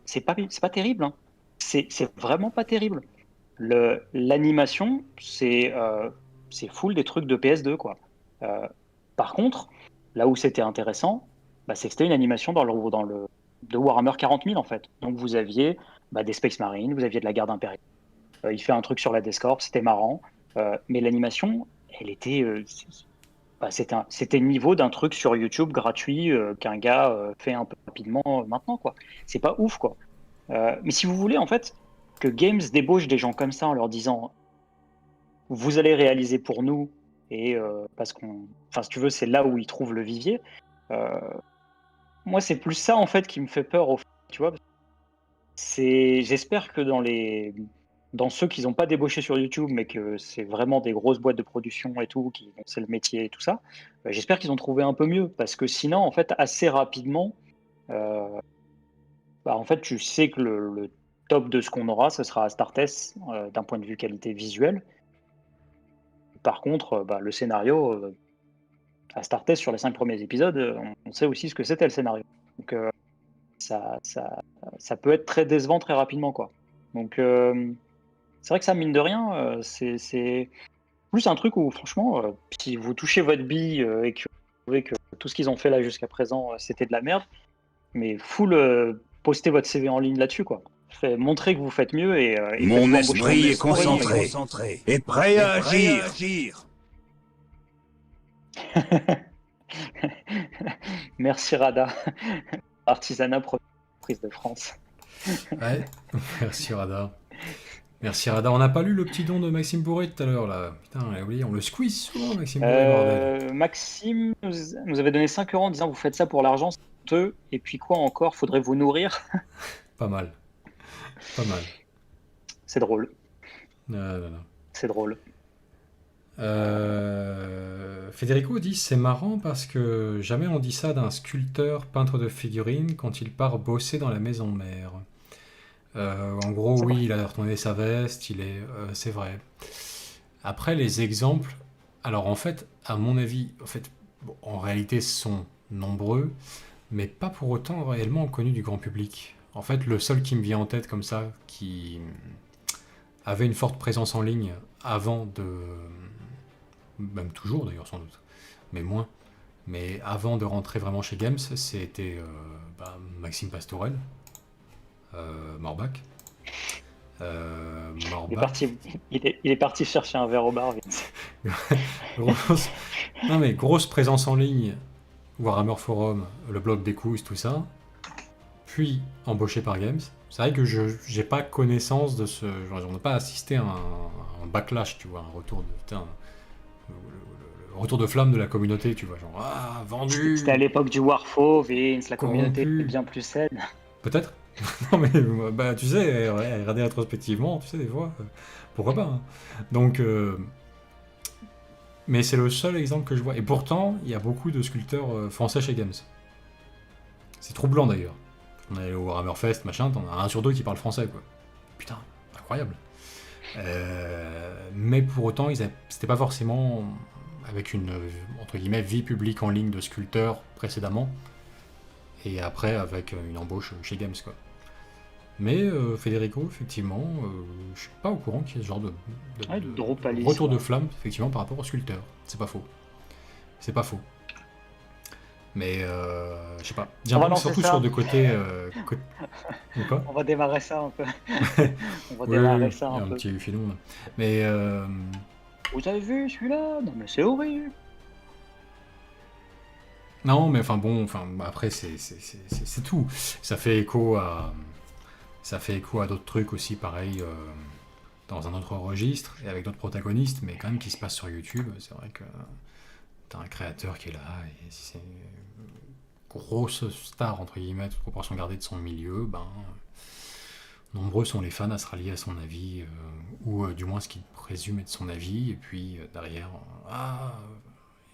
C'est pas terrible. Hein. C'est vraiment pas terrible. L'animation, c'est full des trucs de PS2, quoi. Par contre, là où c'était intéressant, c'est que c'était une animation dans de Warhammer 40 000 en fait. Donc vous aviez des Space Marines, vous aviez de la garde impériale. Il fait un truc sur la Death Corps, c'était marrant. Mais l'animation, elle était, c'était le niveau d'un truc sur YouTube gratuit qu'un gars fait un peu rapidement maintenant, quoi. C'est pas ouf, quoi. Mais si vous voulez, en fait, que Games débauche des gens comme ça en leur disant vous allez réaliser pour nous, et parce si tu veux, c'est là où ils trouvent le vivier. Moi, c'est plus ça, en fait, qui me fait peur, tu vois. J'espère que dans ceux qui n'ont pas débauché sur YouTube, mais que c'est vraiment des grosses boîtes de production et tout, dont c'est le métier et tout ça, j'espère qu'ils ont trouvé un peu mieux, parce que sinon, en fait, assez rapidement, en fait, tu sais que le top de ce qu'on aura, ce sera Astartes d'un point de vue qualité visuelle. Par contre, le scénario, Astartes, sur les 5 premiers épisodes, on sait aussi ce que c'était le scénario. Donc, ça peut être très décevant très rapidement, quoi. Donc, c'est vrai que ça, mine de rien, c'est plus un truc où, franchement, si vous touchez votre bille et que vous trouvez que tout ce qu'ils ont fait là jusqu'à présent, c'était de la merde, mais postez votre CV en ligne là-dessus, quoi. Montrez que vous faites mieux et Mon esprit est concentré et prêt à agir. Merci Rada, artisanat prise de France. Ouais, merci Rada. Merci Rada. On n'a pas lu le petit don de Maxime Bourré tout à l'heure là. Putain, on l'a oublié, on le squeeze souvent, Maxime Bourré, bordel. Maxime nous avait donné 5 € en disant vous faites ça pour l'argent, c'est honteux. Et puis quoi encore, faudrait vous nourrir. Pas mal. Pas mal. C'est drôle. Non. C'est drôle. Federico dit c'est marrant parce que jamais on dit ça d'un sculpteur peintre de figurines quand il part bosser dans la maison mère. En gros, C'est oui, vrai. il a retourné sa veste, c'est vrai. Après, les exemples, alors en fait, à mon avis, en réalité, ce sont nombreux, mais pas pour autant réellement connus du grand public. En fait, le seul qui me vient en tête comme ça, qui avait une forte présence en ligne avant de... Même toujours d'ailleurs sans doute, mais moins. Mais avant de rentrer vraiment chez Games, c'était Maxime Pastorel, Morbach. Il est parti chercher un verre au bar, Vince. Grosse présence en ligne, Warhammer Forum, le blog des coups, tout ça. Puis embauché par Games. C'est vrai que je n'ai pas connaissance de ce... On n'a pas assisté à un backlash, tu vois, un retour de... Putain, le retour de flamme de la communauté, tu vois, genre, ah, vendu. C'était à l'époque du Warfo, Vince, la communauté Corrompu. était bien plus saine. Peut-être. Non mais, tu sais, regarder rétrospectivement, tu sais, des fois, pourquoi pas, hein. Donc, mais c'est le seul exemple que je vois. Et pourtant, il y a beaucoup de sculpteurs français chez Games. C'est troublant d'ailleurs. On est au Warhammer Fest, machin, t'en as 1 sur 2 qui parle français, quoi. Putain, incroyable. Mais pour autant, c'était pas forcément avec une, entre guillemets, vie publique en ligne de sculpteurs précédemment, et après avec une embauche chez Games, quoi. Mais Federico, effectivement, je suis pas au courant qu'il y ait ce genre de Dropalis, retour de ouais. flamme, effectivement, par rapport aux sculpteurs. C'est pas faux. C'est pas faux. Mais je sais pas. J'ai On va l'impression lancer surtout ça. sur de côté. Quoi On va démarrer ça un peu. On va Oui, démarrer ça il y a un peu. petit filon là. Mais Vous avez vu celui-là? Non mais c'est horrible. non, mais enfin bon, après c'est tout. Ça fait écho à d'autres trucs aussi, pareil, dans un autre registre et avec d'autres protagonistes, mais quand même qui se passe sur YouTube. C'est vrai que t'as un créateur qui est là et si c'est une grosse star entre guillemets, toute proportion gardée de son milieu, nombreux sont les fans à se rallier à son avis, ou du moins ce qu'il présume être son avis, et puis derrière,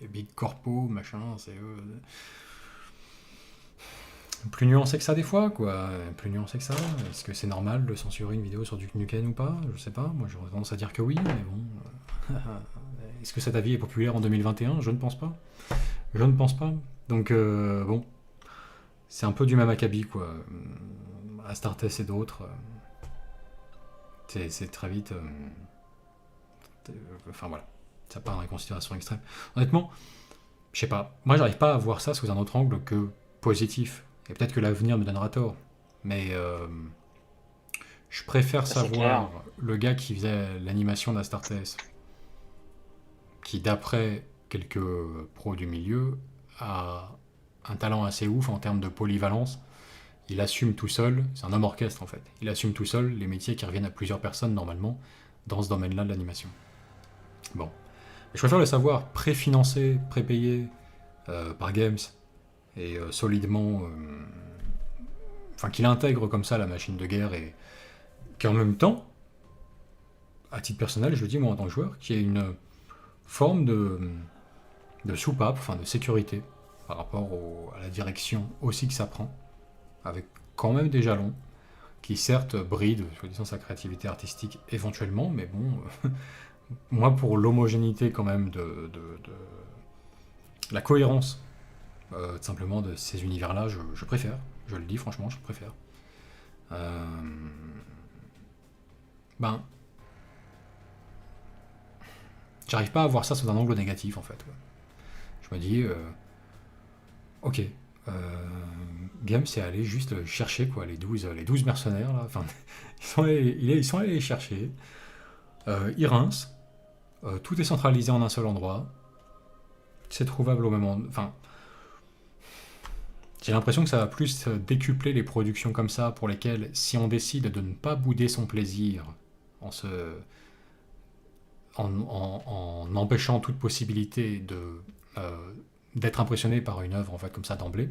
Big Corpo, machin, c'est eux. Plus nuancé que ça des fois, quoi. Plus nuancé que ça. Est-ce que c'est normal de censurer une vidéo sur Duke Nukem ou pas? Je sais pas. Moi, j'aurais tendance à dire que oui, mais bon. Est-ce que cet avis est populaire en 2021? Je ne pense pas. Je ne pense pas. Donc, bon. C'est un peu du même acabit, quoi. Astartes et d'autres. C'est très vite. Enfin, voilà. Ça part dans les considérations extrêmes. Honnêtement, je sais pas. Moi, j'arrive pas à voir ça sous un autre angle que positif. Et peut-être que l'avenir me donnera tort. Mais je préfère Ça, c'est savoir clair. le gars qui faisait l'animation d'Astartes, qui d'après quelques pros du milieu, a un talent assez ouf en termes de polyvalence. Il assume tout seul, c'est un homme orchestre en fait, il assume tout seul les métiers qui reviennent à plusieurs personnes normalement dans ce domaine-là de l'animation. Bon. Je préfère le savoir préfinancé, prépayé par Games et solidement. Enfin, qu'il intègre comme ça la machine de guerre et qu'en même temps, à titre personnel, je le dis moi en tant que joueur, qu'il y ait une forme de soupape, enfin de sécurité par rapport à la direction aussi que ça prend, avec quand même des jalons qui certes brident, soi-disant, sa créativité artistique éventuellement, mais bon, moi pour l'homogénéité quand même de la cohérence simplement de ces univers-là, je préfère, je le dis franchement, je préfère. Ben, j'arrive pas à voir ça sous un angle négatif en fait. Ouais. Je me dis, ok, Game c'est aller juste chercher quoi, les 12 mercenaires là, enfin, ils sont allés les chercher, ils rincent, tout est centralisé en un seul endroit, c'est trouvable au moment, enfin, j'ai l'impression que ça va plus décupler les productions comme ça, pour lesquelles si on décide de ne pas bouder son plaisir en empêchant toute possibilité d'être impressionné par une œuvre en fait comme ça d'emblée,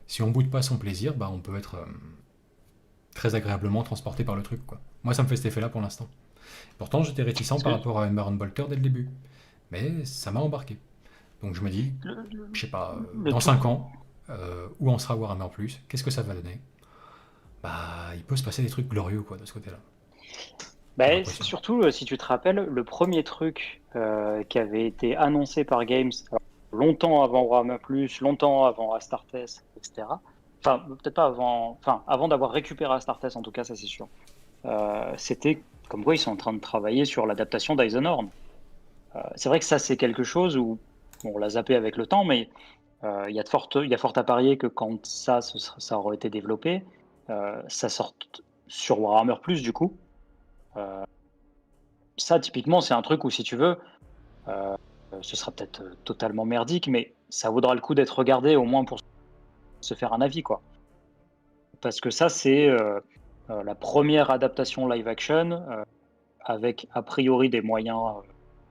si on boude pas son plaisir, bah on peut être très agréablement transporté par le truc quoi. Moi ça me fait cet effet là pour l'instant. Pourtant j'étais réticent par rapport à Baron Bolter dès le début, mais ça m'a embarqué. Donc je me dis, je sais pas, dans 5 ans, où en sera Warhammer Plus, qu'est-ce que ça va donner? Bah il peut se passer des trucs glorieux quoi de ce côté là. Bah, c'est surtout, si tu te rappelles, le premier truc qui avait été annoncé par Games longtemps avant Warhammer Plus, longtemps avant Astartes, etc. Enfin, peut-être pas avant, enfin, avant d'avoir récupéré Astartes, en tout cas, ça c'est sûr. C'était comme quoi ils sont en train de travailler sur l'adaptation d'Eisenhorn. C'est vrai que ça, c'est quelque chose où bon, on l'a zappé avec le temps, mais il y a fort à parier que quand ça aurait été développé, ça sorte sur Warhammer Plus du coup. Ça, typiquement, c'est un truc où, si tu veux, ce sera peut-être totalement merdique, mais ça vaudra le coup d'être regardé au moins pour se faire un avis, quoi. Parce que ça, c'est la première adaptation live-action avec a priori des moyens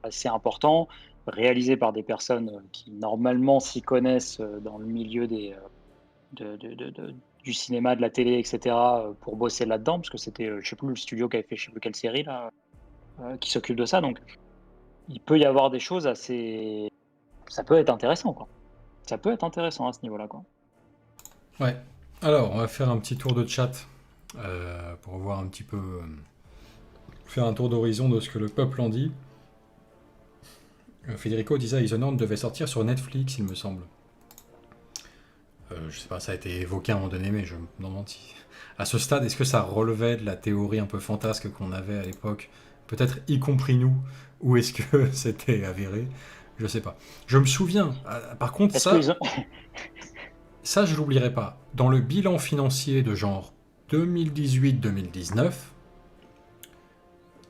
assez importants, réalisés par des personnes qui normalement s'y connaissent dans le milieu du cinéma, de la télé, etc., pour bosser là-dedans, parce que c'était, je sais plus, le studio qui avait fait je sais plus quelle série là, qui s'occupe de ça. Donc, il peut y avoir des choses assez. Ça peut être intéressant, quoi. Ça peut être intéressant à ce niveau-là, quoi. Ouais. Alors, on va faire un petit tour de chat pour voir un petit peu. Faire un tour d'horizon de ce que le peuple en dit. Federico disait Eisenhorn devait sortir sur Netflix, il me semble. Je sais pas, ça a été évoqué à un moment donné, mais je me demande si. À ce stade, est-ce que ça relevait de la théorie un peu fantasque qu'on avait à l'époque, peut-être y compris nous, ou est-ce que c'était avéré? Je sais pas. Je me souviens, par contre, ça je l'oublierai pas. Dans le bilan financier de genre 2018-2019,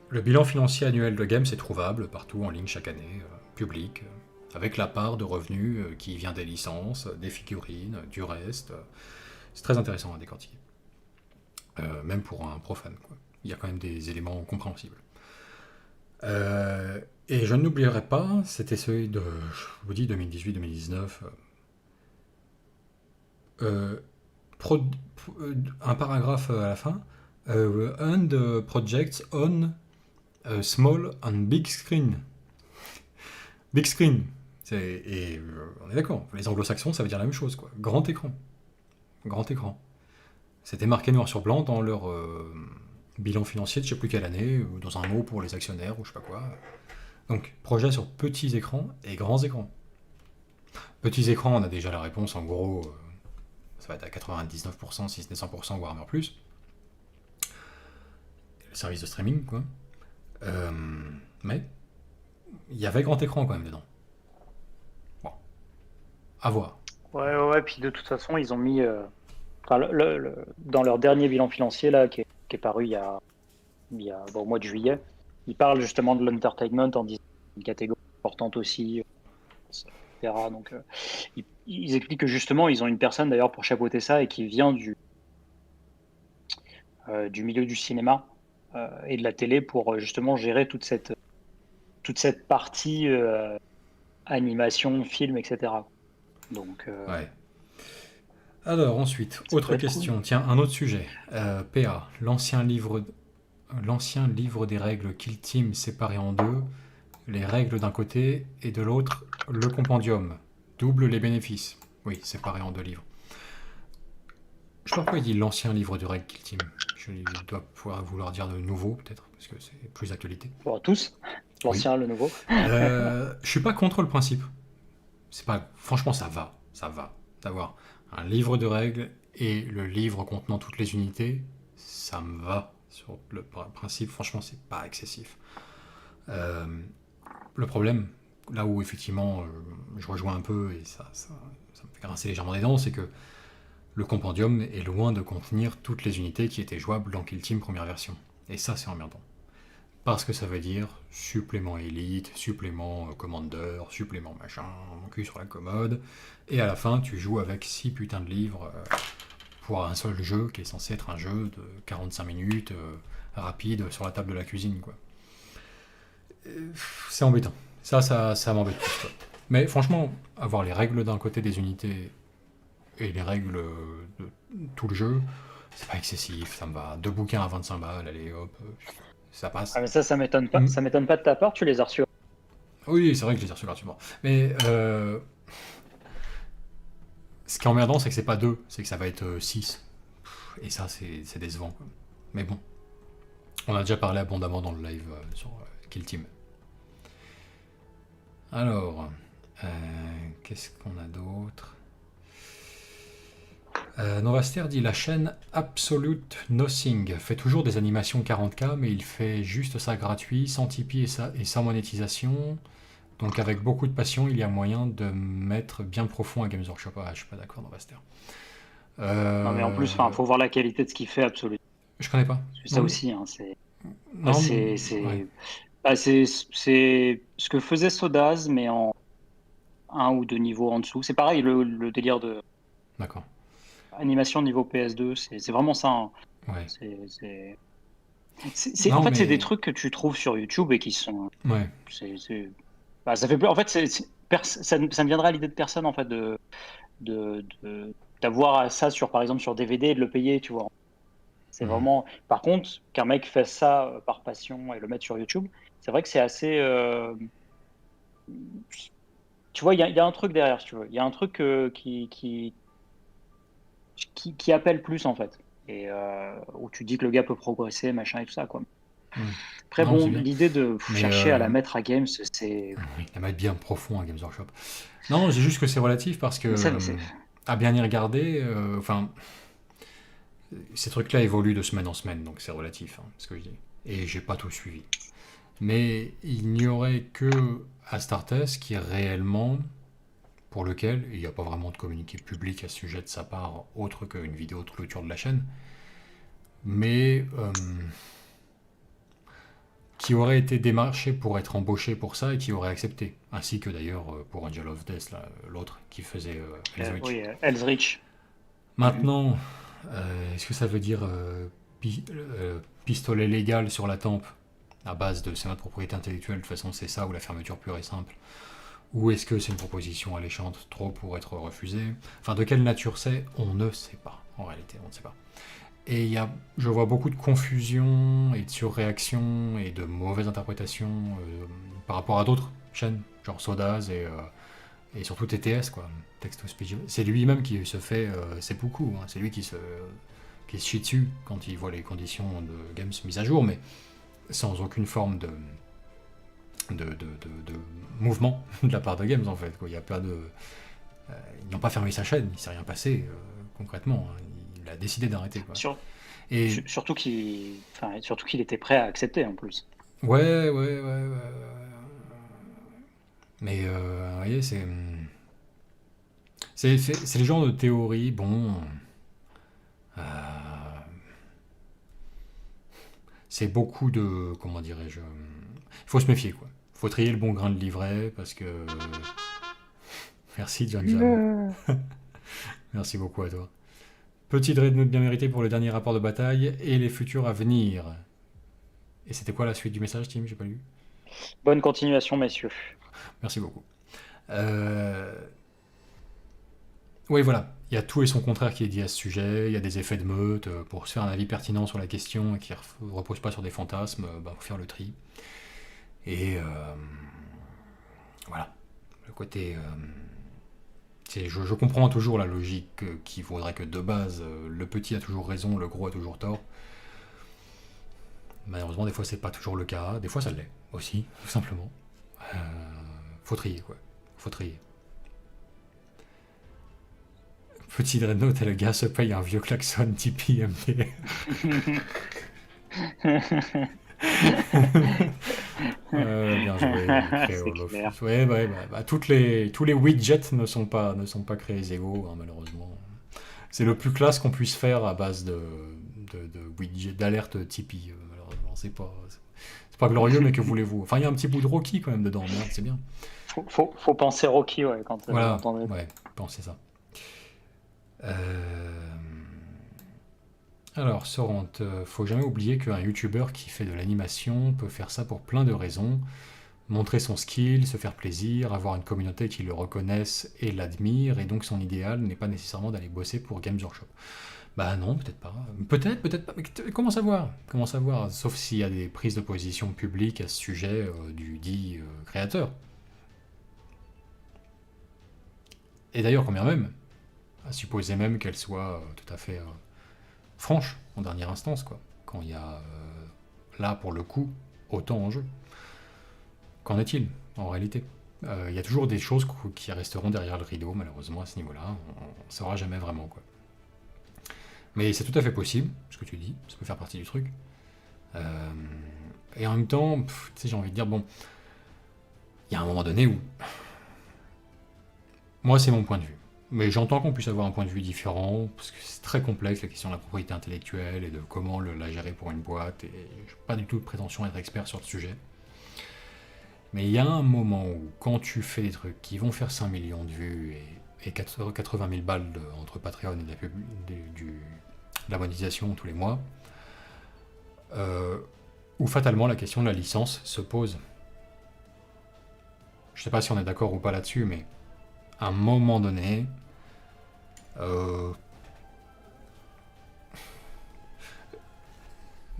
le bilan financier annuel de Games est trouvable partout en ligne chaque année, public, avec la part de revenus qui vient des licences, des figurines, du reste. C'est très intéressant à décortiquer. Même pour un profane, quoi. Il y a quand même des éléments compréhensibles. Et je n'oublierai pas, c'était celui de, je vous dis, 2018-2019. Un paragraphe à la fin. And projects on small and big screen. Big screen. Et on est d'accord, les anglo-saxons, ça veut dire la même chose, quoi. Grand écran. Grand écran. C'était marqué noir sur blanc dans leur bilan financier de je sais plus quelle année, ou dans un mot pour les actionnaires, ou je sais pas quoi. Donc, projet sur petits écrans et grands écrans. Petits écrans, on a déjà la réponse, en gros, ça va être à 99%, si ce n'est 100% Warhammer+. Le service de streaming, quoi. Mais, il y avait grand écran quand même dedans. Bon. À voir. Ouais, puis de toute façon, ils ont mis Enfin, dans leur dernier bilan financier là, qui est paru au mois de juillet, ils parlent justement de l'entertainment en disant une catégorie importante aussi, etc. Donc, ils expliquent que justement, ils ont une personne d'ailleurs pour chapeauter ça et qui vient du milieu du cinéma et de la télé pour justement gérer toute cette partie animation, film, etc. Donc, Ouais. Alors ensuite, Ça autre peut être question. Tiens, un autre sujet. PA, l'ancien livre des règles Kill Team séparé en deux, les règles d'un côté et de l'autre le compendium, double les bénéfices. Oui, séparé en 2 livres. Je sais pas pourquoi il dit l'ancien livre de règles Kill Team. Je dois pouvoir vouloir dire de nouveau peut-être, parce que c'est plus d'actualité. pour tous, l'ancien, le nouveau. Je suis pas contre le principe. C'est pas, franchement, ça va d'avoir un livre de règles et le livre contenant toutes les unités, ça me va sur le principe. Franchement, c'est pas excessif. Le problème, là où effectivement je rejoins un peu et ça me fait grincer légèrement des dents, c'est que le compendium est loin de contenir toutes les unités qui étaient jouables dans Kill Team première version. Et ça, c'est emmerdant. Parce que ça veut dire supplément élite, supplément commander, supplément machin, mon cul sur la commode. Et à la fin, tu joues avec 6 putains de livres pour un seul jeu qui est censé être un jeu de 45 minutes, rapide, sur la table de la cuisine, quoi. C'est embêtant. Ça m'embête plus, quoi. Mais franchement, avoir les règles d'un côté des unités et les règles de tout le jeu, c'est pas excessif, ça me va. 2 bouquins à 25 balles, allez hop, ça passe. Ah, mais ça m'étonne pas. Ça m'étonne pas de ta part, tu les as reçus. Oui, c'est vrai que je les ai reçus gratuitement. Mais ce qui est emmerdant, c'est que c'est pas 2, c'est que ça va être 6. Et ça, c'est décevant, quoi. Mais bon, on a déjà parlé abondamment dans le live sur Kill Team. Alors, qu'est-ce qu'on a d'autre? Novaster dit la chaîne Absolute Nothing fait toujours des animations 40K, mais il fait juste ça gratuit, sans Tipeee et sans monétisation. Donc avec beaucoup de passion, il y a moyen de mettre bien profond à Games Workshop. Ah, je suis pas d'accord, Novaster. Non, mais en plus, faut voir la qualité de ce qu'il fait, Absolute. Je connais pas. C'est ça aussi, hein, c'est. Non, c'est ce que faisait Sodaz, mais en 1 ou 2 niveaux en dessous. C'est pareil, le délire de D'accord. animation niveau PS2, c'est vraiment ça, hein. Ouais. En fait, c'est des trucs que tu trouves sur YouTube et qui sont. Ouais. Ça fait plus. En fait, ça ne viendra à l'idée de personne, en fait, d'avoir ça par exemple sur DVD et de le payer, tu vois. C'est vraiment. Par contre, qu'un mec fasse ça par passion et le mettre sur YouTube, c'est vrai que c'est assez. Tu vois, il y a un truc derrière, si tu veux. Il y a un truc qui appelle plus, en fait. Et où tu dis que le gars peut progresser, machin et tout ça, quoi. Après, Non, bon, c'est bien. l'idée de Mais, chercher à la mettre à Games, c'est. La mettre bien profond à Games Workshop. Non, j'ai juste que c'est relatif parce que, c'est- à bien y regarder, ces trucs-là évoluent de semaine en semaine, donc c'est relatif, hein, ce que je dis. Et j'ai pas tout suivi. Mais il n'y aurait que Astartes qui est réellement, pour lequel il n'y a pas vraiment de communiqué public à ce sujet de sa part, autre qu'une vidéo de clôture de la chaîne, mais qui aurait été démarché pour être embauché pour ça et qui aurait accepté, ainsi que d'ailleurs pour Angel of Death, là, l'autre qui faisait Hell's Reach. Oui, Hell's Reach. Maintenant, est-ce que ça veut dire pistolet légal sur la tempe à base de c'est notre propriété intellectuelle, de toute façon c'est ça, ou la fermeture pure et simple? Ou est-ce que c'est une proposition alléchante trop pour être refusée? Enfin, de quelle nature c'est? On ne sait pas, en réalité, on ne sait pas. Et je vois beaucoup de confusion et de surréaction et de mauvaises interprétations par rapport à d'autres chaînes, genre Sodaz et surtout TTS, quoi. Text-to-speech. C'est lui-même qui se fait seppuku, hein. C'est lui qui se chie dessus quand il voit les conditions de Games mises à jour, mais sans aucune forme de mouvement de la part de Games, en fait, quoi. Il y a pas de... ils n'ont pas fermé sa chaîne, il ne s'est rien passé concrètement, hein. Il a décidé d'arrêter, quoi. Surtout qu'il était prêt à accepter, en plus. Ouais. Mais vous voyez, c'est le genre de théorie, bon, c'est beaucoup de... Comment dirais-je... Il faut se méfier, quoi. Il faut trier le bon grain de livret, parce que... Merci, John Jam. Merci beaucoup à toi. Petit dreadnought bien mérité pour le dernier rapport de bataille et les futurs à venir. Et c'était quoi la suite du message, Tim? J'ai pas lu. Bonne continuation, messieurs. Merci beaucoup. Oui, voilà. Il y a tout et son contraire qui est dit à ce sujet. Il y a des effets de meute. Pour se faire un avis pertinent sur la question et qui ne repose pas sur des fantasmes, faut faire le tri. Et voilà. Le côté... je comprends toujours la logique qui vaudrait que de base, le petit a toujours raison, le gros a toujours tort. Malheureusement, des fois, c'est pas toujours le cas. Des fois, ça l'est aussi, tout simplement. Faut trier, quoi. Faut trier. Petit dreadnought et le gars se paye un vieux klaxon Tipeee MD. Bien joué. Ouais, tous les widgets ne sont pas créés égaux, hein, malheureusement. C'est le plus classe qu'on puisse faire à base de widgets d'alerte Tipeee. Malheureusement, c'est pas glorieux, mais que voulez-vous? Enfin, il y a un petit bout de Rocky quand même dedans, merde, c'est bien. Faut penser Rocky, ouais, quand Voilà, vous entendez. ouais, pensez ça. Alors, Sorante, faut jamais oublier qu'un youtubeur qui fait de l'animation peut faire ça pour plein de raisons. Montrer son skill, se faire plaisir, avoir une communauté qui le reconnaisse et l'admire, et donc son idéal n'est pas nécessairement d'aller bosser pour Games Workshop. Bah non, peut-être pas. Peut-être pas. Mais comment savoir? Comment savoir? Sauf s'il y a des prises de position publiques à ce sujet du dit créateur. Et d'ailleurs, quand bien même, à supposer même qu'elle soit tout à fait franche, en dernière instance, quoi. Quand il y a, là, pour le coup, autant en jeu. Qu'en est-il, en réalité? Il y a toujours des choses qui resteront derrière le rideau, malheureusement, à ce niveau-là. On ne saura jamais vraiment, quoi. Mais c'est tout à fait possible, ce que tu dis, ça peut faire partie du truc. Et en même temps, tu sais, j'ai envie de dire, bon, il y a un moment donné où... Moi, c'est mon point de vue. Mais j'entends qu'on puisse avoir un point de vue différent, parce que c'est très complexe, la question de la propriété intellectuelle et de comment la gérer pour une boîte, et je n'ai pas du tout de prétention à être expert sur le sujet. Mais il y a un moment où, quand tu fais des trucs qui vont faire 5 millions de vues et 80 000 balles entre Patreon et de la monétisation tous les mois, où fatalement la question de la licence se pose. Je ne sais pas si on est d'accord ou pas là-dessus, mais à un moment donné,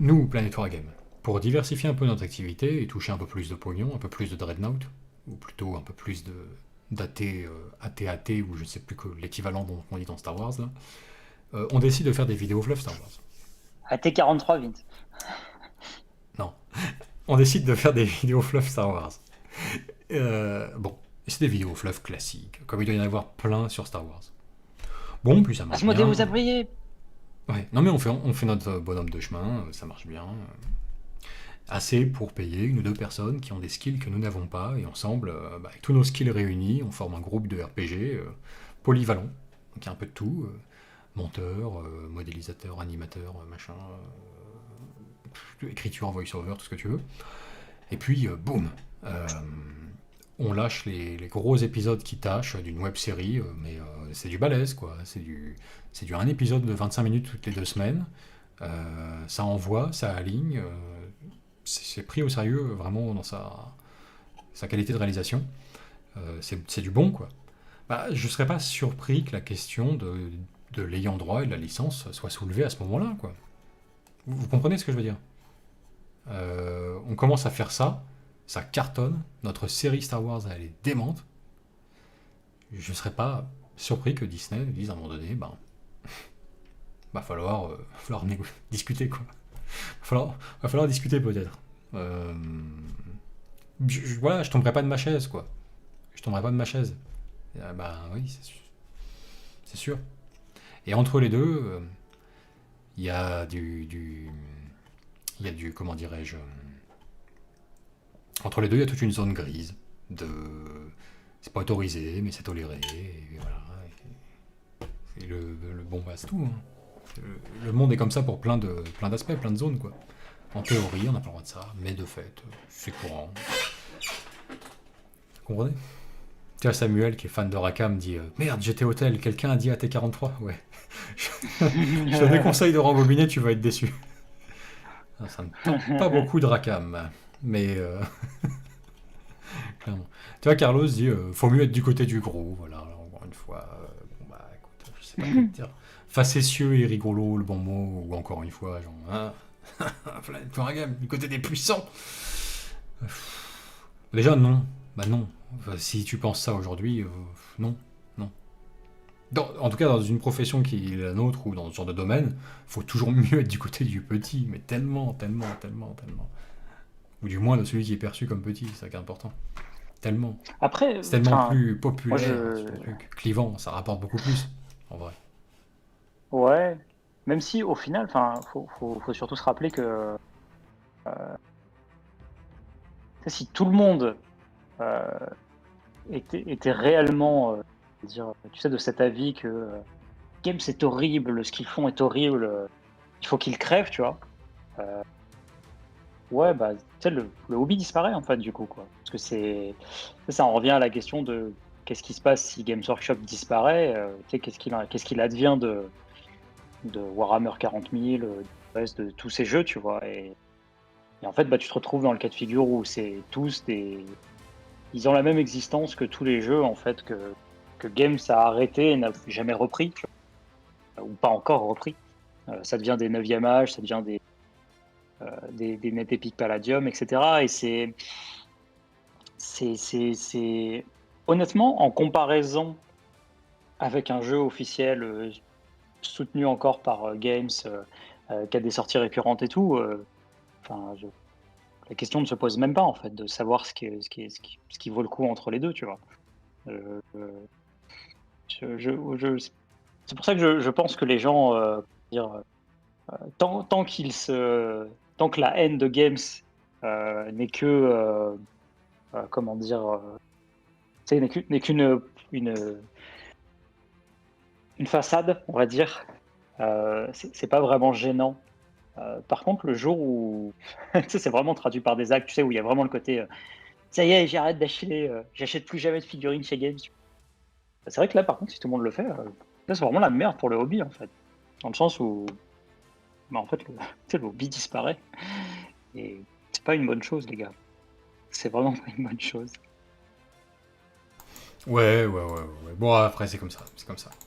nous, Planet Wargame, pour diversifier un peu notre activité et toucher un peu plus de pognon, un peu plus de Dreadnought, ou plutôt un peu plus AT, ou je ne sais plus que l'équivalent qu'on dit dans Star Wars, là, on décide de faire des vidéos fluff Star Wars. AT43, Vince. Non. On décide de faire des vidéos fluff Star Wars. Bon, c'est des vidéos fluff classiques, comme il doit y en avoir plein sur Star Wars. Bon, puis ça marche bien. Asmodée vous a brillé. Ouais, non mais on fait notre bonhomme de chemin, ça marche bien. Assez pour payer une ou deux personnes qui ont des skills que nous n'avons pas, et ensemble, avec tous nos skills réunis, on forme un groupe de RPG polyvalent. Donc il y a un peu de tout, monteur, modélisateur, animateur, machin, écriture, voice-over, tout ce que tu veux. Et puis, boum, on lâche les gros épisodes qui tâchent d'une web-série, mais c'est du balèze, quoi. C'est du un épisode de 25 minutes toutes les 2 semaines. Ça envoie, ça aligne. C'est pris au sérieux, vraiment, dans sa qualité de réalisation. C'est du bon, quoi. Bah, je ne serais pas surpris que la question de l'ayant droit et de la licence soit soulevée à ce moment-là, quoi. Vous comprenez ce que je veux dire? On commence à faire ça. Ça cartonne, notre série Star Wars elle est démente. Je ne serais pas surpris que Disney dise à un moment donné, va falloir discuter, quoi. Va falloir discuter peut-être. Voilà, je tomberai pas de ma chaise, quoi. Je tomberai pas de ma chaise. Oui, c'est sûr. Et entre les deux, il y a du comment dirais-je, entre les deux, il y a toute une zone grise. C'est pas autorisé, mais c'est toléré. Et voilà. Et c'est tout. Hein. Le monde est comme ça pour plein d'aspects, plein de zones, quoi. En théorie, on n'a pas le droit de ça, mais de fait, c'est courant. Vous comprenez? Tu vois, Samuel, qui est fan de Rackham, dit Merde, j'étais hôtel, quelqu'un a dit AT43? Ouais. Je te déconseille de rembobiner, tu vas être déçu. Alors, ça ne tente pas beaucoup de Rackham, mais clairement. Tu vois, Carlos dit faut mieux être du côté du gros. Voilà, alors, encore une fois, bon bah écoute, je sais pas quoi te dire. Facétieux et rigolo, le bon mot, ou encore une fois, genre, hein, Planet Wargame, du côté des puissants. Déjà, non. Bah non. Enfin, si tu penses ça aujourd'hui, non. Non. En tout cas, dans une profession qui est la nôtre ou dans ce genre de domaine, faut toujours mieux être du côté du petit, mais tellement. Ou du moins de celui qui est perçu comme petit, c'est ça qui est important. Tellement. Après, C'est tellement enfin, plus populaire, moi, ce truc. Clivant, ça rapporte beaucoup plus, en vrai. ouais, même si au final, enfin, faut surtout se rappeler que si tout le monde était réellement, dire, tu sais, de cet avis que Game c'est horrible, ce qu'ils font est horrible, il faut qu'ils crèvent, tu vois. Ouais, bah, tu sais, le hobby disparaît en fait, du coup, quoi. Parce que ça en revient à la question de qu'est-ce qui se passe si Games Workshop disparaît, tu sais, qu'est-ce qu'il advient de Warhammer 40 000, du reste de tous ces jeux, tu vois. Et en fait, bah, tu te retrouves dans le cas de figure où c'est tous des. Ils ont la même existence que tous les jeux, en fait, que Games a arrêté et n'a jamais repris, tu vois. Ou pas encore repris. Ça devient des 9e âge, ça devient des Net Epic Palladium, etc. Et c'est. Honnêtement, en comparaison avec un jeu officiel soutenu encore par Games, qui a des sorties récurrentes et tout, enfin, la question ne se pose même pas en fait de savoir ce qui vaut le coup entre les deux, tu vois. Euh, c'est pour ça que je pense que les gens, dire, tant que la haine de Games n'est que, comment dire, tu sais, n'est qu'une une façade, on va dire. C'est pas vraiment gênant. Par contre, le jour où tu sais, c'est vraiment traduit par des actes, tu sais, où il y a vraiment le côté ça y est, j'arrête d'acheter, j'achète plus jamais de figurines chez Games. C'est vrai que là, par contre, si tout le monde le fait, là, c'est vraiment la merde pour le hobby, en fait. Dans le sens où, bah, en fait, tu sais, le hobby disparaît. Et c'est pas une bonne chose, les gars. C'est vraiment pas une bonne chose. Ouais. Bon, après, c'est comme ça.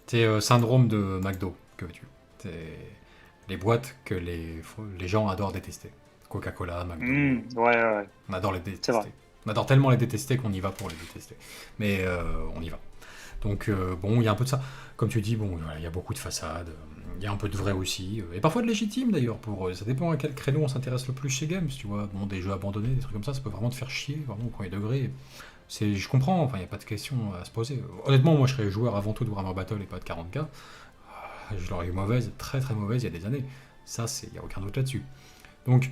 C'est syndrome de McDo, que veux-tu. C'est les boîtes que les gens adorent détester. Coca-Cola, McDo. Ouais. On adore les C'est détester. vrai. On adore tellement les détester qu'on y va pour les détester. Mais on y va. Donc, bon, il y a un peu de ça. Comme tu dis, bon, voilà, il y a beaucoup de façades. Il y a un peu de vrai aussi. Et parfois de légitime, d'ailleurs. Ça dépend à quel créneau on s'intéresse le plus chez Games, tu vois. Bon, des jeux abandonnés, des trucs comme ça peut vraiment te faire chier, vraiment au premier degré. Je comprends, enfin, il n'y a pas de question à se poser. Honnêtement, moi, je serais joueur avant tout de Warhammer Battle et pas de 40K. Je l'aurais eu mauvaise, très très mauvaise, il y a des années. Ça, il n'y a aucun doute là-dessus. Donc,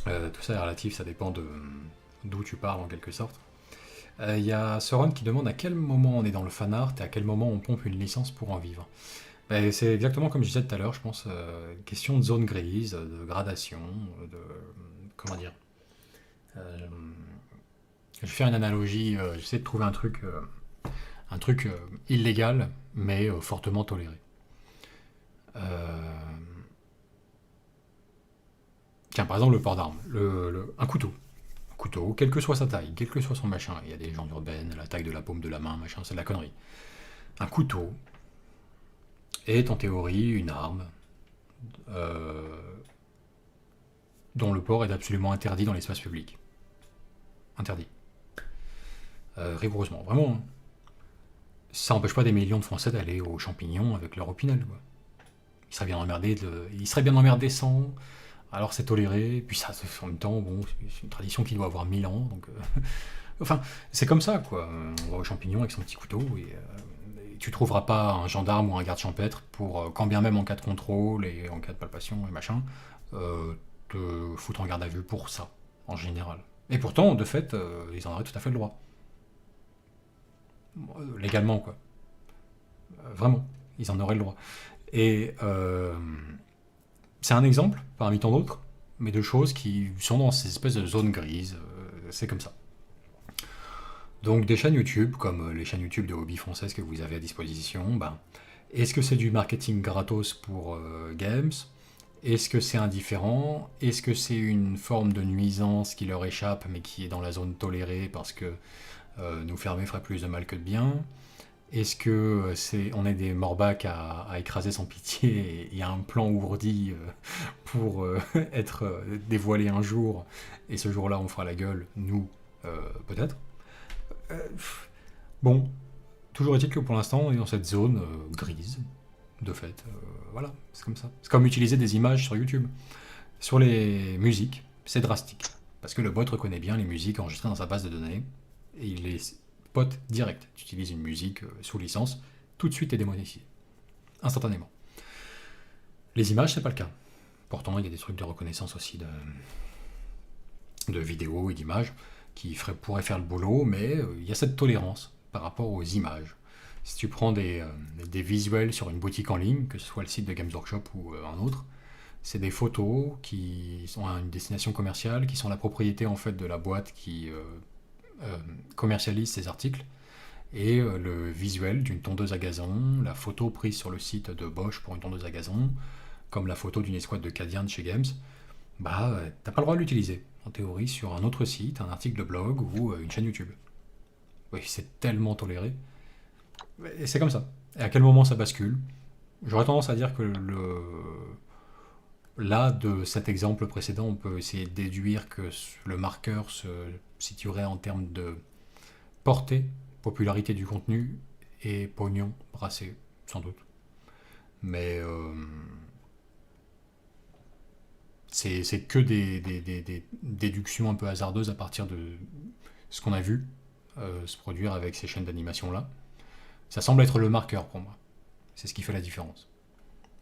tout ça est relatif, ça dépend d'où tu parles, en quelque sorte. Il y a Soron qui demande à quel moment on est dans le fanart et à quel moment on pompe une licence pour en vivre. Ben, c'est exactement comme je disais tout à l'heure, je pense, question de zone grise, de gradation, de... comment dire je vais faire une analogie, j'essaie de trouver un truc illégal, mais fortement toléré. Tiens, par exemple, le port d'armes. Un couteau. Un couteau, quelle que soit sa taille, quel que soit son machin. Il y a des gens urbaines, la taille de la paume de la main, machin, c'est de la connerie. Un couteau est en théorie une arme dont le port est absolument interdit dans l'espace public. Interdit. Rigoureusement, vraiment. Hein. Ça n'empêche pas des millions de Français d'aller aux champignons avec leur opinel, quoi. Ils seraient bien emmerdés sans. Alors c'est toléré, puis ça, en même temps, bon, c'est une tradition qui doit avoir 1000 ans, donc. Enfin, c'est comme ça, quoi. On va aux champignons avec son petit couteau, et tu trouveras pas un gendarme ou un garde champêtre pour, quand bien même en cas de contrôle et en cas de palpation et machin, te foutre en garde à vue pour ça, en général. Et pourtant, de fait, ils en auraient tout à fait le droit. Légalement, quoi. Vraiment, ils en auraient le droit. Et c'est un exemple, parmi tant d'autres, mais de choses qui sont dans ces espèces de zones grises. C'est comme ça. Donc des chaînes YouTube, comme les chaînes YouTube de hobby françaises que vous avez à disposition, ben, est-ce que c'est du marketing gratos pour Games? Est-ce que c'est indifférent? Est-ce que c'est une forme de nuisance qui leur échappe mais qui est dans la zone tolérée parce que nous fermer ferait plus de mal que de bien? Est-ce que on est des morbacs à écraser sans pitié et il y a un plan ourdi pour être dévoilé un jour et ce jour-là on fera la gueule, nous, peut-être? Bon, toujours est-il que pour l'instant on est dans cette zone grise, de fait, voilà, c'est comme ça. C'est comme utiliser des images sur YouTube. Sur les musiques, c'est drastique, parce que le bot reconnaît bien les musiques enregistrées dans sa base de données, et il les pote direct. Tu utilises une musique sous licence, tout de suite t'es démonétisé, instantanément. Les images, c'est pas le cas. Pourtant, il y a des trucs de reconnaissance aussi de vidéos et d'images qui pourraient faire le boulot, mais il y a cette tolérance par rapport aux images. Si tu prends des visuels sur une boutique en ligne, que ce soit le site de Games Workshop ou un autre, c'est des photos qui sont à une destination commerciale, qui sont la propriété en fait de la boîte qui commercialise ces articles, et le visuel d'une tondeuse à gazon, la photo prise sur le site de Bosch pour une tondeuse à gazon, comme la photo d'une escouade de Cadiens de chez Games, bah t'as pas le droit de l'utiliser, en théorie, sur un autre site, un article de blog ou une chaîne YouTube. Oui, c'est tellement toléré. Et c'est comme ça. Et à quel moment ça bascule? J'aurais tendance à dire que là, de cet exemple précédent, on peut essayer de déduire que le marqueur se situerait en termes de portée, popularité du contenu et pognon brassé, sans doute. Mais c'est que des déductions un peu hasardeuses à partir de ce qu'on a vu se produire avec ces chaînes d'animation-là. Ça semble être le marqueur pour moi. C'est ce qui fait la différence.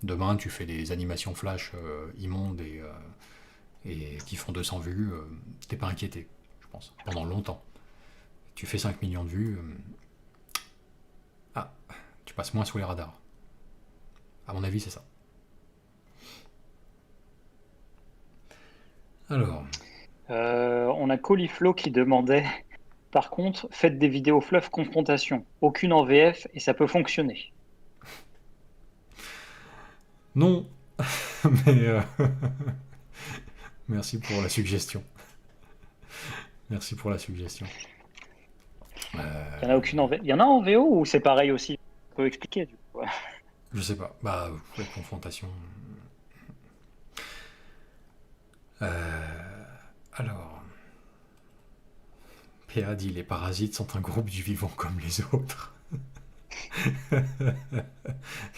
Demain, tu fais des animations flash immondes et qui font 200 vues, t'es pas inquiété, je pense, pendant longtemps. Tu fais 5 millions de vues, tu passes moins sous les radars. À mon avis, c'est ça. Alors. On a Coliflo qui demandait, par contre, faites des vidéos fluff confrontation, aucune en VF et ça peut fonctionner. Non, mais merci pour la suggestion. Merci pour la suggestion. Il y en a aucune en VF. Il y en a en VO ou c'est pareil aussi? On peut expliquer du coup. Je sais pas. Bah, la confrontation. Alors. PA dit les parasites sont un groupe du vivant comme les autres.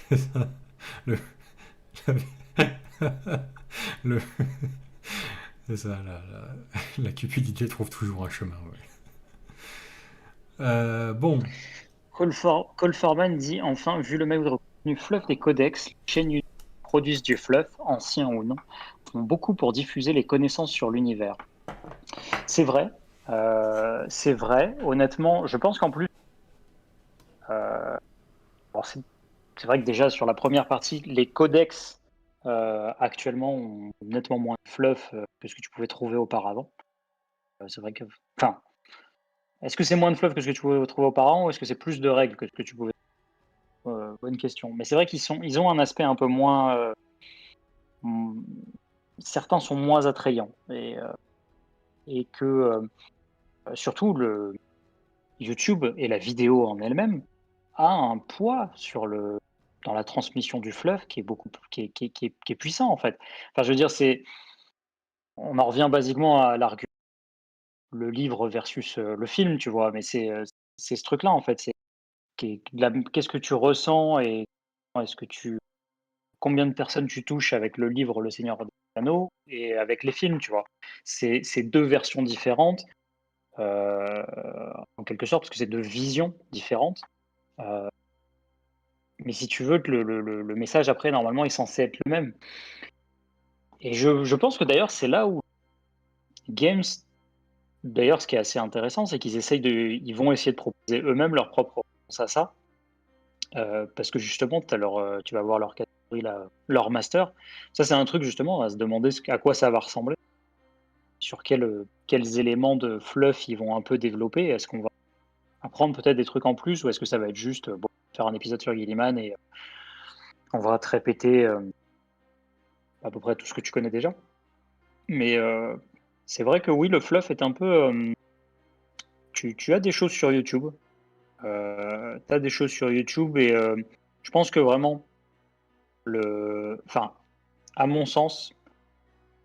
C'est ça. C'est ça, la cupidité trouve toujours un chemin. Ouais. Bon. Colforman dit enfin, vu le même contenu fluff des codex, les chaînes YouTube produisent du fluff, ancien ou non, font beaucoup pour diffuser les connaissances sur l'univers. C'est vrai. Honnêtement, je pense qu'en plus, c'est vrai que déjà sur la première partie, les codex actuellement ont nettement moins de fluff que ce que tu pouvais trouver auparavant. C'est vrai que, enfin, est-ce que c'est moins de fluff que ce que tu pouvais trouver auparavant ou est-ce que c'est plus de règles que ce que tu pouvais? Bonne question. Mais c'est vrai ils ont un aspect un peu moins. Certains sont moins attrayants et que surtout le YouTube et la vidéo en elle-même a un poids dans la transmission du fluff qui est puissant en fait. Enfin, je veux dire, on en revient basiquement à l'argument le livre versus le film, tu vois, mais c'est ce truc-là en fait. Qu'est-ce que tu ressens et combien de personnes tu touches avec le livre Le Seigneur des Anneaux et avec les films, tu vois. C'est deux versions différentes. En quelque sorte, parce que c'est deux visions différentes. Mais si tu veux que le message après, normalement, est censé être le même. Et je pense que d'ailleurs, c'est là où Games, d'ailleurs, ce qui est assez intéressant, c'est ils vont essayer de proposer eux-mêmes leur propre réponse à ça. Parce que justement, tu vas voir leur leur master. Ça, c'est un truc justement à se demander à quoi ça va ressembler, sur quels éléments de fluff ils vont un peu développer. Est-ce qu'on va apprendre peut-être des trucs en plus ou est-ce que ça va être juste bon, faire un épisode sur Gilliman et on va te répéter à peu près tout ce que tu connais déjà. Mais c'est vrai que oui, le fluff est un peu... tu as des choses sur YouTube. Tu as des choses sur YouTube et je pense que vraiment, enfin, à mon sens,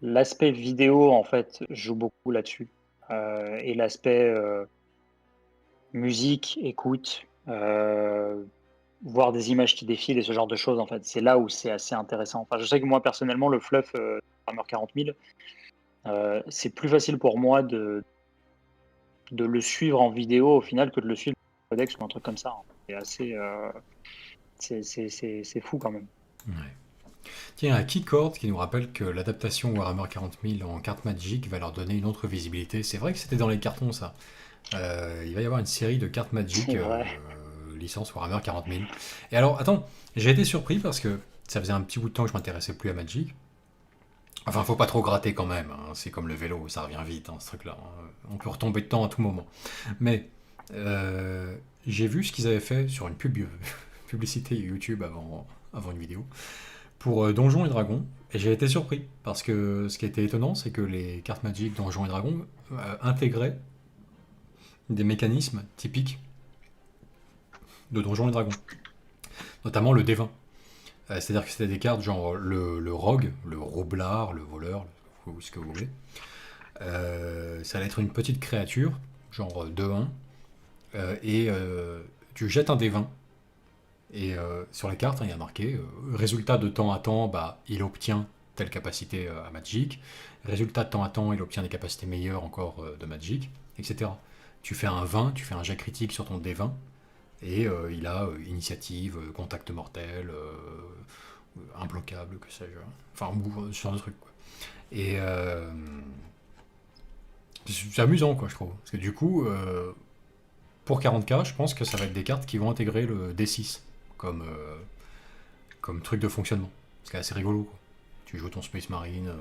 l'aspect vidéo, en fait, joue beaucoup là-dessus. Et l'aspect musique, écoute, voir des images qui défilent et ce genre de choses, en fait, c'est là où c'est assez intéressant. Enfin, je sais que moi, personnellement, le fluff Warhammer 40 000, c'est plus facile pour moi de le suivre en vidéo au final que de le suivre en codex ou un truc comme ça. C'est assez... c'est fou quand même. Ouais. Tiens, un Keycord qui nous rappelle que l'adaptation Warhammer 40 000 en carte Magic va leur donner une autre visibilité. C'est vrai que c'était dans les cartons, ça. Il va y avoir une série de cartes Magic licence Warhammer 40 000. Et alors, attends, j'ai été surpris parce que ça faisait un petit bout de temps que je m'intéressais plus à Magic. Enfin, faut pas trop gratter quand même, hein. C'est comme le vélo, ça revient vite, hein, ce truc-là. On peut retomber dedans à tout moment. Mais j'ai vu ce qu'ils avaient fait sur une publicité YouTube avant une vidéo pour Donjons et Dragons, et j'ai été surpris, parce que ce qui était étonnant, c'est que les cartes Magic Donjons et Dragons intégraient des mécanismes typiques de Donjons et Dragons, notamment le D20. C'est-à-dire que c'était des cartes genre le rogue, le roublard, le voleur, ce que vous voulez. Ça allait être une petite créature, genre 2-1, et tu jettes un D20. Et sur la carte, il y a marqué résultat de temps à temps, bah, il obtient telle capacité à Magic. Résultat de temps à temps, il obtient des capacités meilleures encore de Magic, etc. Tu fais un 20, tu fais un jet critique sur ton D20, et il a initiative, contact mortel, imbloquable, que sais-je. Enfin, ce genre de truc, quoi. Et c'est amusant, quoi, je trouve. Parce que du coup, pour 40k, je pense que ça va être des cartes qui vont intégrer le D6 comme truc de fonctionnement. C'est assez rigolo, quoi. Tu joues ton Space Marine,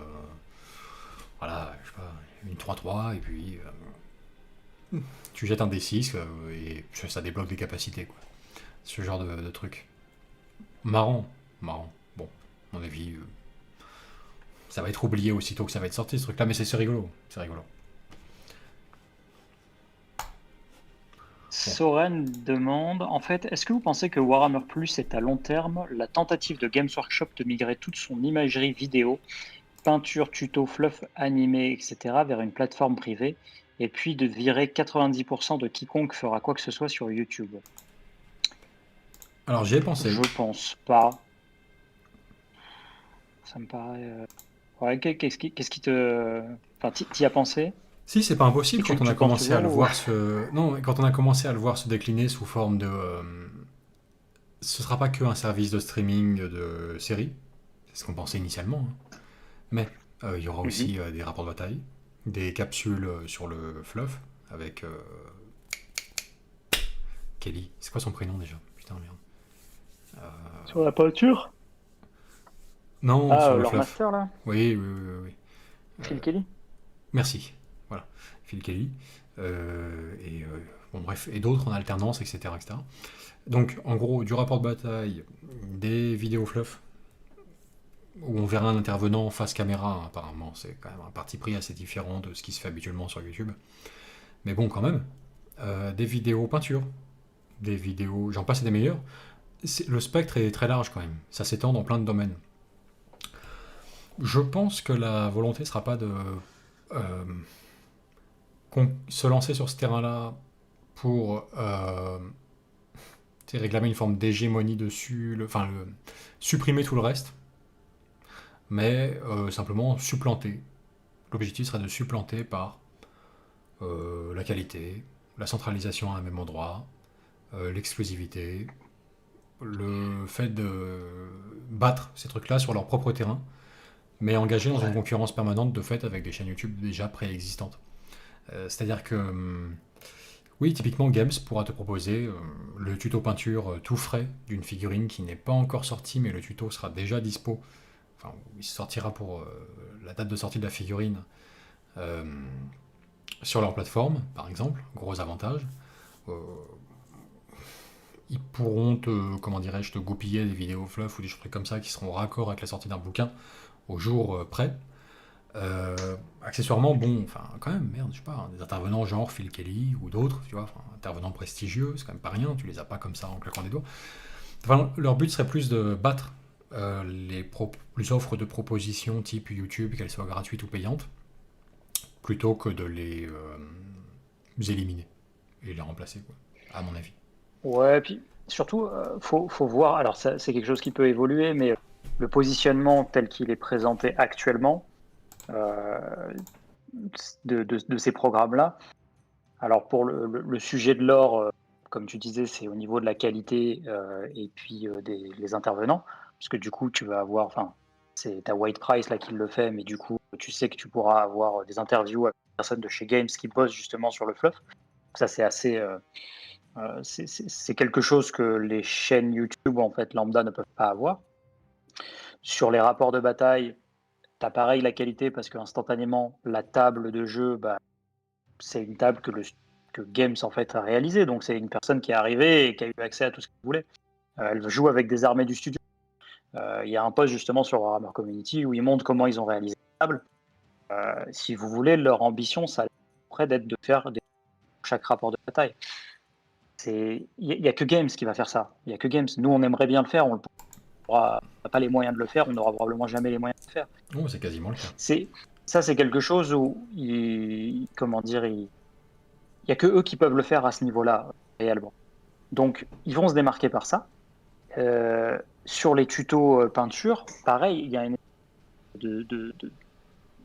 voilà, je sais pas, une 3-3, et puis tu jettes un D6 et ça débloque des capacités, quoi. Ce genre de truc. Marrant. Bon, à mon avis, ça va être oublié aussitôt que ça va être sorti, ce truc-là, mais c'est rigolo. C'est rigolo. Soren demande, en fait, est-ce que vous pensez que Warhammer Plus est à long terme la tentative de Games Workshop de migrer toute son imagerie vidéo, peinture, tuto, fluff, animé, etc. vers une plateforme privée, et puis de virer 90% de quiconque fera quoi que ce soit sur YouTube? Alors j'y ai pensé. Je pense pas. Ça me paraît... Ouais, qu'est-ce qui te... Enfin, t'y as pensé? Si, c'est pas impossible quand on a commencé à le voir quand on a commencé à le voir se décliner sous forme de... ce sera pas que un service de streaming de séries, c'est ce qu'on pensait initialement, hein. Mais il y aura aussi des rapports de bataille, des capsules sur le fluff, avec Kelly. C'est quoi son prénom déjà? Putain, merde. Sur la peinture? Non, sur le leur fluff. master, là? Oui. Phil Kelly? Merci. Voilà, Phil Kelly. Bon, bref, et d'autres en alternance, etc., etc. Donc, en gros, du rapport de bataille, des vidéos fluff, où on verra un intervenant face caméra, hein, apparemment, c'est quand même un parti pris assez différent de ce qui se fait habituellement sur YouTube. Mais bon, quand même, des vidéos peinture, des vidéos, j'en passe et des meilleurs. Le spectre est très large quand même, ça s'étend dans plein de domaines. Je pense que la volonté ne sera pas de se lancer sur ce terrain-là pour réclamer une forme d'hégémonie dessus, supprimer tout le reste, mais simplement supplanter. L'objectif serait de supplanter par la qualité, la centralisation à un même endroit, l'exclusivité, le fait de battre ces trucs-là sur leur propre terrain, mais engagés dans une concurrence permanente de fait avec des chaînes YouTube déjà préexistantes. C'est-à-dire que Oui, typiquement, Games pourra te proposer le tuto peinture tout frais d'une figurine qui n'est pas encore sortie, mais le tuto sera déjà dispo. Enfin, il sortira pour la date de sortie de la figurine euh, sur leur plateforme, par exemple. Gros avantage. Euh, Ils pourront comment dirais-je, te goupiller des vidéos fluff ou des trucs comme ça qui seront raccord avec la sortie d'un bouquin au jour près. Accessoirement, bon, enfin, quand même, merde, je sais pas, hein, des intervenants genre Phil Kelly ou d'autres, tu vois, enfin, intervenants prestigieux, c'est quand même pas rien, tu les as pas comme ça en claquant des doigts. Enfin, leur but serait plus de battre les offres de propositions type YouTube, qu'elles soient gratuites ou payantes, plutôt que de les éliminer et les remplacer, quoi, à mon avis. Ouais, puis surtout, faut voir. Alors, ça, c'est quelque chose qui peut évoluer, mais le positionnement tel qu'il est présenté actuellement euh, de ces programmes-là. Alors, pour le sujet de l'or, comme tu disais, c'est au niveau de la qualité et puis les intervenants, parce que du coup, tu vas avoir, enfin, c'est ta White Price là qui le fait, mais du coup, tu sais que tu pourras avoir des interviews avec des personnes de chez Games qui bossent justement sur le fluff. Ça, c'est assez. C'est quelque chose que les chaînes YouTube en fait lambda ne peuvent pas avoir. Sur les rapports de bataille, t'as pareil la qualité parce que instantanément la table de jeu, bah, c'est une table que Games en fait a réalisée. Donc c'est une personne qui est arrivée et qui a eu accès à tout ce qu'elle voulait. Elle joue avec des armées du studio. Il y a un post justement sur Warhammer Community où ils montrent comment ils ont réalisé la table. Si vous voulez, leur ambition, ça pourrait d'être de faire chaque rapport de bataille. Il n'y a que Games qui va faire ça. Il n'y a que Games. Nous, on aimerait bien le faire, on n'aura pas les moyens de le faire, on n'aura probablement jamais les moyens de le faire. Oh, c'est quasiment le cas. Ça, c'est quelque chose où comment dire, il n'y a que eux qui peuvent le faire à ce niveau-là, réellement. Donc, ils vont se démarquer par ça. Sur les tutos peinture, pareil, il y a une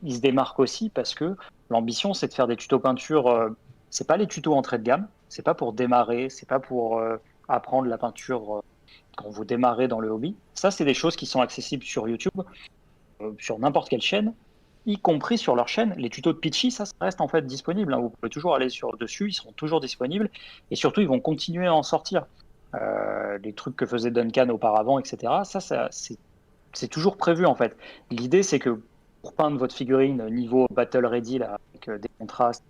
ils se démarquent aussi parce que l'ambition, c'est de faire des tutos peinture. C'est pas les tutos entrée de gamme, c'est pas pour démarrer, c'est pas pour apprendre la peinture quand vous démarrez dans le hobby. Ça, c'est des choses qui sont accessibles sur YouTube, sur n'importe quelle chaîne, y compris sur leur chaîne. Les tutos de Pitchy, ça reste en fait disponible. Hein. Vous pouvez toujours aller dessus, ils seront toujours disponibles. Et surtout, ils vont continuer à en sortir. Les trucs que faisait Duncan auparavant, etc. Ça c'est toujours prévu en fait. L'idée, c'est que pour peindre votre figurine niveau Battle Ready, là, avec des contrastes,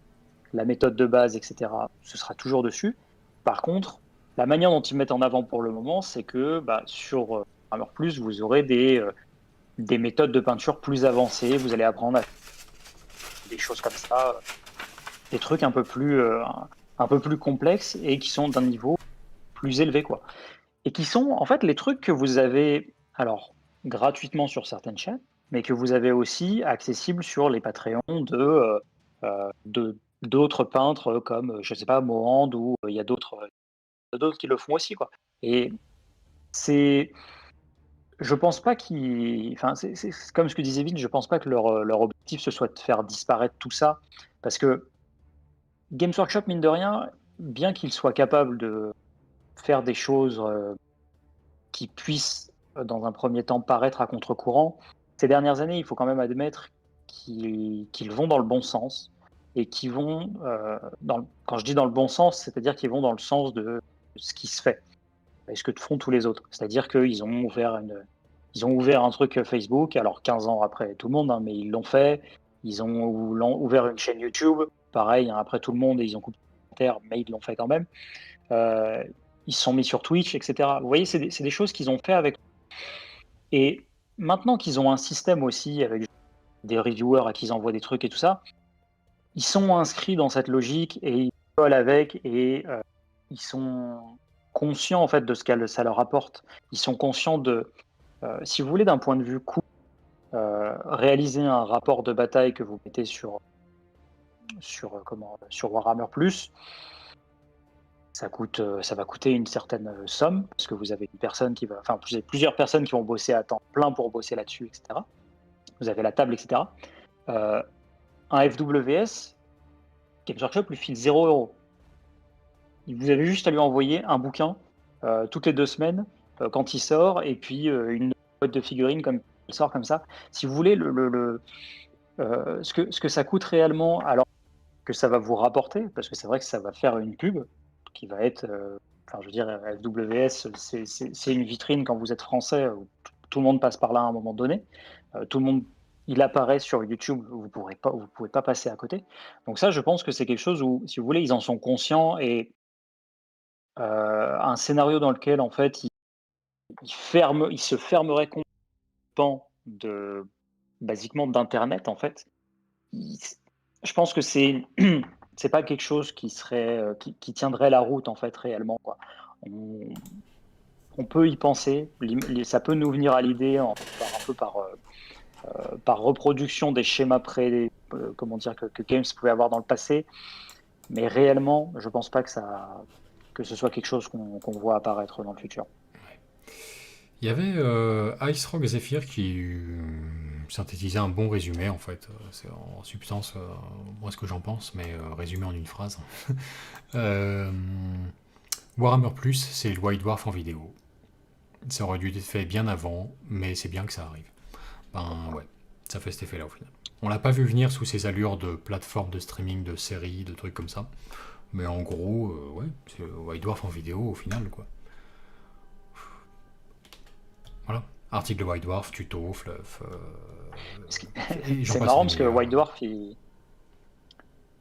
la méthode de base, etc., ce sera toujours dessus. Par contre, la manière dont ils mettent en avant pour le moment, c'est que sur Warhammer Plus, vous aurez des méthodes de peinture plus avancées. Vous allez apprendre à faire des choses comme ça, des trucs un peu plus complexes et qui sont d'un niveau plus élevé, quoi. Et qui sont en fait les trucs que vous avez alors gratuitement sur certaines chaînes, mais que vous avez aussi accessibles sur les Patreons d'autres peintres comme je sais pas Mohand ou il y a d'autres qui le font aussi, quoi. Et je pense pas enfin c'est comme ce que disait Vin, je pense pas que leur objectif ce soit de faire disparaître tout ça, parce que Games Workshop, mine de rien, bien qu'il soit capable de faire des choses qui puissent dans un premier temps paraître à contre-courant, ces dernières années, il faut quand même admettre qu'ils vont dans le bon sens et qu'ils vont, quand je dis dans le bon sens, c'est-à-dire qu'ils vont dans le sens de ce qui se fait et ce que font tous les autres. C'est-à-dire qu'ils ont ouvert un truc Facebook, alors 15 ans après tout le monde, hein, mais ils l'ont fait. Ils ont ouvert une chaîne YouTube, pareil, hein, après tout le monde, et ils ont coupé les commentaires, mais ils l'ont fait quand même. Ils se sont mis sur Twitch, etc. Vous voyez, c'est des choses qu'ils ont fait avec. Et maintenant qu'ils ont un système aussi avec des reviewers à qui ils envoient des trucs et tout ça, ils sont inscrits dans cette logique et ils collent avec et ils sont conscients en fait de ce que ça leur apporte. Ils sont conscients de, si vous voulez, d'un point de vue coût, réaliser un rapport de bataille que vous mettez sur Warhammer Plus. Ça va coûter une certaine somme parce que vous avez plusieurs personnes qui vont bosser à temps plein pour bosser là-dessus, etc. Vous avez la table, etc. Un FWS, Games Workshop lui file 0 €. Vous avez juste à lui envoyer un bouquin toutes les 2 semaines quand il sort, et puis une boîte de figurines comme il sort comme ça. Si vous voulez, ce que ça coûte réellement, alors que ça va vous rapporter, parce que c'est vrai que ça va faire une pub qui va être, enfin, je veux dire, FWS, c'est une vitrine quand vous êtes français, où tout le monde passe par là à un moment donné. Tout le monde, il apparaît sur YouTube, vous pouvez pas passer à côté. Donc ça, je pense que c'est quelque chose où, si vous voulez, ils en sont conscients et un scénario dans lequel, en fait, ils se fermeraient complètement de, basiquement, d'internet, en fait. Je pense que c'est pas quelque chose qui serait, qui tiendrait la route, en fait, réellement, quoi. On peut y penser, ça peut nous venir à l'idée par reproduction des schémas comment dire, que Games pouvait avoir dans le passé, mais réellement, je pense pas que ce soit quelque chose qu'on voit apparaître dans le futur. Il y avait Ice Rock Zephyr qui synthétisait un bon résumé en fait. C'est en substance, moi ce que j'en pense, mais résumé en une phrase. Warhammer Plus, c'est le White Dwarf en vidéo. Ça aurait dû être fait bien avant, mais c'est bien que ça arrive. Ben ouais, ça fait cet effet-là au final. On l'a pas vu venir sous ces allures de plateforme de streaming, de séries, de trucs comme ça. Mais en gros, ouais, c'est le White Dwarf en vidéo au final, quoi. Voilà. Article de White Dwarf, tuto, fluff. C'est marrant parce que White Dwarf,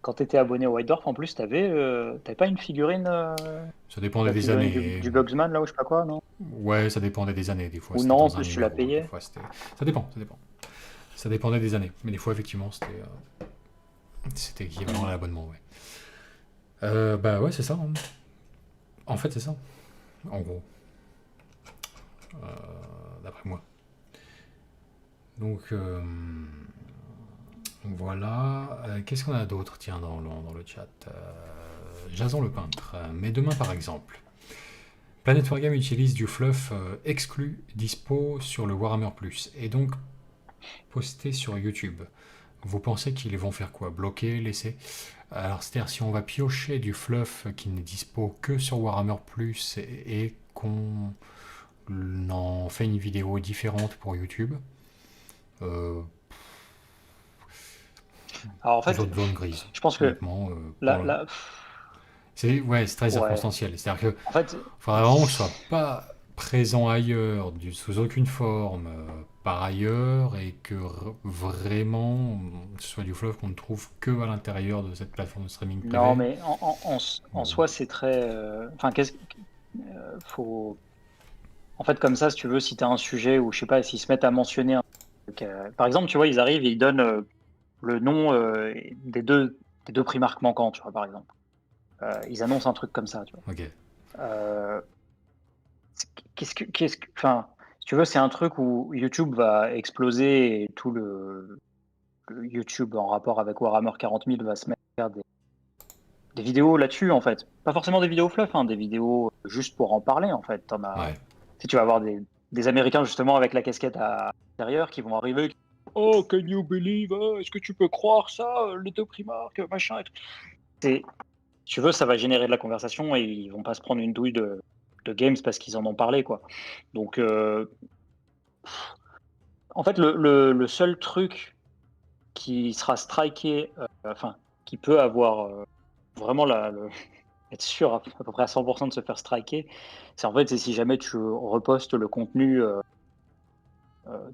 quand tu étais abonné au White Dwarf, en plus, t'avais pas une figurine. Ça dépendait des années. Du Bugsman, là, ou je sais pas quoi, non? Ouais, ça dépendait des années, des fois. Ou non, en plus, tu l'as payé. Ça dépend. Ça dépendait des années. Mais des fois, effectivement, c'était équivalent à l'abonnement, ouais. Bah ouais, c'est ça. Hein. En fait, c'est ça. En gros. D'après moi. Donc, voilà. Qu'est-ce qu'on a d'autre, tiens, dans le chat Jason le peintre. Mais demain, par exemple, Planet Wargame utilise du fluff exclu, dispo sur le Warhammer Plus, et donc posté sur YouTube. Vous pensez qu'ils vont faire quoi? Bloquer, laisser? Alors, c'est-à-dire, si on va piocher du fluff qui n'est dispo que sur Warhammer Plus et qu'on en fait une vidéo différente pour YouTube, alors en fait, zone grise. Je pense que c'est très circonstanciel. C'est-à-dire que en fait, faudrait vraiment que je sois pas présent ailleurs, sous aucune forme, par ailleurs, et que vraiment ce soit du fluff qu'on ne trouve que à l'intérieur de cette plateforme de streaming privée. Non, mais en soi, c'est très. Enfin, faut. En fait, comme ça, si tu veux, si tu as un sujet où, je sais pas, s'ils se mettent à mentionner par exemple, tu vois, ils arrivent et ils donnent le nom des deux Primarques manquants, tu vois, par exemple. Ils annoncent un truc comme ça, tu vois. Ok. Enfin, si tu veux, c'est un truc où YouTube va exploser et tout le YouTube en rapport avec Warhammer 40 000 va se mettre à faire des vidéos là-dessus, en fait. Pas forcément des vidéos fluff, hein, des vidéos juste pour en parler, en fait. Ouais. Si tu vas avoir des Américains, justement, avec la casquette à l'intérieur qui vont arriver. Oh, can you believe? Est-ce que tu peux croire ça? Les deux Primarques, machin et tout. Si tu veux, ça va générer de la conversation et ils vont pas se prendre une douille de Games parce qu'ils en ont parlé, quoi. Donc, en fait, le seul truc qui sera striké, enfin, qui peut avoir vraiment être sûr à peu près à 100% de se faire striker, c'est si jamais tu repostes le contenu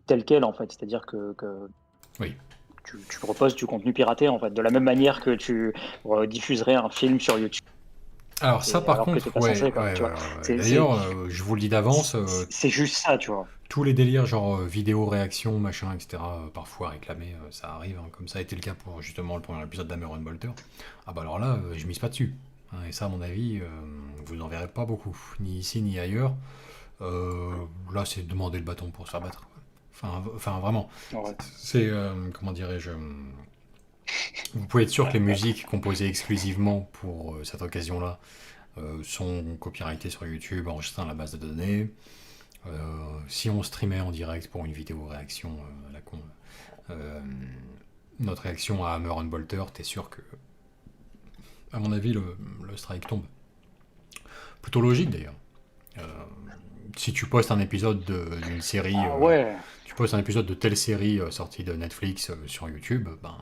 tel quel, en fait. C'est-à-dire que oui. tu repostes du contenu piraté, en fait, de la même manière que tu diffuserais un film sur YouTube. Alors ça, par contre, d'ailleurs, je vous le dis d'avance. C'est juste ça, tu vois. Tous les délires, genre vidéo, réaction, machin, etc., parfois réclamés, ça arrive, hein, comme ça a été le cas pour justement le premier épisode d'Hammer and Bolter. Ah bah alors là, je mise pas dessus. Hein, et ça, à mon avis, vous n'en verrez pas beaucoup, ni ici ni ailleurs. Là, c'est demander le bâton pour se faire battre. Enfin vraiment. Ouais. C'est, comment dirais-je... Vous pouvez être sûr que les musiques composées exclusivement pour cette occasion-là sont copyrightées sur YouTube, enregistrées dans la base de données. Si on streamait en direct pour une vidéo réaction à la con, notre réaction à Hammer and Bolter, t'es sûr que, à mon avis, le strike tombe. Plutôt logique d'ailleurs. Si tu postes un épisode d'une série, tu postes un épisode de telle série sortie de Netflix sur YouTube, ben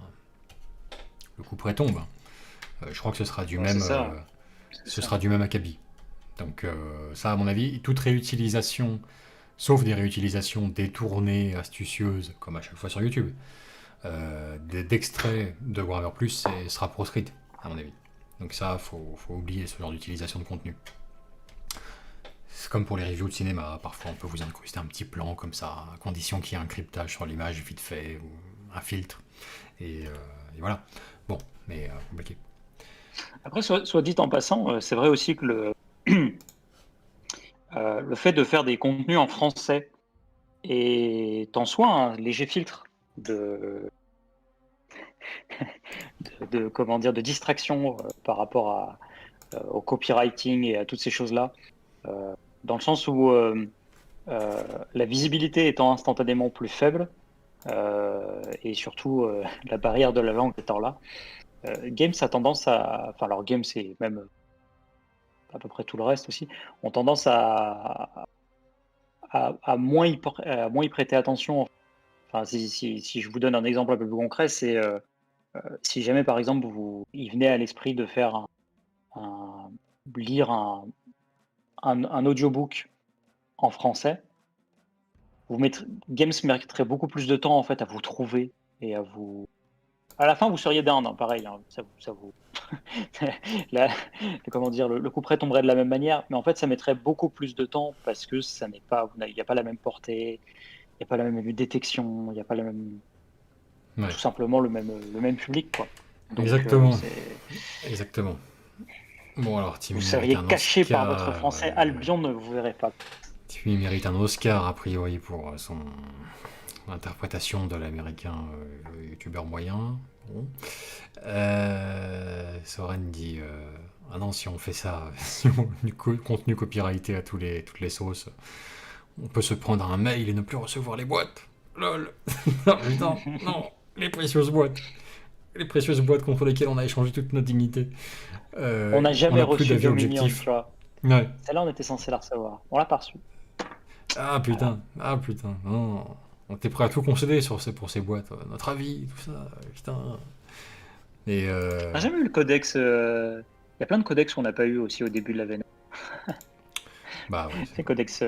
le coup près tombe. Je crois que ce sera du Ouais, même, c'est ça. ce sera du même acabit. Donc ça, à mon avis, toute réutilisation, sauf des réutilisations détournées, astucieuses, comme à chaque fois sur YouTube, d'extraits de Warhammer Plus, sera proscrite, à mon avis. Donc ça, faut oublier ce genre d'utilisation de contenu. C'est comme pour les reviews de cinéma, parfois on peut vous incruster un petit plan comme ça, à condition qu'il y ait un cryptage sur l'image vite fait, ou un filtre, et voilà. Bon, mais compliqué. Après, soit dit en passant, c'est vrai aussi que le fait de faire des contenus en français est en soi un léger filtre de comment dire, de distraction par rapport au copywriting et à toutes ces choses-là, dans le sens où la visibilité étant instantanément plus faible et surtout la barrière de la langue étant là, Games a tendance enfin alors Games et même à peu près tout le reste aussi, ont tendance à moins y prêter attention. Enfin, si je vous donne un exemple un peu plus concret, c'est si jamais par exemple il venait à l'esprit de faire lire un audiobook en français, Games mériterait beaucoup plus de temps en fait à vous trouver et à vous. À la fin, vous seriez down, hein, pareil. Hein, ça vous. Comment dire, le coup près tomberait de la même manière, mais en fait, ça mettrait beaucoup plus de temps parce que ça n'est pas, il n'y a pas la même portée, il n'y a pas la même détection, il n'y a pas la même, Ouais. tout simplement le même public, quoi. Donc, Exactement. Exactement. Bon alors, Timmy vous seriez mérite un caché par Oscar, votre français Albion, ne vous verrez pas. Timmy mérite un Oscar a priori pour son interprétation de l'américain youtubeur moyen. Bon. Soren dit ah non, si on fait ça, si on du contenu copyrighté à toutes les sauces, on peut se prendre un mail et ne plus recevoir les boîtes. Lol. Non, putain, non, les précieuses boîtes. Les précieuses boîtes contre lesquelles on a échangé toute notre dignité. On n'a jamais a plus reçu d'avis Dominion, objectif. tu vois. Ouais. Celle-là, on était censé la recevoir. On l'a pas reçue. Ah putain, non. On était prêt à tout concéder pour ces boîtes. Notre avis, tout ça, putain. Et On n'a jamais eu le codex. Il y a plein de codex qu'on n'a pas eu aussi au début de la veine. bah ouais. Les codex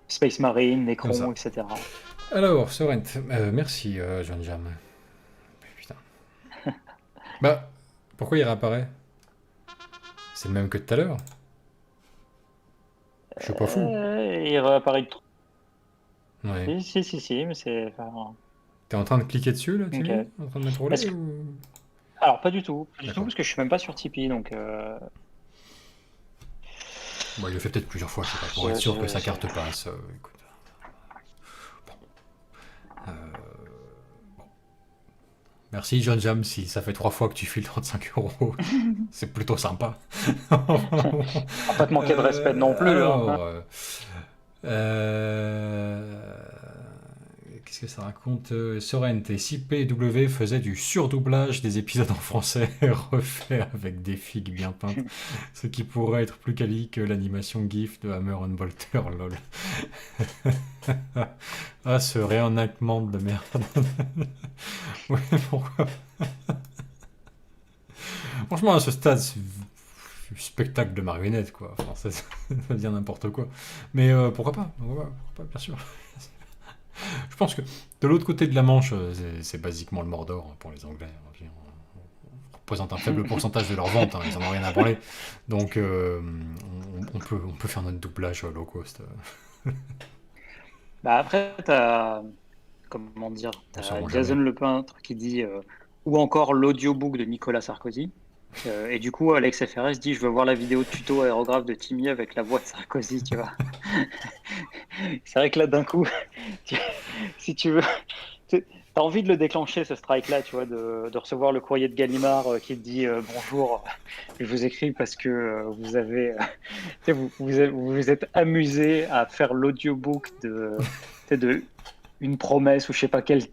Space Marine, Comme Necron, ça. etc. Alors, Sorent, merci, John Jam. Putain. Bah, pourquoi il réapparaît? C'est le même que tout à l'heure. Je suis pas fou. Il réapparaît de trop. Ouais. Si, mais c'est. Enfin, T'es en train de cliquer dessus, là, Timmy? Ok. En train de mettre au Parce lait que- ou... Alors, pas du tout. Pas du tout, D'accord. parce que je suis même pas sur Tipeee, donc. Bon, il le fait peut-être plusieurs fois, je sais pas, pour être sûr que sa carte passe. Écoute. Bon. Bon. Merci, John Jam, si ça fait 3 fois que tu files 35 €. C'est plutôt sympa. On va pas te manquer de respect non plus. Alors, hein. Qu'est-ce que ça raconte Sorent, et si PW faisait du surdoublage des épisodes en français refait avec des figues bien peintes, ce qui pourrait être plus quali que l'animation GIF de Hammer and Bolter, lol. Ah, ce réenactment de merde. Ouais, pourquoi pas. Franchement, à ce stade, c'est spectacle de marionnettes, quoi. Enfin, ça veut dire n'importe quoi. Mais pourquoi pas, bien sûr. Je pense que de l'autre côté de la Manche, c'est basiquement le Mordor pour les Anglais. On représente un faible pourcentage de leurs ventes, hein, ils en ont rien à branler. Donc on peut faire notre doublage low cost. Bah après, t'as. Comment dire, On s'en t'as rend Jason jamais. Le Peintre qui dit ou encore l'audiobook de Nicolas Sarkozy. Et du coup, Alex FRS dit je veux voir la vidéo tuto aérographe de Timmy avec la voix de Sarkozy, tu vois. C'est vrai que là, d'un coup, si tu veux, t'as envie de le déclencher ce strike-là, tu vois, de recevoir le courrier de Gallimard qui te dit bonjour, je vous écris parce que vous avez, vous vous êtes amusé à faire l'audiobook de une promesse ou je sais pas quel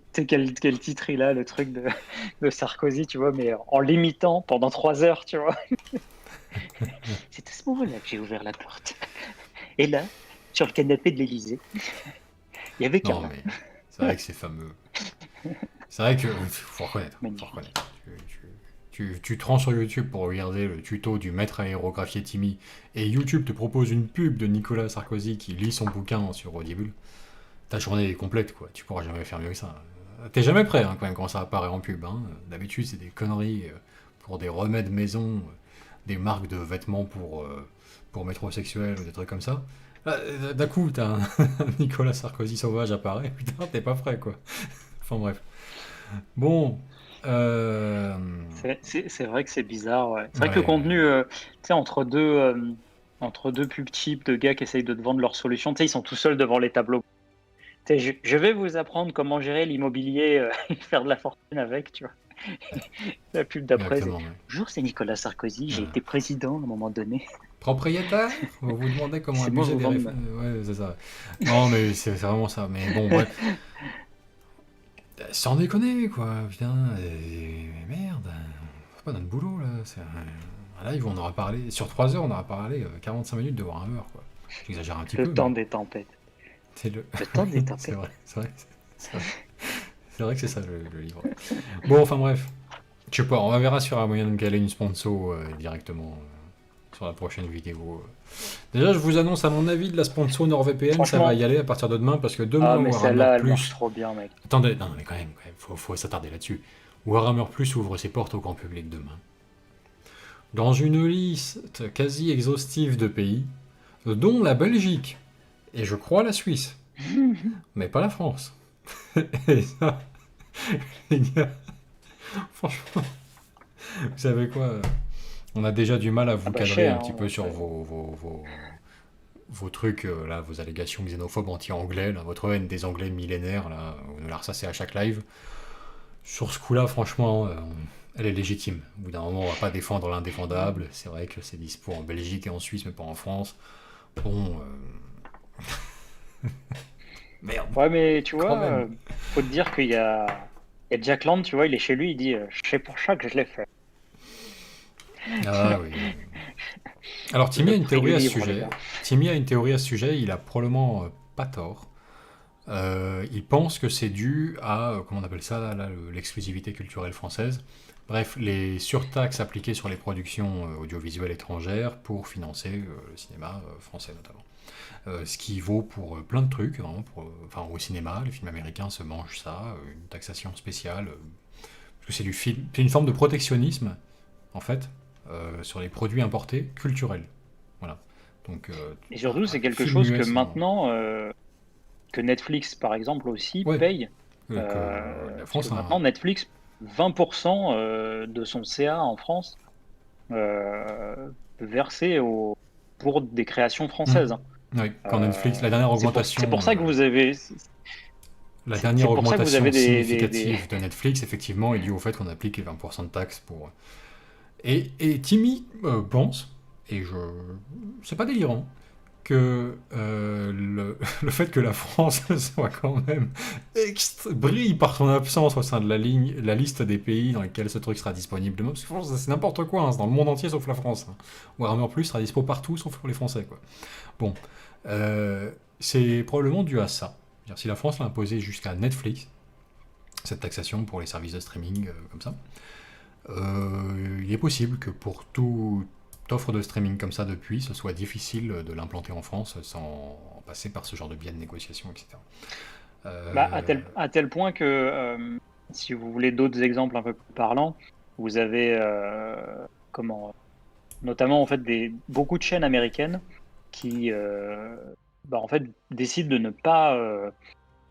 titre il a, le truc de Sarkozy, tu vois, mais en l'imitant pendant 3 heures, tu vois. C'est à ce moment-là que j'ai ouvert la porte. Et là, sur le canapé de l'Élysée, il y avait Non, Carla. mais c'est vrai que c'est fameux. C'est vrai que faut reconnaître. Magnifique. Tu te rends sur YouTube pour regarder le tuto du maître aérographier Timmy, et YouTube te propose une pub de Nicolas Sarkozy qui lit son bouquin sur Audible. Ta journée est complète, quoi. Tu pourras jamais faire mieux que ça. T'es jamais prêt, hein, quand même, quand ça apparaît en pub. Hein. D'habitude, c'est des conneries pour des remèdes maison, des marques de vêtements pour métrosexuels ou des trucs comme ça. Là, d'un coup, t'as un Nicolas Sarkozy sauvage apparaît. Putain, t'es pas prêt, quoi. Enfin, bref. Bon. C'est vrai que c'est bizarre, ouais. C'est vrai que Ouais. le contenu, tu sais, entre deux pubs types de gars qui essayent de te vendre leurs solutions, tu sais, ils sont tout seuls devant les tableaux. Tu sais, je vais vous apprendre comment gérer l'immobilier et faire de la fortune avec, tu vois. La pub d'après, c'est Exactement, ouais. bonjour, c'est Nicolas Sarkozy, j'ai Ouais. été président à un moment donné. Propriétaire? Vous vous demandez comment C'est moi, abuser vous des vendre Ouais, c'est ça. Non, mais c'est vraiment ça. Mais bon, bref. Sans déconner, quoi. Putain, merde. C'est pas notre boulot, là. Un live, on aura parlé. Sur 3 heures, on aura parlé 45 minutes de Warhammer, quoi. J'exagère un petit peu. Le temps mais des tempêtes. c'est le temps des c'est tempêtes. vrai, c'est vrai. C'est vrai que c'est ça le livre. Bon, enfin bref. Je sais pas, on verra sur un moyen de caler une sponsor directement sur la prochaine vidéo. Déjà, je vous annonce à mon avis de la sponsor NordVPN, ça Franchement. va y aller à partir de demain parce que demain, Ah, mais Warhammer celle-là, elle Plus. marche trop bien, mec. Attendez, non, mais quand même, faut s'attarder là-dessus. Warhammer Plus ouvre ses portes au grand public demain. Dans une liste quasi exhaustive de pays, dont la Belgique, et je crois la Suisse, mais pas la France. Et ça, les gars, franchement, vous savez quoi, on a déjà du mal à vous Ah bah, cadrer cher, un petit hein, peu sur ouais. vos trucs, là, vos allégations xénophobes anti-anglais, là, votre haine des anglais millénaires, là, vous nous la ressassez à chaque live. Sur ce coup-là, franchement, elle est légitime. Au bout d'un moment, on va pas défendre l'indéfendable. C'est vrai que c'est dispo en Belgique et en Suisse, mais pas en France. Bon. Merde. Ouais, mais tu Quand vois, même. faut te dire qu'il y a Jack Land, tu vois, il est chez lui, il dit c'est pour ça que je l'ai fait. Ah oui. Alors, Timmy a une prix du théorie à ce livre, les sujet. gars. Timmy a une théorie à ce sujet. Il a probablement pas tort. Il pense que c'est dû à, comment on appelle ça, là, l'exclusivité culturelle française. Bref, les surtaxes appliquées sur les productions audiovisuelles étrangères pour financer le cinéma français notamment. Ce qui vaut pour plein de trucs, vraiment enfin, au cinéma, les films américains se mangent ça, une taxation spéciale, parce que c'est c'est une forme de protectionnisme, en fait, sur les produits importés culturels. Voilà. Donc, Et surtout, c'est un quelque film chose que US, maintenant, que Netflix, par exemple, aussi ouais, paye. que la Parce France que a maintenant, Netflix, 20% de son CA en France versé pour des créations françaises. hein. Oui, quand Netflix, la dernière augmentation. C'est pour ça que vous avez. La c'est dernière pour ça que vous augmentation avez significative de Netflix, effectivement, est due au fait qu'on applique les 20% de taxes pour. Et Timmy pense, et c'est pas délirant, que le fait que la France soit quand même brille par son absence au sein de la liste des pays dans lesquels ce truc sera disponible demain, parce que franchement, c'est n'importe quoi, hein, c'est dans le monde entier sauf la France. Hein. Warhammer Plus sera dispo partout sauf pour les Français, quoi. Bon, c'est probablement dû à ça. C'est-à-dire, si la France l'a imposé jusqu'à Netflix, cette taxation pour les services de streaming comme ça, il est possible que pour toute offre de streaming comme ça depuis, ce soit difficile de l'implanter en France sans passer par ce genre de biais de négociation, etc. Bah, à tel point que, si vous voulez d'autres exemples un peu plus parlants, vous avez notamment en fait beaucoup de chaînes américaines qui en fait décident de ne pas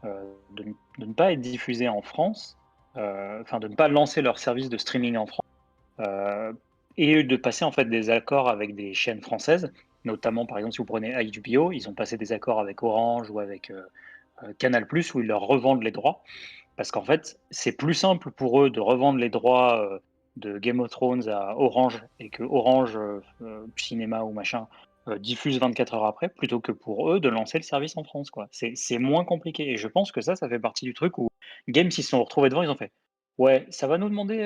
de ne pas être diffusées en France, enfin de ne pas lancer leur service de streaming en France, et de passer en fait des accords avec des chaînes françaises, notamment par exemple si vous prenez HBO, ils ont passé des accords avec Orange ou avec Canal+, où ils leur revendent les droits, parce qu'en fait c'est plus simple pour eux de revendre les droits de Game of Thrones à Orange et que Orange Cinéma ou machin diffuse 24 heures après, plutôt que pour eux de lancer le service en France, quoi. C'est moins compliqué, et je pense que ça fait partie du truc où Games, s'ils se sont retrouvés devant, ils ont fait ouais, ça va nous demander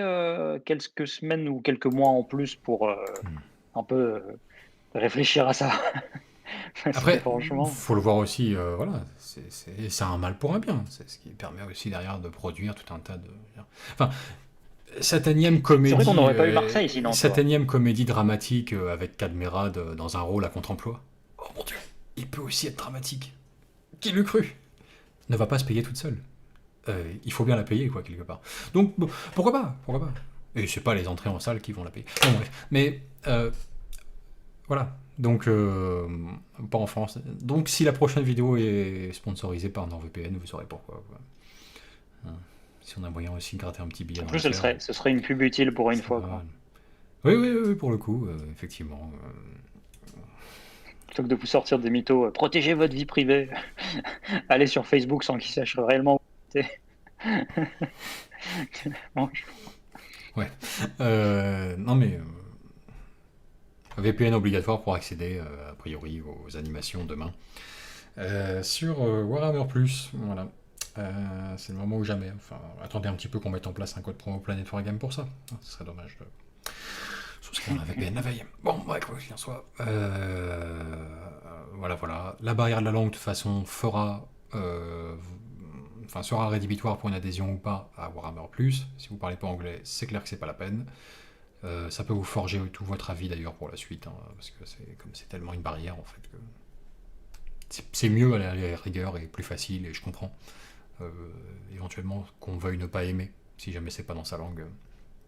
quelques semaines ou quelques mois en plus pour un peu réfléchir à ça. Parce Après, que franchement, faut le voir aussi, voilà, c'est un mal pour un bien. C'est ce qui permet aussi derrière de produire tout un tas de. Enfin, Cette énième comédie, C'est vrai qu'on n'aurait pas eu Marseille sinon. cette énième comédie dramatique avec Cadmerade dans un rôle à contre-emploi. Oh mon dieu, il peut aussi être dramatique. Qui l'eût cru? Ne va pas se payer toute seule. Il faut bien la payer, quoi, quelque part. Donc, bon, pourquoi pas? Pourquoi pas? Et c'est pas les entrées en salle qui vont la payer. Bon, bref. Mais, voilà. Donc, pas en France. Donc, si la prochaine vidéo est sponsorisée par NordVPN, vous saurez pourquoi. Quoi. Si on a moyen aussi de gratter un petit billet. En plus, ce serait une pub utile pour une fois. Quoi. Oui, pour le coup, effectivement. Plutôt que de vous sortir des mythos, protégez votre vie privée. Allez sur Facebook sans qu'ils sachent réellement où c'est. Ouais. Non mais... VPN obligatoire pour accéder, a priori, aux animations demain. Sur Warhammer+, voilà. C'est le moment ou jamais. Enfin, attendez un petit peu qu'on mette en place un code promo Planet Wargame pour ça. Ce serait dommage de souscrire à la VPN la veille. Bon, bref, quoi qu'il en soit. Voilà. La barrière de la langue, de toute façon, sera rédhibitoire pour une adhésion ou pas à Warhammer+. Si vous parlez pas anglais, c'est clair que c'est pas la peine. Ça peut vous forger tout votre avis d'ailleurs pour la suite, parce que c'est tellement une barrière en fait que c'est mieux à la rigueur et plus facile, et je comprends. Éventuellement qu'on veuille ne pas aimer, si jamais c'est pas dans sa langue.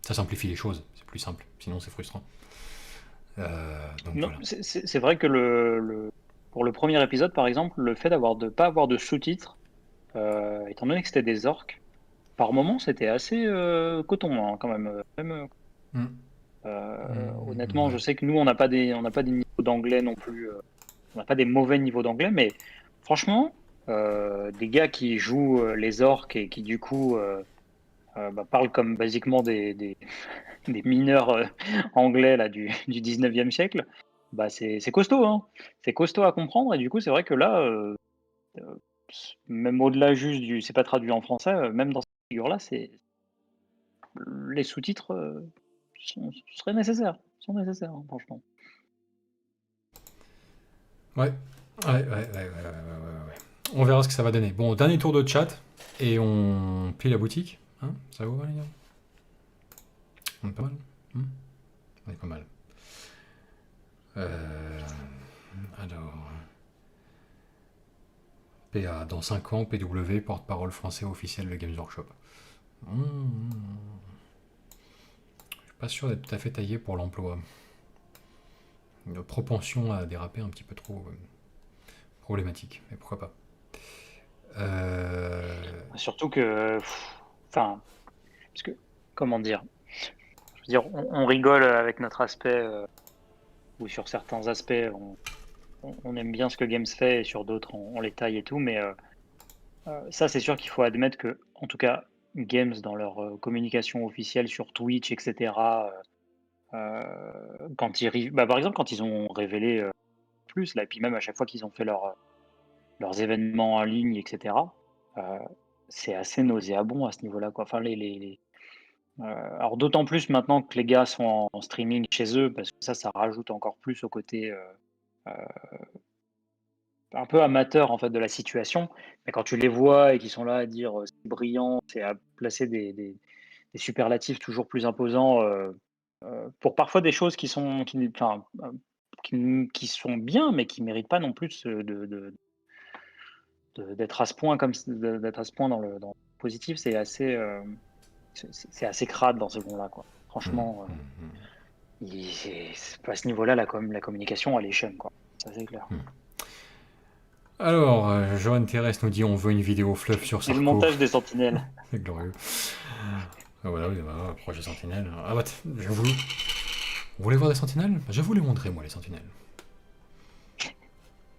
Ça simplifie les choses, c'est plus simple, sinon c'est frustrant. Donc non, voilà. c'est vrai que pour le premier épisode, par exemple, le fait de pas avoir de sous-titres, étant donné que c'était des orques, par moments c'était assez coton quand même. Honnêtement, je sais que nous on n'a pas des niveaux d'anglais non plus, on n'a pas des mauvais niveaux d'anglais, mais franchement, des gars qui jouent les orques et qui du coup parlent comme basiquement des mineurs anglais là, du 19e siècle, c'est costaud, hein. C'est costaud à comprendre, et du coup c'est vrai que là, même au-delà juste c'est pas traduit en français, même dans cette figure-là, les sous-titres seraient nécessaires, hein, franchement. Ouais. On verra ce que ça va donner. Bon, dernier tour de chat, et on plie la boutique. Hein, ça vous va, les gars? On est pas mal. On est pas mal. Alors... PA, dans 5 ans, PW, porte-parole français officiel de Games Workshop. Je suis pas sûr d'être tout à fait taillé pour l'emploi. Une propension à déraper un petit peu trop problématique, mais pourquoi pas. Surtout que... parce que, comment dire? Je veux dire, on rigole avec notre aspect, ou sur certains aspects, on aime bien ce que Games fait, et sur d'autres, on les taille et tout, mais ça, c'est sûr qu'il faut admettre que, en tout cas, Games, dans leur communication officielle sur Twitch, etc., quand ils... par exemple, quand ils ont révélé plus, là, et puis même à chaque fois qu'ils ont fait leurs événements en ligne, etc., c'est assez nauséabond à ce niveau-là, quoi. Enfin, alors d'autant plus maintenant que les gars sont en streaming chez eux, parce que ça rajoute encore plus au côté un peu amateur en fait de la situation. Mais quand tu les vois et qu'ils sont là à dire c'est brillant, c'est à placer des superlatifs toujours plus imposants pour parfois des choses qui sont bien, mais qui méritent pas non plus d'être à ce point dans le positif. C'est assez crade dans ce moment-là, quoi. Franchement, à ce niveau-là, la communication, elle est chum, quoi. Ça, c'est clair. Alors, Johan Thérèse nous dit on veut une vidéo fluff sur Sarko. Et le montage des sentinelles. C'est glorieux. Voilà, projet sentinelle. Ah bah, vous voulez voir des sentinelles? Je vais vous les montrer, moi, les sentinelles. Vous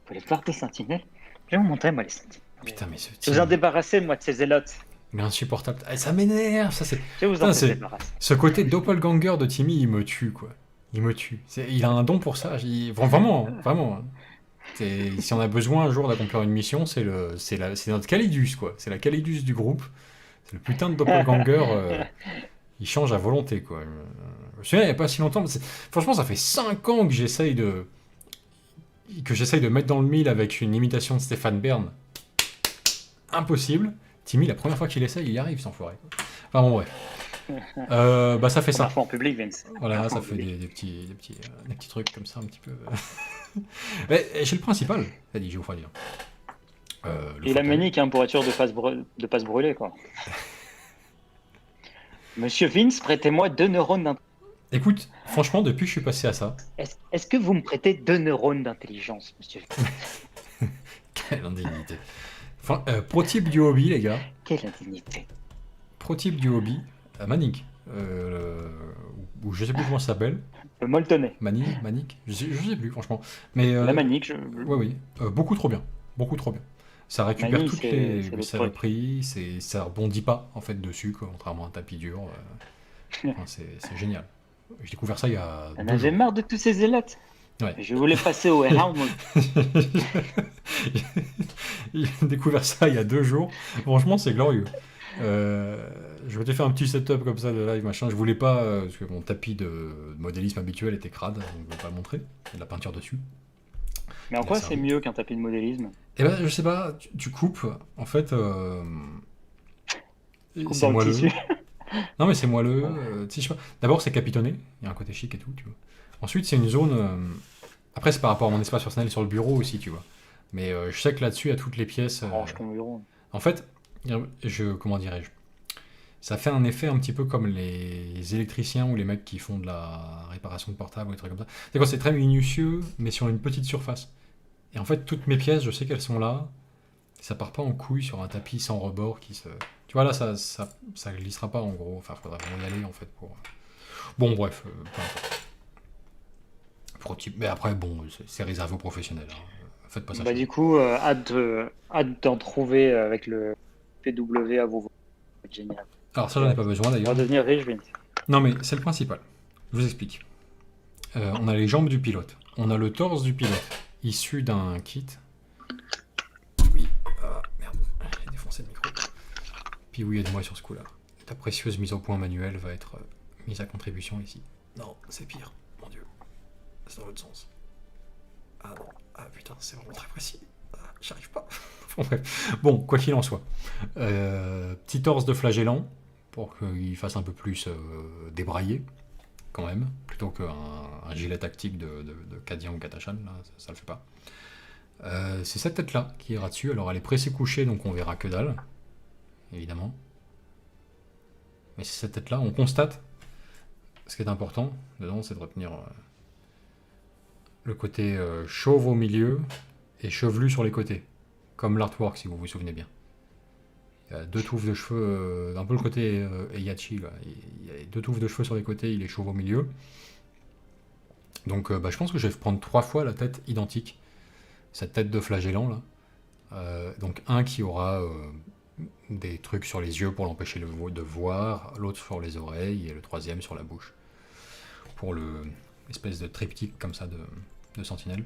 voulez voir des sentinelles? Je vais vous montrer, moi, les sentinelles. Putain, mais je vous en débarrasser, moi, de ces zélotes. Mais insupportable. Ça m'énerve, ça c'est... Je vais vous en débarrasser. Ce côté doppelganger de Timmy, il me tue, quoi. Il me tue. Il a un don pour ça. Vraiment. Si on a besoin un jour d'accomplir une mission, c'est notre Calidus, quoi. C'est la Calidus du groupe. C'est le putain de doppelganger. Il change à volonté, quoi. Je me souviens, il n'y a pas si longtemps. Franchement, ça fait 5 ans que j'essaye de mettre dans le mille avec une imitation de Stéphane Bern. Impossible. Timmy, la première fois qu'il essaye, il y arrive, sans foirer. Enfin bon, bref. Bah ça fait ça. Première fois en public, Vince. Voilà, Première fois ça en fait public. des petits trucs comme ça un petit peu. Mais chez le principal, t'as dit Geoffroy. Le Et la fauteuil. manique, hein, pour être sûr de pas se brûler, quoi. Monsieur Vince, prêtez-moi 2 neurones d'intelligence. Écoute, franchement, depuis que je suis passé à ça, Est-ce que vous me prêtez 2 neurones d'intelligence, monsieur Vince? quelle indignité. Enfin, pro type du hobby, les gars. Quelle indignité. Pro type du hobby, Manic. Ou je sais plus comment ça s'appelle. Le molletonnet. Manic je sais plus, franchement. Mais, La manique, oui. Beaucoup trop bien. Beaucoup trop bien. Ça récupère Mani, toutes c'est les l'autre saloperies, ça rebondit pas en fait dessus, quoi, contrairement à un tapis dur. Enfin, c'est génial. J'ai découvert ça il y a On 2 avait jours. marre de tous ces élates. Ouais. Je voulais passer au round. J'ai découvert ça il y a 2 jours. Franchement, c'est glorieux. Je m'étais fait un petit setup comme ça de live, machin. Je voulais pas, parce que mon tapis de modélisme habituel était crade, donc je voulais pas le montrer. Il y a de la peinture dessus. Mais en Il a quoi servi. c'est mieux qu'un tapis de modélisme? Et ben, je sais pas, tu coupes, en fait, Coupe c'est dans le moelleux. tissu. Non, mais c'est moelleux. Tu sais, je sais pas. D'abord, c'est capitonné. Il y a un côté chic et tout, tu vois. Ensuite, c'est une zone. Après, c'est par rapport à mon espace personnel sur le bureau aussi, tu vois. Mais je sais que là-dessus, il y a toutes les pièces. Range ton bureau. En fait, comment dirais-je? Ça fait un effet un petit peu comme les électriciens ou les mecs qui font de la réparation de portables ou des trucs comme ça. C'est quoi? C'est très minutieux, mais sur une petite surface. Et en fait, toutes mes pièces, je sais qu'elles sont là. Ça part pas en couille sur un tapis sans rebord qui se. Tu vois, là, ça glissera pas en gros. Enfin, faudra vraiment y aller en fait pour. Bon, bref, peu importe. Mais après, bon, c'est réservé aux professionnels. Hein. Faites pas ça. Bah chez du coup, hâte d'en trouver avec le PW à vous. C'est génial. vous. Alors, ça, j'en ai pas besoin On va d'ailleurs. devenir riche, Vince. Non, mais c'est le principal. Je vous explique. On a les jambes du pilote. On a le torse du pilote, issu d'un kit. Oui. Ah, merde. J'ai défoncé le micro. Puis oui, aide-moi sur ce coup-là. Ta précieuse mise au point manuelle va être mise à contribution ici. Non, c'est pire. Mon Dieu. C'est dans l'autre sens. Ah non. Ah putain, c'est vraiment très précis. Ah, j'y arrive pas. Bon, bref. Bon, quoi qu'il en soit. Petit torse de flagellant pour qu'il fasse un peu plus débraillé, quand même, plutôt qu'un gilet tactique de Kadian ou Katashan, là, ça le fait pas. C'est cette tête-là qui ira dessus. Alors elle est pressée couchée, donc on verra que dalle, évidemment. Mais c'est cette tête-là, on constate. Ce qui est important dedans, c'est de retenir le côté chauve au milieu et chevelu sur les côtés, comme l'artwork, si vous vous souvenez bien. Il y a 2 touffes de cheveux, un peu le côté Heihachi, là. Il y a 2 touffes de cheveux sur les côtés, il est chauve au milieu. Donc je pense que je vais prendre 3 fois la tête identique, cette tête de flagellant là. Donc un qui aura des trucs sur les yeux pour l'empêcher de voir, l'autre sur les oreilles et le troisième sur la bouche. Pour l'espèce de triptyque comme ça de sentinelle.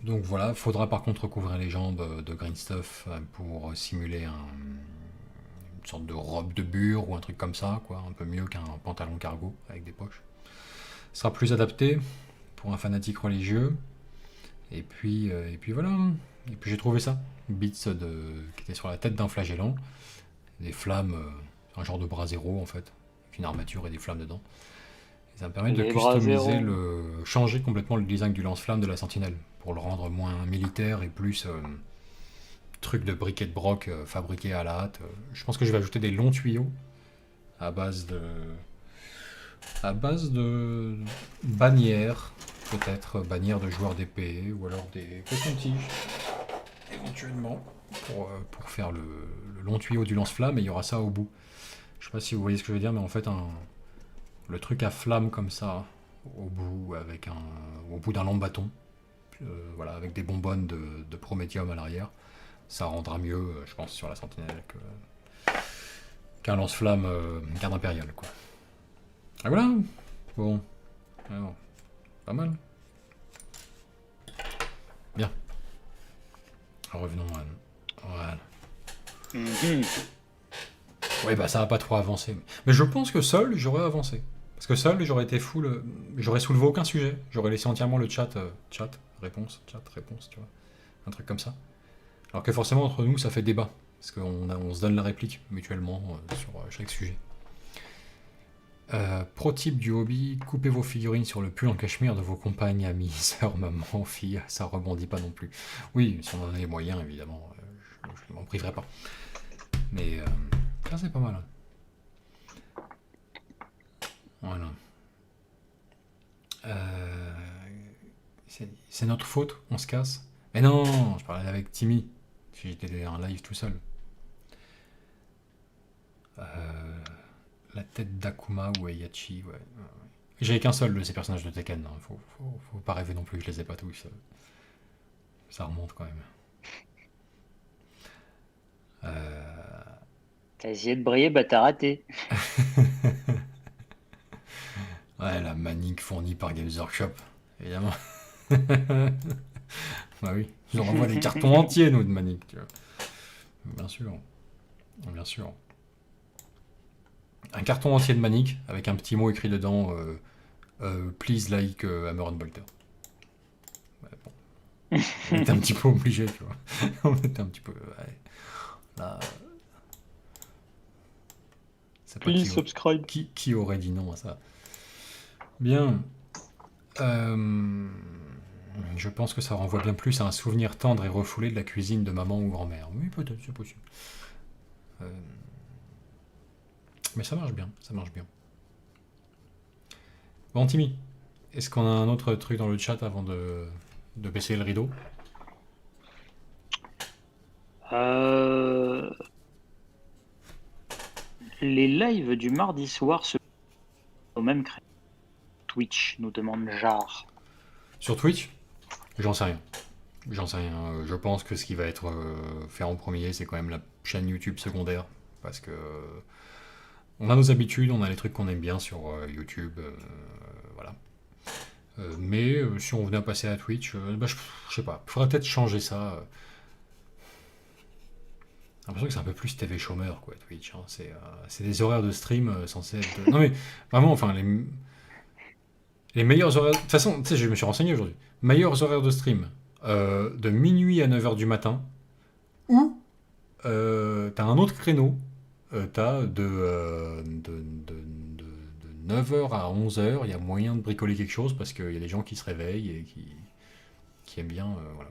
Donc voilà, faudra par contre recouvrir les jambes de green stuff pour simuler une sorte de robe de bure ou un truc comme ça, quoi, un peu mieux qu'un pantalon cargo avec des poches. Ce sera plus adapté pour un fanatique religieux. Et puis voilà. Et puis j'ai trouvé ça, bits qui était sur la tête d'un flagellant, des flammes, un genre de bras zéro en fait, avec une armature et des flammes dedans. Et ça me permet de customiser changer complètement le design du lance-flamme de la sentinelle, pour le rendre moins militaire et plus truc de briquet de broc fabriqué à la hâte. Je pense que je vais ajouter des longs tuyaux à base de bannières, peut-être bannières de joueurs d'épée, ou alors des cotons-tiges, éventuellement, pour faire le long tuyau du lance-flamme, et il y aura ça au bout. Je sais pas si vous voyez ce que je veux dire, mais en fait, le truc à flamme comme ça, au bout d'un long bâton, voilà, avec des bonbonnes de Prométhium à l'arrière, ça rendra mieux, je pense, sur la sentinelle qu'un lance-flamme garde impériale, quoi. Ah voilà. Bon. Alors, pas mal. Bien. Revenons à... Voilà. Ouais, bah ça va pas trop avancer. Mais je pense que seul, j'aurais avancé. Parce que seul, j'aurais été full... J'aurais soulevé aucun sujet. J'aurais laissé entièrement le chat, réponse, tu vois. Un truc comme ça. Alors que forcément, entre nous, ça fait débat. Parce qu'on se donne la réplique mutuellement sur chaque sujet. Pro type du hobby, coupez vos figurines sur le pull en cachemire de vos compagnes, amis, sœurs, maman, filles, ça rebondit pas non plus. Oui, si on en a les moyens, évidemment, je ne m'en priverai pas. Mais ça c'est pas mal. Voilà. C'est notre faute, on se casse. Mais non, je parlais avec Timmy. J'étais en live tout seul. La tête d'Akuma ou Heihachi, ouais. J'avais qu'un seul de ces personnages de Tekken. Hein. Faut pas rêver non plus, je les ai pas tous. Ça remonte quand même. T'as essayé de briller, bah t'as raté. Ouais, la manique fournie par Games Workshop, évidemment. Bah oui, je renvoie des cartons entiers, nous, de manique, tu vois. Bien sûr. Bien sûr. Un carton entier de manique, avec un petit mot écrit dedans, please like Hammer and Bolter. Ouais, bon. On était un petit peu obligé, tu vois. On était un petit peu... Ouais. Là... Please subscribe. Qui aurait dit non à ça? Bien. Je pense que ça renvoie bien plus à un souvenir tendre et refoulé de la cuisine de maman ou grand-mère. Oui, peut-être, c'est possible. Mais ça marche bien, ça marche bien. Bon, Timmy, est-ce qu'on a un autre truc dans le chat avant de baisser le rideau? Les lives du mardi soir se au même créneau. Twitch, nous demande Jar. Sur Twitch? J'en sais rien. J'en sais rien. Je pense que ce qui va être fait en premier, c'est quand même la chaîne YouTube secondaire. Parce que on a nos habitudes, on a les trucs qu'on aime bien sur YouTube. Voilà. Mais si on venait à passer à Twitch, bah, je sais pas. Il faudrait peut-être changer ça. J'ai l'impression que c'est un peu plus TV chômeur, quoi, Twitch. Hein. C'est des horaires de stream censés être... Non mais, vraiment, enfin, les meilleurs horaires... De toute façon, tu sais, je me suis renseigné aujourd'hui. Meilleurs horaires de stream, de minuit à 9h du matin, ou t'as un autre créneau, t'as de 9h à 11h, il y a moyen de bricoler quelque chose, parce qu'il y a des gens qui se réveillent et qui aiment bien... voilà.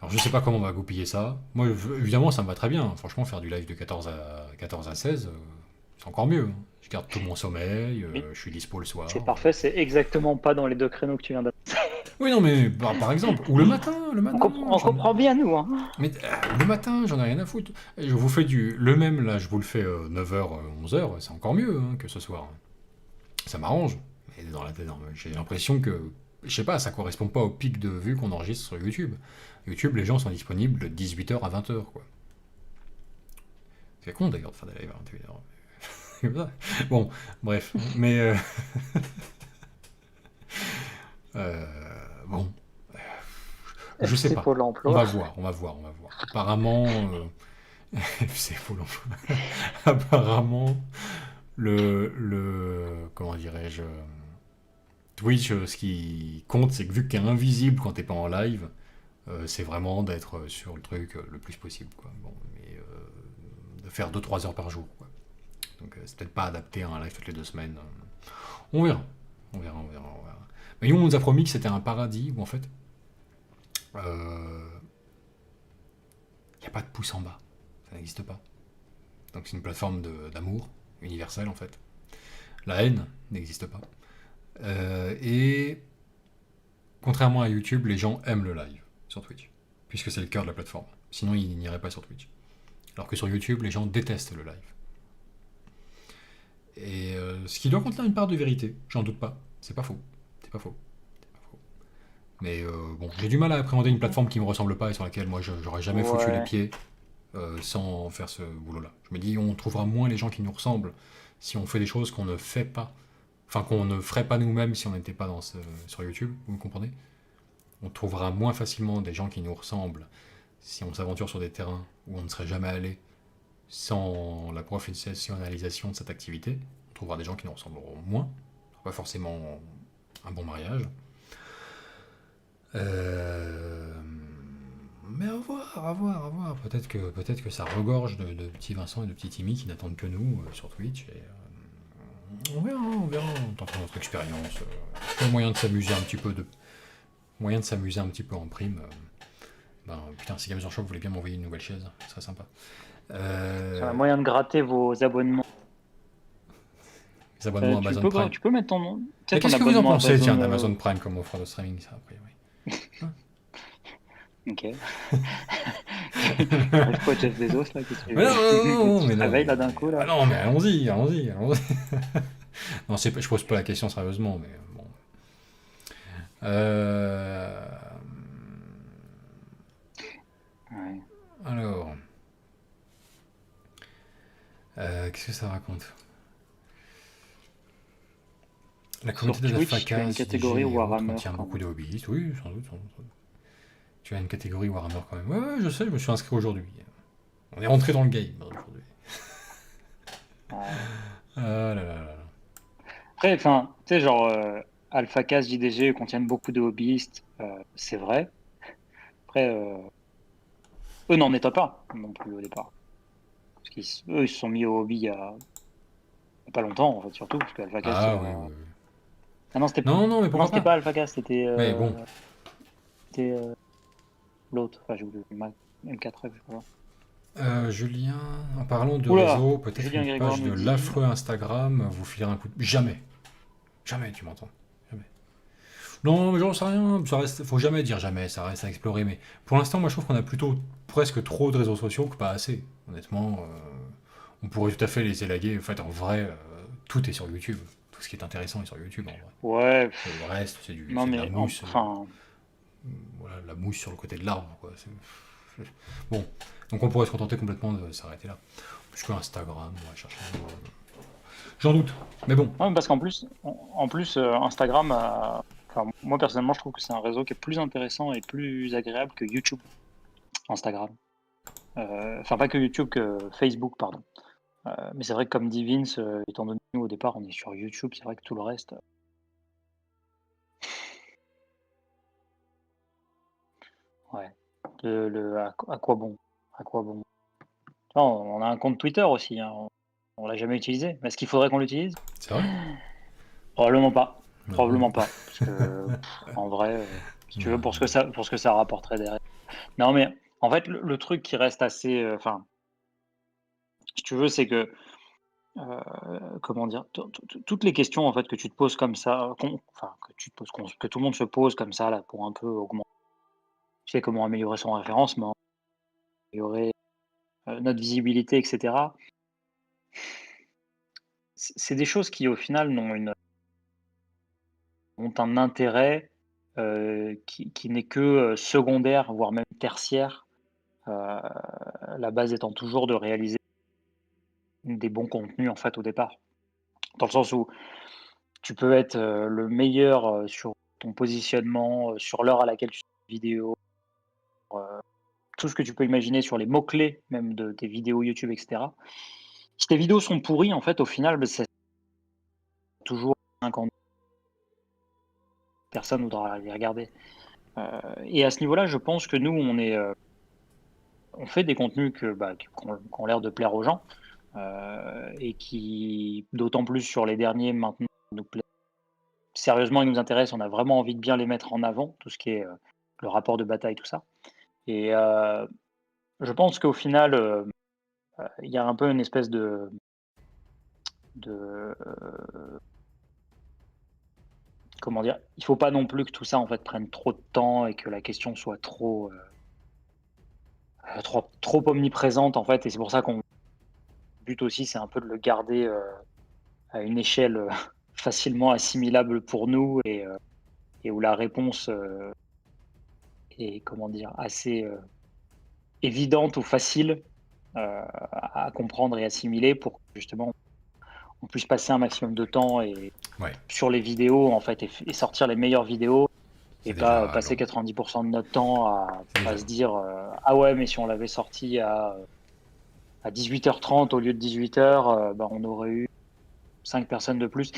Alors je sais pas comment on va goupiller ça. Moi, évidemment, ça me va très bien. Franchement, faire du live de 14 à 16, c'est encore mieux. Je garde tout mon sommeil, je suis dispo le soir. C'est parfait, c'est exactement pas dans les deux créneaux que tu viens d'annoncer. Oui, non, mais par exemple, ou le matin. On comprend bien, nous. Hein. Mais le matin, j'en ai rien à foutre. Je vous fais le même, là, je vous le fais 9h, 11h, c'est encore mieux hein, que ce soir. Ça m'arrange. Mais dans la tête, j'ai l'impression que, je sais pas, ça correspond pas au pic de vues qu'on enregistre sur YouTube. YouTube, les gens sont disponibles de 18h à 20h, quoi. C'est con d'ailleurs de faire des lives à 21h. Bon, bref, mais... bon... Je sais pas. On va voir. Apparemment... c'est Pôle emploi. Apparemment, comment dirais-je... Twitch, ce qui compte, c'est que vu que t'es invisible quand t'es pas en live, c'est vraiment d'être sur le truc le plus possible, quoi. Bon, mais de faire 2-3 heures par jour, quoi. Donc c'est peut-être pas adapté à un live toutes les 2 semaines. On verra. Mais nous, on nous a promis que c'était un paradis où en fait, il n'y a pas de pouce en bas. Ça n'existe pas. Donc c'est une plateforme d'amour universelle en fait. La haine n'existe pas. Et contrairement à YouTube, les gens aiment le live sur Twitch, puisque c'est le cœur de la plateforme. Sinon, ils n'iraient pas sur Twitch. Alors que sur YouTube, les gens détestent le live. Et ce qui doit contenir une part de vérité, j'en doute pas. C'est pas faux. Mais bon, j'ai du mal à appréhender une plateforme qui me ressemble pas et sur laquelle moi j'aurais jamais foutu les pieds sans faire ce boulot-là. Je me dis, on trouvera moins les gens qui nous ressemblent si on fait des choses qu'on ne fait pas. Enfin, qu'on ne ferait pas nous-mêmes si on n'était pas sur YouTube, vous me comprenez? On trouvera moins facilement des gens qui nous ressemblent si on s'aventure sur des terrains où on ne serait jamais allé sans la professionnalisation de cette activité. On trouvera des gens qui nous ressembleront moins. Pas forcément un bon mariage. Mais à voir. à voir, à voir. Peut-être que ça regorge de petits Vincent et de petits Timmy qui n'attendent que nous sur Twitch. Et, on verra, on tentera notre expérience. Moyen de s'amuser un petit peu en prime. Putain, si Games Workshop voulait bien m'envoyer une nouvelle chaise, ce serait sympa. Ça a moyen de gratter vos abonnements. Les abonnements Amazon Prime. Tu peux mettre ton nom. Mais qu'est-ce que vous en pensez, tiens, d'Amazon Prime comme offre de streaming, ça, a priori? Ok. Pourquoi Jeff Bezos là? Mais non, mais non. Réveille là d'un coup là. Ah non, mais allons-y. Non, je pose pas la question sérieusement, mais bon. Ouais. Alors. Qu'est-ce que ça raconte? La communauté de la tu as une catégorie Warhammer. contient beaucoup de hobbyistes, oui, sans doute. Tu as une catégorie Warhammer quand même. Ouais, je sais, je me suis inscrit aujourd'hui. On est rentré dans le game aujourd'hui. Ah là là là. Après, enfin, tu sais, genre, AlphaCast, JDG contiennent beaucoup de hobbyistes, c'est vrai. Après, eux n'en étaient pas non plus au départ. Parce qu'eux, ils se sont mis au hobby il y a pas longtemps, en fait, surtout, parce qu'AlphaCast. Ah oui. Ah non, c'était Non, mais pourquoi c'était pas AlphaCast, c'était. Mais bon. C'était l'autre, enfin, j'ai oublié, M4F, je crois. Julien, en parlant de Oula, réseau, peut-être Julien une Grégoire page de nous dit- l'affreux Instagram vous filera un coup de... Jamais, tu m'entends. Jamais. Non, mais j'en sais rien, ça reste... faut jamais dire jamais, ça reste à explorer, mais pour l'instant, moi je trouve qu'on a plutôt presque trop de réseaux sociaux que pas assez. Honnêtement, on pourrait tout à fait les élaguer. En fait, en vrai, tout est sur YouTube. Tout ce qui est intéressant est sur YouTube, en vrai. Ouais, Et le reste, c'est non, de mais la mousse. enfin, Voilà, la mousse sur le côté de l'arbre, quoi. Bon, donc on pourrait se contenter complètement de s'arrêter là. Plus que Instagram, on va chercher. J'en doute, mais bon. ouais, parce qu'en plus, Instagram, enfin, moi personnellement, je trouve que c'est un réseau qui est plus intéressant et plus agréable que YouTube. Instagram. Enfin, pas que YouTube, que Facebook, pardon. Mais c'est vrai que comme dit Vince, étant donné que nous au départ on est sur YouTube, c'est vrai que tout le reste. Ouais. À quoi bon? À quoi bon? Non, on a un compte Twitter aussi, hein. On l'a jamais utilisé. Mais est-ce qu'il faudrait qu'on l'utilise? C'est vrai? Probablement pas. Non. Probablement pas. Parce que en vrai, si tu veux, pour ce que ça rapporterait derrière. Non, mais en fait, le truc qui reste assez. Enfin, si tu veux, c'est que. Comment dire? Toutes les questions en fait que tu te poses comme ça, enfin, que tu te poses, que tout le monde se pose comme ça là pour un peu augmenter. Tu sais comment améliorer son référencement, améliorer notre visibilité, etc. C'est des choses qui au final ont un intérêt qui n'est que secondaire, voire même tertiaire. La base étant toujours de réaliser des bons contenus en fait au départ. Dans le sens où tu peux être le meilleur sur ton positionnement, sur l'heure à laquelle tu fais une vidéo, tout ce que tu peux imaginer sur les mots-clés même de tes vidéos YouTube, etc. Si tes vidéos sont pourries, en fait, au final, c'est toujours un quand personne voudra les regarder. Et à ce niveau-là, je pense que nous, on fait des contenus qui ont l'air de plaire aux gens et qui, d'autant plus sur les derniers maintenant, nous plaisent. Sérieusement, ils nous intéressent, on a vraiment envie de bien les mettre en avant, tout ce qui est le rapport de bataille, tout ça. Et je pense qu'au final, il y a un peu une espèce de comment dire, il faut pas non plus que tout ça en fait prenne trop de temps et que la question soit trop omniprésente en fait. Et c'est pour ça qu'on le but aussi, c'est un peu de le garder à une échelle facilement assimilable pour nous et où la réponse est comment dire assez évidente ou facile à comprendre et assimiler pour que justement on puisse passer un maximum de temps sur les vidéos en fait et sortir les meilleures vidéos et pas passer 90% de notre temps à se dire ah ouais mais si on l'avait sorti à 18h30 au lieu de 18h on aurait eu 5 personnes de plus.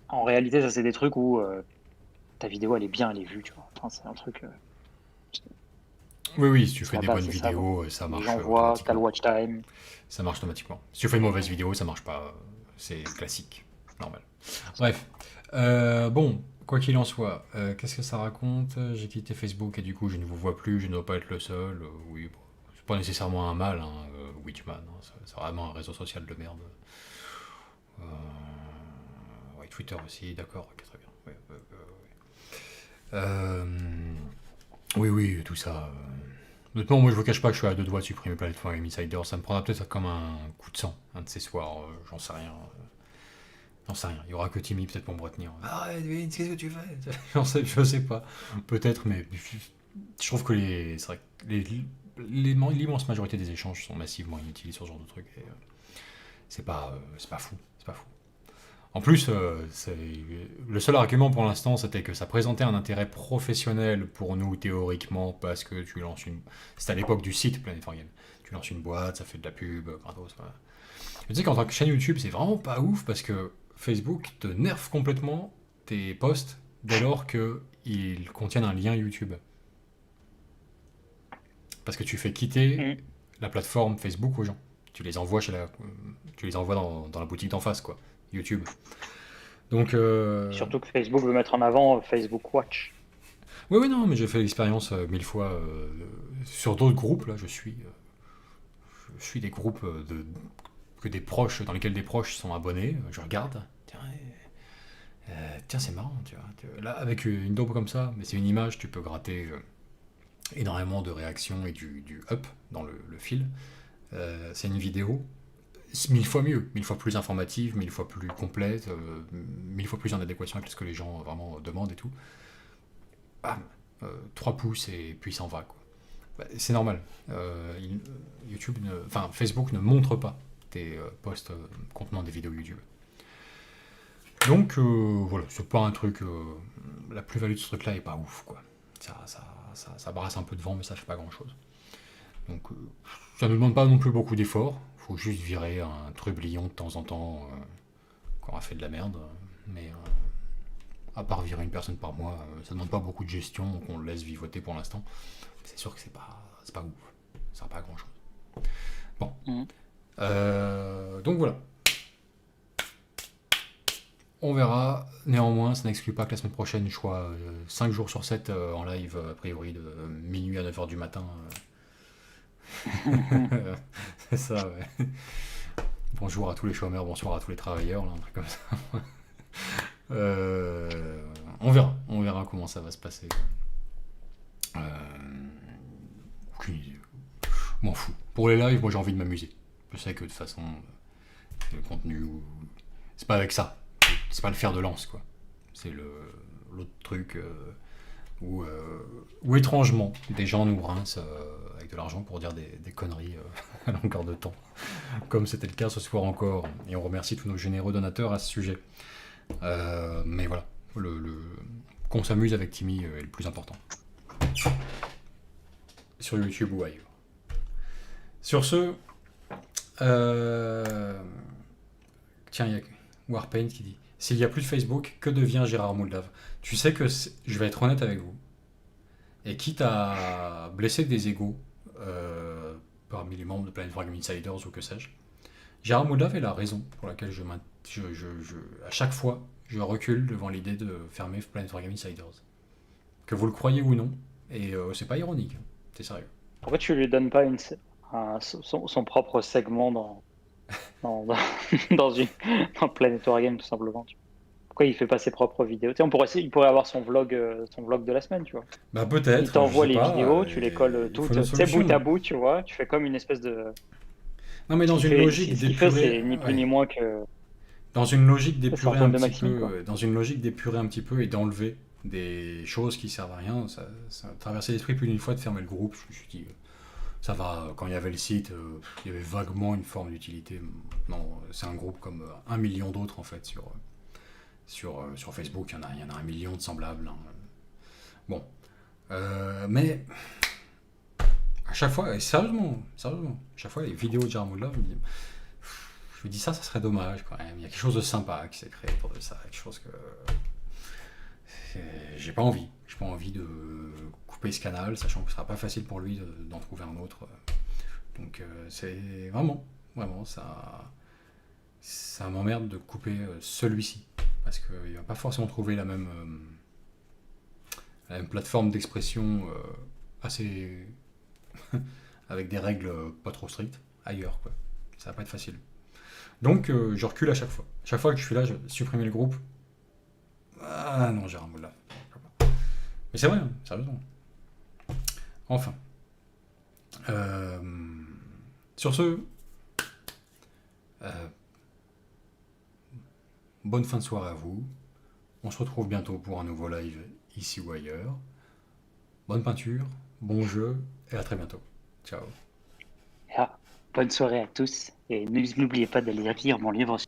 En réalité ça c'est des trucs où ta vidéo elle est bien, elle est vue, tu vois. Enfin, c'est un truc Oui, si tu fais la des base, bonnes c'est ça, vidéos, ça Les marche gens voient, t'as le automatiquement. watch time. Ça marche automatiquement. Si tu fais une mauvaise vidéo, ça marche pas. C'est classique, normal. Bref. Bon, quoi qu'il en soit, qu'est-ce que ça raconte? J'ai quitté Facebook et du coup, je ne vous vois plus, je ne dois pas être le seul. Oui, bon, c'est pas nécessairement un mal, hein, Witchman. Hein, c'est vraiment un réseau social de merde. Ouais, Twitter aussi, d'accord, ok, très bien. Ouais, oui, tout ça. Honnêtement, moi je vous cache pas que je suis à deux doigts de supprimer Planet Game Insider. Ça me prendra peut-être comme un coup de sang, un de ces soirs. J'en sais rien. J'en sais rien. Il y aura que Timmy peut-être pour me retenir. Arrête, Vince, qu'est-ce que tu fais? Je sais pas. Peut-être, mais je trouve que c'est vrai que l'immense majorité des échanges sont massivement inutiles sur ce genre de trucs. Et, c'est pas fou. C'est pas fou. En plus, le seul argument pour l'instant, c'était que ça présentait un intérêt professionnel pour nous, théoriquement, parce que tu lances une... C'était à l'époque du site Planet Game. Tu lances une boîte, ça fait de la pub, gratos. Voilà. Tu sais qu'en tant que chaîne YouTube, c'est vraiment pas ouf, parce que Facebook te nerfe complètement tes posts dès lors qu'ils contiennent un lien YouTube. Parce que tu fais quitter la plateforme Facebook aux gens. Tu les envoies dans la boutique d'en face, quoi. YouTube. Donc, Surtout que Facebook veut mettre en avant Facebook Watch. Oui, non, mais j'ai fait l'expérience 1000 fois sur d'autres groupes. Là, je suis des groupes dans lesquels des proches sont abonnés. Je regarde. Tiens, c'est marrant, tu vois. Là, avec une dope comme ça, mais c'est une image, tu peux gratter énormément de réactions et du up dans le fil. C'est une vidéo 1000 fois mieux, 1000 fois plus informative, 1000 fois plus complète, 1000 fois plus en adéquation avec ce que les gens vraiment demandent et tout. Bam, 3 pouces et puis ça en va, quoi. Bah, c'est normal. Facebook ne montre pas tes posts contenant des vidéos YouTube. Donc voilà, c'est pas un truc. La plus-value de ce truc-là est pas ouf, quoi. Ça brasse un peu de vent, mais ça fait pas grand-chose. Donc ça ne demande pas non plus beaucoup d'efforts. Faut juste virer un trublion de temps en temps quand on a fait de la merde. Mais à part virer une personne par mois, ça demande pas beaucoup de gestion, donc on le laisse vivoter pour l'instant. C'est sûr que c'est pas ouf. Ça sert pas à grand chose. Bon. Donc voilà. On verra. Néanmoins, ça n'exclut pas que la semaine prochaine, je sois 5 jours sur 7 en live, a priori de minuit à 9h du matin. C'est ça, ouais. Bonjour à tous les chômeurs, bonsoir à tous les travailleurs, là, un truc comme ça. On verra comment ça va se passer. Aucune idée. M'en fous. Pour les lives, moi j'ai envie de m'amuser. Je sais que de toute façon, le contenu, c'est pas avec ça. C'est pas le fer de lance, quoi. C'est l'autre truc où étrangement, des gens nous rincent avec de l'argent pour dire des conneries à longueur de temps. Comme c'était le cas ce soir encore. Et on remercie tous nos généreux donateurs à ce sujet. Mais voilà, qu'on s'amuse avec Timmy est le plus important. Sur YouTube ou ailleurs. Sur ce, tiens, il y a Warpaint qui dit: s'il n'y a plus de Facebook, que devient Gérard Moldave? Tu sais que je vais être honnête avec vous. Et quitte à blesser des égos parmi les membres de Planet Game Insiders ou que sais-je, Gérard Moldave est la raison pour laquelle à chaque fois, je recule devant l'idée de fermer Planet Game Insiders. Que vous le croyez ou non, et c'est pas ironique, c'est sérieux. Pourquoi tu lui donnes pas son propre segment dans Planet Game, tout simplement? Pourquoi il fait pas ses propres vidéos? Tu sais, il pourrait avoir son vlog de la semaine, tu vois. Bah peut-être. Il t'envoie les vidéos, tu les colles toutes, tu sais, bout à bout, tu vois. Tu fais comme une espèce de... Non, mais dans une logique d'épurer... Ce qu'il fait, c'est ni plus ni moins que... Dans une logique d'épurer un petit peu et d'enlever des choses qui servent à rien, ça a traversé l'esprit plus d'une fois de fermer le groupe. Je me suis dit, ça va, quand il y avait le site, il y avait vaguement une forme d'utilité. Non, c'est un groupe comme 1 million d'autres, en fait, sur Facebook. Il y en a 1 million de semblables. Hein. Bon. Mais... à chaque fois, et sérieusement, à chaque fois, les vidéos de Gérard Moldave, je me dis ça serait dommage quand même. Il y a quelque chose de sympa qui s'est créé autour de ça, quelque chose que j'ai pas envie de couper ce canal, sachant que ce sera pas facile pour lui d'en trouver un autre. Donc c'est vraiment, ça m'emmerde de couper celui-ci, parce qu'il va pas forcément trouver la même plateforme d'expression assez avec des règles pas trop strictes ailleurs, quoi. Ça va pas être facile. Donc je recule à chaque fois. Chaque fois que je suis là, je supprime le groupe. Ah non, j'ai un mot là. Mais c'est vrai, hein, sérieusement. Enfin. Sur ce, bonne fin de soirée à vous. On se retrouve bientôt pour un nouveau live ici ou ailleurs. Bonne peinture, bon jeu et à très bientôt. Ciao. Bonne soirée à tous et n'oubliez pas d'aller lire mon livre